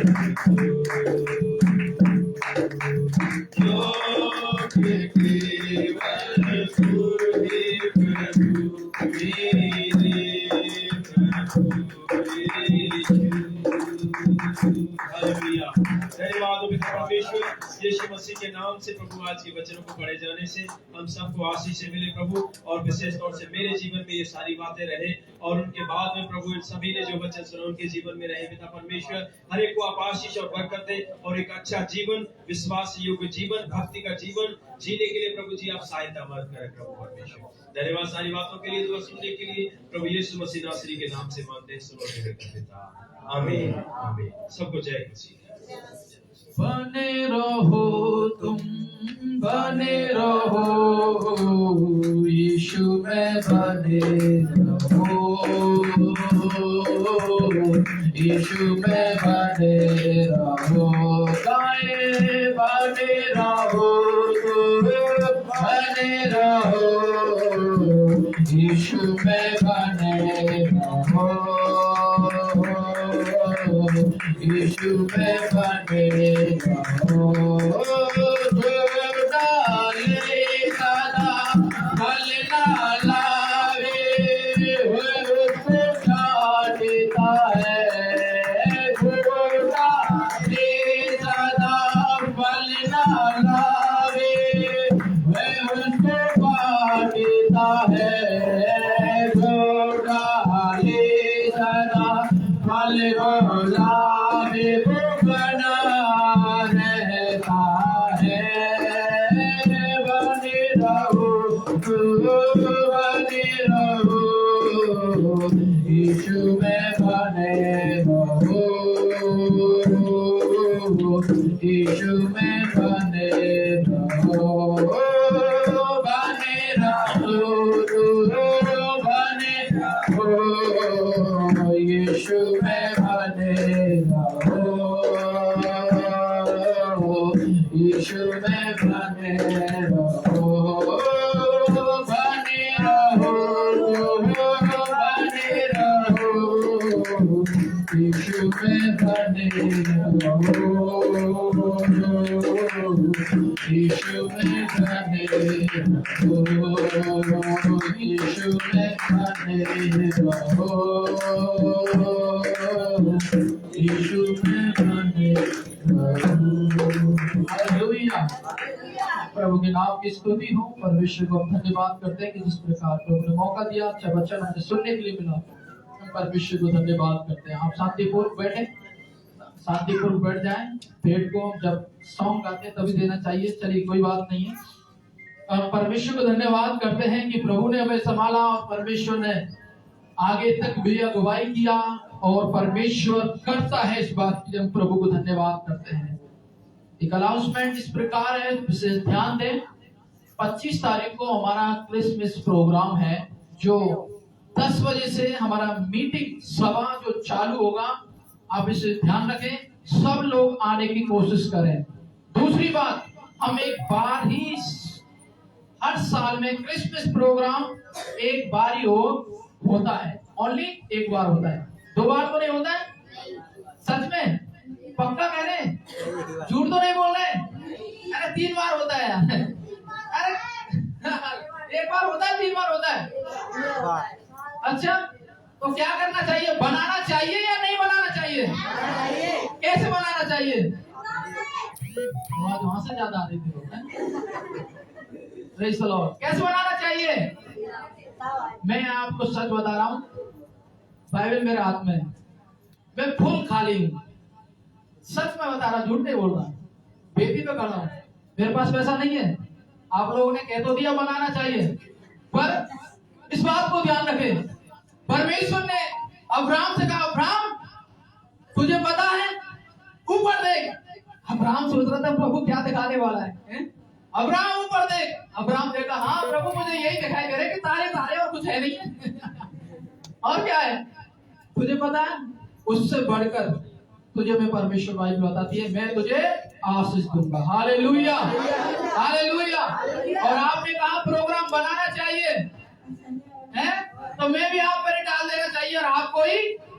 योग्य केवल तू ही प्रभु मेरे प्रभु यीशु। हालेलुया। धन्यवाद हो पिता परमेश्वर, यीशु मसीह के नाम से प्रभु आज के वचनों को पढ़े जाने से हम सबको आशीष से मिले प्रभु, और विशेष तौर से मेरे जीवन में ये सारी बातें रहे और उनके बाद में प्रभु इन सभी ने जो वचन सुना उनके जीवन में रहे पिता परमेश्वर। हर एक को आप आशीष और बरकत दे और एक अच्छा जीवन, विश्वास योग्य जीवन, भक्ति का जीवन जीने के लिए प्रभु जी आप सहायता मदद करें प्रभु परमेश्वर। धन्यवाद सारी बातों के लिए, दुआ सुनने के लिए प्रभु यीशु मसीह नासरी के नाम से मांगते हैं, सुनो पिता, आमीन आमीन। सबको जय मसीह। बने रहो तुम, बने रहो यीशु में, बने रहो यीशु में, बने रहो गाए, बने रहो बने रहो यीशु में, बने रहो यीशु में, बने रहो। डाले सदा फल ना लावे, उसको छाटता है, डाले सदा फल ना लावे, उसको काटता है, डाले सदा फल लावे, बना रहता है, बने रहो बने रहो यीशु में, बने रहो यीशु में, बने रहो बने रहो बने रहो यीशु में, बने रहो यीशु में, बने रहो बने रहो बने रहो यीशु में, बने रहो यीशु में, बने रहो यीशु में, बने रहो यीशु में, बने रहो। हालेलुया। प्रभु के नाम की स्तुति हो। परमेश्वर को हम धन्यवाद करते हैं कि जिस प्रकार प्रभु ने मौका दिया, अच्छा वचन हमें सुनने के लिए मिला, हम परमेश्वर को धन्यवाद करते हैं। आप शांतिपूर्वक बैठे, शांतिपूर्वक बैठ जाएं। पेट को जब सॉन्ग गाते हैं तभी देना चाहिए, चलिए कोई बात नहीं है। और परमेश्वर को धन्यवाद करते हैं कि प्रभु ने हमें संभाला और परमेश्वर ने आगे तक भी अगुवाई किया, और परमेश्वर करता है इस बात की, हम प्रभु को धन्यवाद करते हैं। एक अनाउंसमेंट इस प्रकार है, विशेष ध्यान दें। 25 तारीख को हमारा क्रिसमस प्रोग्राम है, जो 10 बजे से हमारा मीटिंग सभा जो चालू होगा, आप इसे ध्यान रखें, सब लोग आने की कोशिश करें। दूसरी बात, हम एक बार ही हर साल में क्रिसमस प्रोग्राम एक बार ही होता है, ओनली एक बार होता है, 2 बार तो नहीं होता है। सच में पक्का कह रहे हैं, झूठ तो नहीं बोल रहे? अरे 3 बार होता है। अरे 1 बार होता है, 3 बार होता है। अच्छा, तो क्या करना चाहिए? बनाना चाहिए या नहीं बनाना चाहिए? कैसे बनाना चाहिए? वहां से ज्यादा आ रही थी लोग। Praise the Lord. कैसे बनाना चाहिए? मैं आपको सच बता रहा हूँ, बाइबल मेरे हाथ में, मैं फुल खाली हूँ। सच में बता रहा, झूठ नहीं बोल रहा, बेटी पे खड़ा हूँ। मेरे पास पैसा नहीं है। आप लोगों ने कह तो दिया बनाना चाहिए, पर इस बात को ध्यान रखें, परमेश्वर ने अब्राहम से कहा, अब्राहम तुझे पता है, ऊपर देख। अब्राहम सोच रहा था प्रभु क्या दिखाने वाला है? अब्राहम ऊपर देख। अब्राहम देखा, हाँ प्रभु मुझे यही दिखाई दे रहे कि तारे तारे और कुछ है नहीं है। और क्या है तुझे पता है? उससे बढ़कर तुझे मैं परमेश्वर बाइबल बताती है, मैं तुझे आशीष दूंगा। Hallelujah, hallelujah. और तो मैं भी आप पर ही डाल देना चाहिए और आपको ही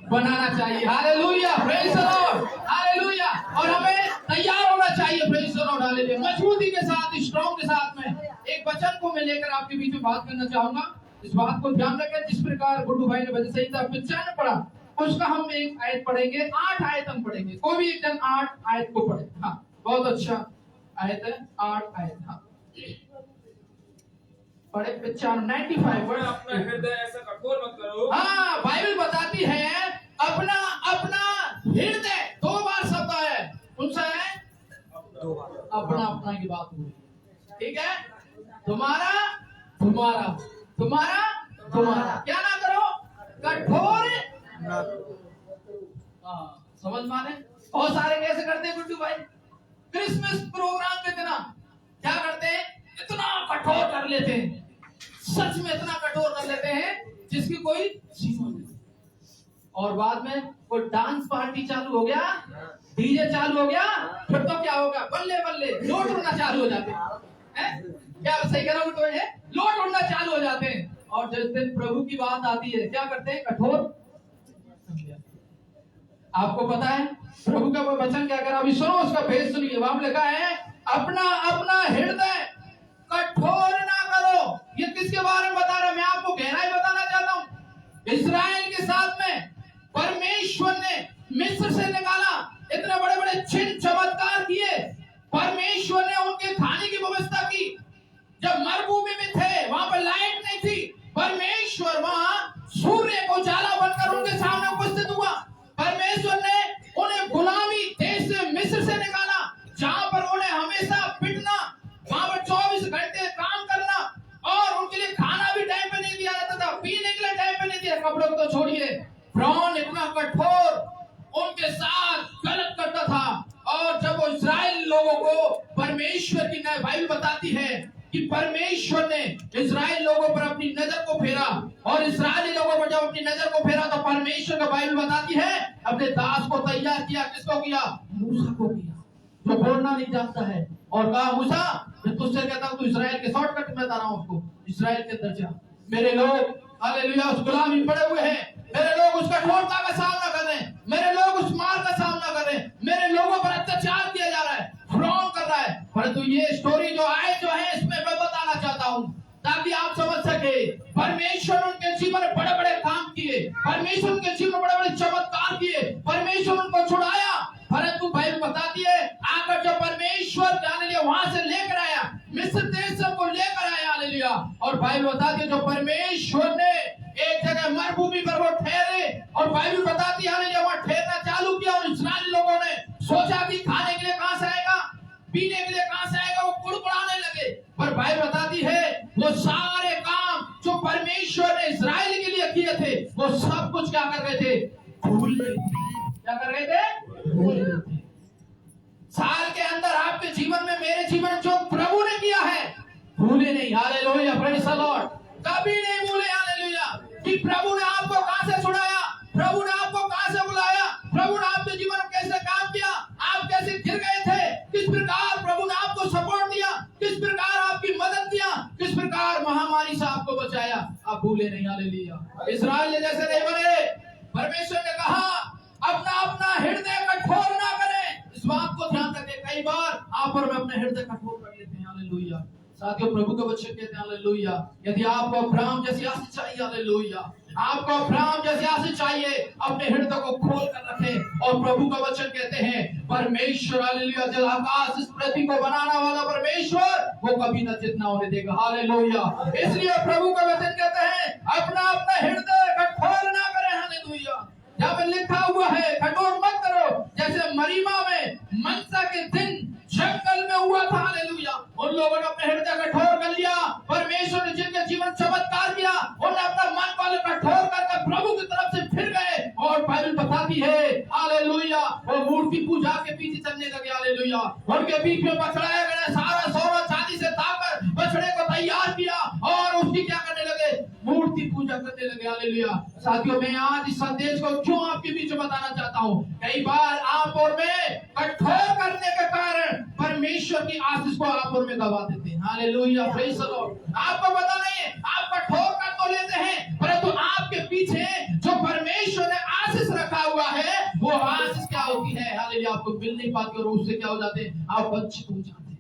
बनाना चाहिए। Hallelujah, praise the Lord, hallelujah. और हमें तैयार होना चाहिए, प्रेज द लॉर्ड, हालेलुया, मजबूती के साथ, स्ट्रॉन्ग के साथ में। एक वचन को मैं लेकर आपके बीच में बात करना चाहूंगा। इस बात को ध्यान रखें, जिस प्रकार गुड्डू भाई ने वजह संहिता 95 पढ़ा, उसका हम एक आयत पढ़ेंगे, 8 आयत हम पढ़ेंगे। कोई भी एक जन 8 आयत को पढ़े। हाँ, बहुत अच्छा आयत है, 8 आयत। हाँ, पढ़े 95 बड़े अपना हृदय ऐसा कठोर मत करो। हाँ, बाइबल बताती है अपना अपना हृदय, 2 बार शब्द है, कौन सा है? 2 बार अपना अपना की बात हुई, ठीक है। तुम्हारा तुम्हारा तुम्हारा तुम्हारा क्या ना करो, कठोर ना समझ माने। बहुत सारे कैसे करते हैं गुड्डू भाई, क्रिसमस प्रोग्राम के दिन क्या करते हैं, इतना कठोर कर लेते हैं, सच में इतना कठोर कर लेते हैं जिसकी कोई सीमा नहीं। और बाद में कोई डांस पार्टी चालू हो गया, डीजे चालू हो गया, फिर तो क्या होगा, बल्ले बल्ले लोट उड़ना चालू हो जाते हैं। क्या सही कह रहा हूं? तो ये लोट उड़ना चालू हो जाते हैं। और जिस दिन प्रभु की बात आती है, क्या करते हैं, कठोर। आपको पता है प्रभु का वो वचन क्या करा, अभी सुनो उसका भेद सुनिए। वहां लिखा है अपना अपना हृदय कठोर ना करो। ये किसके बारे में बता रहा है? मैं आपको गहराई बताना चाहता हूँ। इस्राएल के साथ में परमेश्वर ने मिस्र से निकाला, इतने बड़े बड़े चिन्ह चमत्कार किए, परमेश्वर ने उनके खाने की व्यवस्था की। जब मरुभूमि में थे, वहां पर लाइट नहीं थी, परमेश्वर वहां सूर्य को उजाला बनकर उनके सामने उपस्थित हुआ। परमेश्वर ने उन्हें गुलामी देश से मिस्र से निकाला, जहां पर उन्हें हमेशा पिटना, वहां पर 24 घंटे काम करना, और उनके लिए खाना भी टाइम पे नहीं दिया जाता था, पीने के लिए टाइम पे नहीं दिया, कपड़ों को तो छोड़िए। फिरौन इतना कठोर उनके साथ गलत करता था। और जब वो इस्राएल लोगों को परमेश्वर की बाइबल बताती है कि परमेश्वर ने इस्राएल लोगों पर अपनी नजर को फेरा, और इस्राएली लोगों पर जब अपनी नजर को फेरा तो परमेश्वर का बाइबल बताती है अपने दास को तैयार किया। किसको किया? मूसा को किया, जो बोलना नहीं जानता है। और कहा, मूसा मैं तुझसे कहता हूं, तू इस्राएल के शॉर्टकट में बता रहा हूं उसको, इस्राएल के अंदर जा। मेरे लोग हालेलुया उस गुलामी में पड़े हुए हैं, मेरे लोग उस कठोरता का सामना कर रहे हैं, मेरे लोग उस मार का सामना कर रहे हैं, मेरे लोगों पर अत्याचार किया जा रहा है, फिरौन कर रहा है। परंतु ये स्टोरी जो है इसमें मैं बताना चाहता हूँ ताकि आप समझ सके, परमेश्वर उनके जीवन में बड़े बड़े काम किए, परमेश्वर उनके जीवन में बड़े बड़े चमत्कार किए, परमेश्वर उनको छुड़ाया। परंतु बाइबल बताती है आकर जब परमेश्वर जाने लिए वहां से लेकर आया, मिस्र देश से को लेकर आया, हालेलुया। और बाइबल बताती है जो परमेश्वर ने एक जगह मरुभूमि पर वो ठहरे, और बाइबल बताती है हालेलुया वहां ठहरना चालू किया। और इस्राएली लोगों ने सोचा कि खाने के लिए कहां से आएगा, पीने के लिए कहां से आएगा, वो कुड़कुड़ाने लगे। पर बाइबल बताती है वो सारे काम जो परमेश्वर ने इस्राएल के लिए किए थे, वो सब कुछ क्या कर रहे थे, भूल रहे थे। क्या कर रहे थे? भूल रहे थे। साल के अंदर आपके जीवन में, मेरे जीवन में जो प्रभु ने किया है, भूले नहीं। Hallelujah, praise the Lord. कभी नहीं भूले, हालेलुया, कि प्रभु ने आपको कहां से छुड़ाया, प्रभु ने आपको कहां से बुलाया, प्रभु ने आपके जीवन में कैसे काम किया, आप कैसे गिर गए थे, किस प्रकार प्रभु ने आपको सपोर्ट दिया, किस प्रकार आपकी मदद किया, किस प्रकार महामारी से आपको बचाया, आप भूले नहीं। हालेलुया। इस्राएल जैसे नहीं बने। परमेश्वर ने कहा अपना अपना हृदय कठोर ना करें। इस बात को ध्यान रखें, कई बार आप और मैं अपने हृदय कठोर कर लेते हैं। हालेलुया। साथियों, प्रभु का वचन कहते हैं हालेलुया, यदि आपको अब्राहम जैसी आशीष चाहिए, हालेलुया, आपको अब्राहम जैसी आशीष चाहिए, अपने हृदय को खोल कर रखें। और प्रभु का वचन कहते हैं परमेश्वर, हालेलुया, जब आकाश इस पृथ्वी को बनाने वाला परमेश्वर, वो कभी न जितना होने देगा। हालेलुया। इसलिए प्रभु का वचन कहते हैं अपना अपना हृदय कठोर ना करें। हालेलुया। जब लिखा हुआ है कठोर मत करो, जैसे मरीमा में मनसा के दिन जंगल में हुआ था। हालेलुया। उन लोगों ने अपने हृदय कठोर कर लिया, परमेश्वर ने जिनके जीवन चमत्कार किया, उन्होंने अपना मन वाले कठोर करके प्रभु की तरफ से फिर गए। और बाइबल बताती है हालेलुया वो मूर्ति पूजा के पीछे चलने लगे। हालेलुया। उनके बीच में बछड़ाया गया, सारा सोना चांदी से ताकर बछड़े को तैयार किया, और उसकी क्या करने लगे, मूर्ति पूजा करने लगे। हालेलुया। साथियों, मैं आज इस संदेश को क्यों आपके बीच में बताना चाहता हूँ, कई बार आप और मैं कठोर करने के कारण परमेश्वर की आशीष को आप और में गवा देते हैं। Hallelujah, praise the Lord. आपको पता नहीं है, आप कठोर कर तो लेते हैं, परंतु आप बात की, और उससे क्या हो जाते हैं, आप वंचित हो जाते हैं।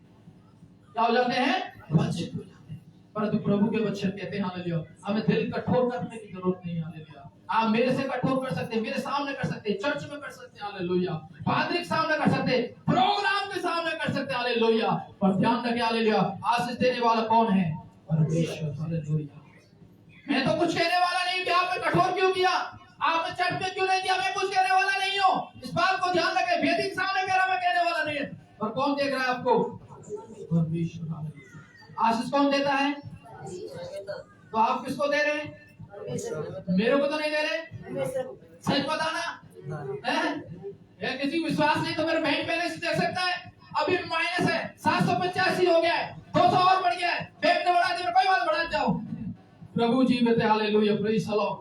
क्या हो जाते हैं, वंचित हो जाते हैं। परंतु प्रभु के वचन कहते हैं हालेलुया, हमें दिल कठोर करने की जरूरत नहीं है। हालेलुया, आप मेरे से कठोर कर सकते हैं, मेरे सामने कर सकते हैं, चर्च में कर सकते हैं, हालेलुया, पादरी के सामने कर सकते हैं, प्रोग्राम के सामने कर सकते हैं, हालेलुया। पर ध्यान रखें हालेलुया, आशीष देने वाला कौन है, परमेश्वर। हालेलुया, मैं तो कुछ कहने वाला नहीं कि आपने कठोर क्यों किया, आपने चर्च में क्यों नहीं किया, मैं कुछ कहने वाला नहीं हूँ। इस बात को ध्यान रखें, वेदिक सामने कह रहा, मैं कहने वाला नहीं है। और कौन देख रहा है आपको, परमेश्वर। हालेलुया, आशीष कौन देता है, तो आप किसको दे रहे हैं, मेरे को तो नहीं दे रहे। सच बताना है, किसी विश्वास नहीं तो मेरे बैंक बैलेंस देख सकता है, अभी माइनस है, 785 हो गया है, 200 और बढ़ गया है, बैंक ने बढ़ा दिया, कोई बात बढ़ा जाओ। प्रभु जीवित है, हालेलुया, प्रेज़ द लॉर्ड।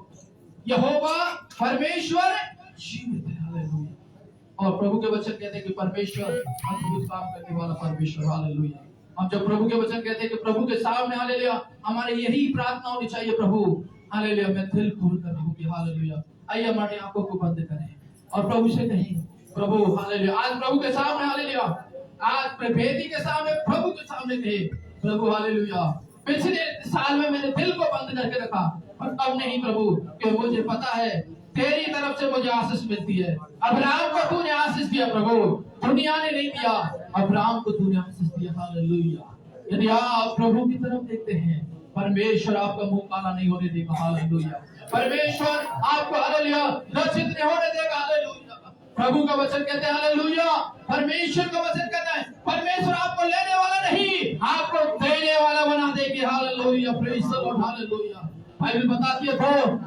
यहोवा परमेश्वर जीवित है, हालेलुया। और प्रभु के वचन कहते हैं कि परमेश्वर अद्भुत काम करने वाला परमेश्वर, हालेलुया। हम जब प्रभु के वचन कहते हैं कि प्रभु के सामने हालेलुया हमारे यही प्रार्थना होनी चाहिए, प्रभु हालेलुया मैं दिल खोल कर रहूंगी, हालेलुया। आइए हमारी आंखों को बंद करें और प्रभु से कहें, प्रभु हालेलुया, आज प्रभु के सामने हालेलुया, आज वेदी के सामने, प्रभु के सामने कहे, प्रभु हालेलुया, पिछले साल में मैंने दिल को बंद करके रखा, पर अब नहीं प्रभु, कि मुझे पता है तेरी तरफ से मुझे आशीष मिलती है। अब्राहम को तूने आशीष दिया प्रभु, दुनिया ने नहीं दिया, अब्राहम को तूने आशीष दिया, हालेलुया। यदि आप प्रभु की तरफ देखते हैं, परमेश्वर आपका मुंह काला नहीं होने देगा, हालेलुया। परमेश्वर आपको हालेलुया लज्जित नहीं होने देगा, हालेलुया। प्रभु का वचन कहते हैं हालेलुया, परमेश्वर का वचन कहता है परमेश्वर आपको लेने वाला नहीं, आपको देने वाला बना देंगे, hallelujah, praise the Lord, hallelujah. Bible बताती है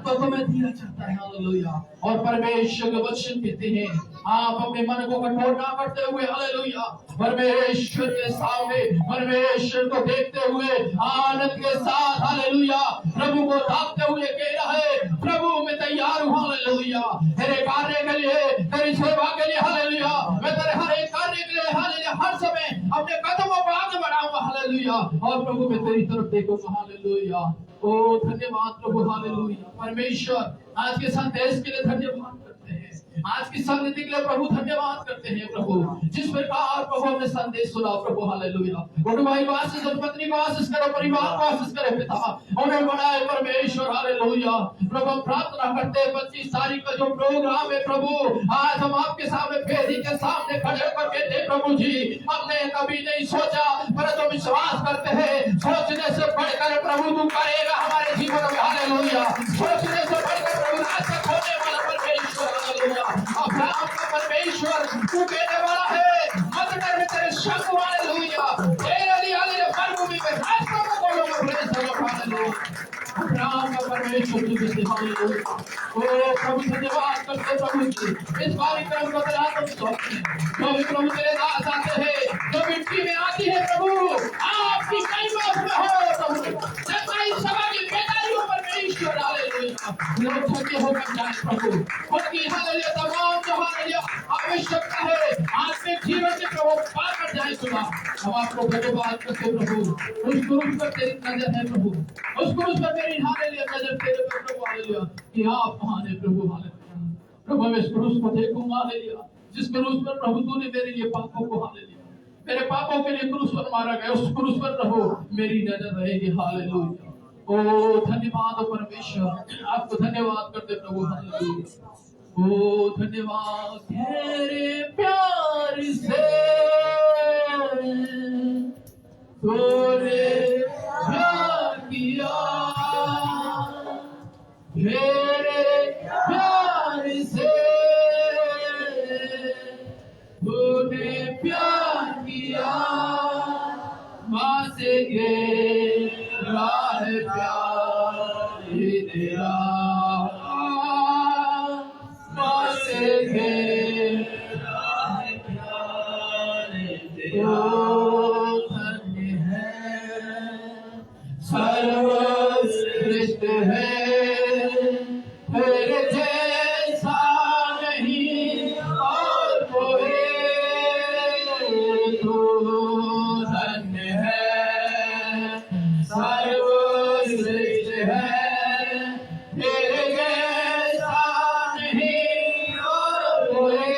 तो तुम्हें दिया जाता है, हालेलुया। और परमेश्वर के वचन कहते हैं आप अपने मन को कठोर ना करते हुए, हालेलुया, परमेश्वर के सामने, परमेश्वर को देखते हुए आनंद के साथ, हालेलुया, प्रभु को ताकते हुए कह रहे, प्रभु मैं तैयार हूँ, हालेलुया, तेरे कार्य के लिए, तेरी सेवा के लिए, हालेलुया, मैं तेरे हर एक कार्य के लिए, हालेलुया, हर समय अपने कदमों को आगे बढ़ाऊंगा, हालेलुया, और प्रभु मैं तेरी तरफ देखूंगा, हालेलुया। ओ धन्यवाद प्रभु, हालेलुया। परमेश्वर आज के संदेश के लिए धन्यवाद करते हैं, आज की संगति के लिए प्रभु धन्यवाद करते हैं प्रभु, जिस प्रकार प्रभु हमने संदेश सुना प्रभु, हालेलुया। गुरु भाई को आशीष, पत्नी को आशीष करो, परिवार को आशीष करे पिता, उन्हें बढ़ाए परमेश्वर, हालेलुया। प्रभु हम प्रार्थना करते हैं 25 तारीख का जो प्रोग्राम है प्रभु, आज हम आपके सामने वेदी के सामने खड़े होकर कहते हैं प्रभु जी, हमने कभी नहीं सोचा, परंतु विश्वास करते हैं सोचने से बढ़कर प्रभु तू करेगा हमारे जीवन में, हालेलुया। सोचने से बढ़कर प्रभु रास्ता खोलने वाला परमेश्वर, हालेलुया। अब्राहम का परमेश्वर तू कहने वाला है, मत डर मैं तेरे संग, हालेलुया, तेरे लिए हालेलुया मरुभूमि में रास्ता को खोलूंगा, praise the Lord, hallelujah. Abraham का परमेश्वर तू कहते, हालेलुया। ओ प्रभु धन्यवाद करते प्रभु जी, इस कार्यक्रम को तेरे हाथ में सौंपते हैं, प्रभु तेरे दास आते हैं, जो मिट्टी में आती है प्रभु, आपकी महिमा उसमें हो प्रभु, सच्चाई सभा की बेदारियों परमेश्वर, हालेलुया, लोग थके होकर जाए प्रभु, उनकी हालेलुया तमाम जो हालेलुया आवश्यकता है आत्मिक जीवन के प्रभु पार कर जाए सुना। हम आपको धन्यवाद करते प्रभु, उस क्रूस पर तेरी नजर है प्रभु, उस क्रूस पर तेरी हालेलुया नजर तेरे पर प्रभु, हालेलुया, कि आप महान है प्रभु, हालेलुया। प्रभु मैं इस क्रूस को देखूंगा, हालेलुया, जिस क्रूस पर प्रभु तूने मेरे लिए पापों को, हालेलुया, मेरे पापों के लिए क्रूस पर मारा गया, उस क्रूस पर प्रभु मेरी नजर रहेगी, हालेलुया। ओ धन्यवाद परमेश्वर, आपको धन्यवाद करते प्रभु, हालेलुया। ओ धन्यवाद तेरे प्यार से तूने प्यार किया, तेरे प्यार से तूने प्यार किया, माँ से घेरा है प्यार तेरा, माँ से घेरा है प्यार तेरा, धन्य है सर्वश्रेष्ठ है, तेरे जैसा नहीं और कोई, तू धन्य है सर्वश्रेष्ठ है, तेरे जैसा नहीं और कोई,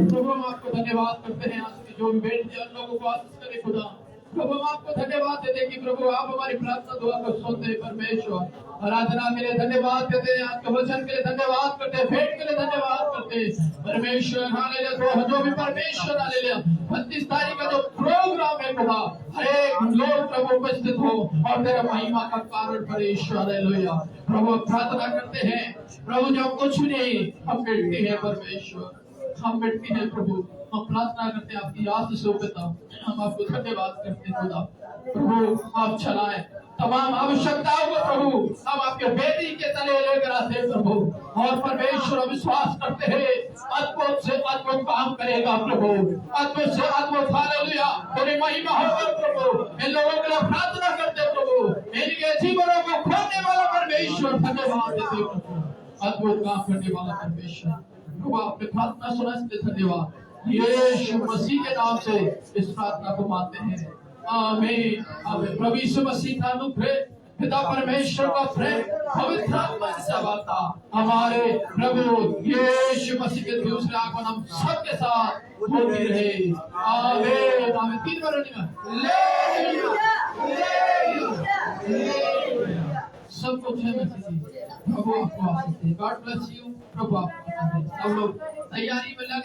प्रभु हम आपको धन्यवाद करते हैं आज की जो भी बेटी हम लोगों को आशीष करे खुदा। प्रभु हम आपको धन्यवाद देते हैं कि प्रभु आप हमारी प्रार्थना दुआ को सुनते हैं परमेश्वर। आराधना के लिए धन्यवाद करते हैं, आपके वचन के लिए धन्यवाद करते हैं, भेंट के लिए धन्यवाद करते हैं परमेश्वर। हालेलुया। जो भी परमेश्वर हालेलुया 32 तारीख का जो प्रोग्राम है खुदा, हर एक लोग प्रभु उपस्थित हो और तेरा महिमा का कारण परमेश्वर। हालेलुया। प्रभु प्रार्थना करते हैं प्रभु जब कुछ भी नहीं हम मिलते हैं परमेश्वर, हम मिटती हैं प्रभु, हम प्रार्थना करते हैं आपकी आशीष हो पिता। हम आपको धन्यवाद करते हैं खुदा। प्रभु आप चलाएं तमाम आवश्यकताओं को प्रभु हम आपके बेटी के तले लेकर आते हैं प्रभु। और परमेश्वर विश्वास करते हैं अद्भुत से अद्भुत काम करेगा प्रभु, अद्भुत से अद्भुत हालेलुया तेरी महिमा होगा प्रभु। इन लोगों के लिए प्रार्थना करते प्रभु, इनके जीवनों को खोलने वाला परमेश्वर धन्यवाद देते प्रभु, अद्भुत काम करने वाला परमेश्वर। प्रभु आपने प्रार्थना सुना इसलिए धन्यवाद। यीशु मसीह के नाम से इस प्रार्थना को मानते हैं, आमीन। आमीन। प्रभु यीशु मसीह का अनुग्रह, पिता परमेश्वर का प्रेम पवित्र आत्मा की सहायता हमारे प्रभु यीशु मसीह के दूसरे आगमन हम सबके साथ होती रहे। आमीन आमीन। 3 बार सबको जय मसीह जी। प्रभु आपको आशीष दे। God bless you. प्रभु आपको आशीष दे। सब लोग तैयारी में लगे।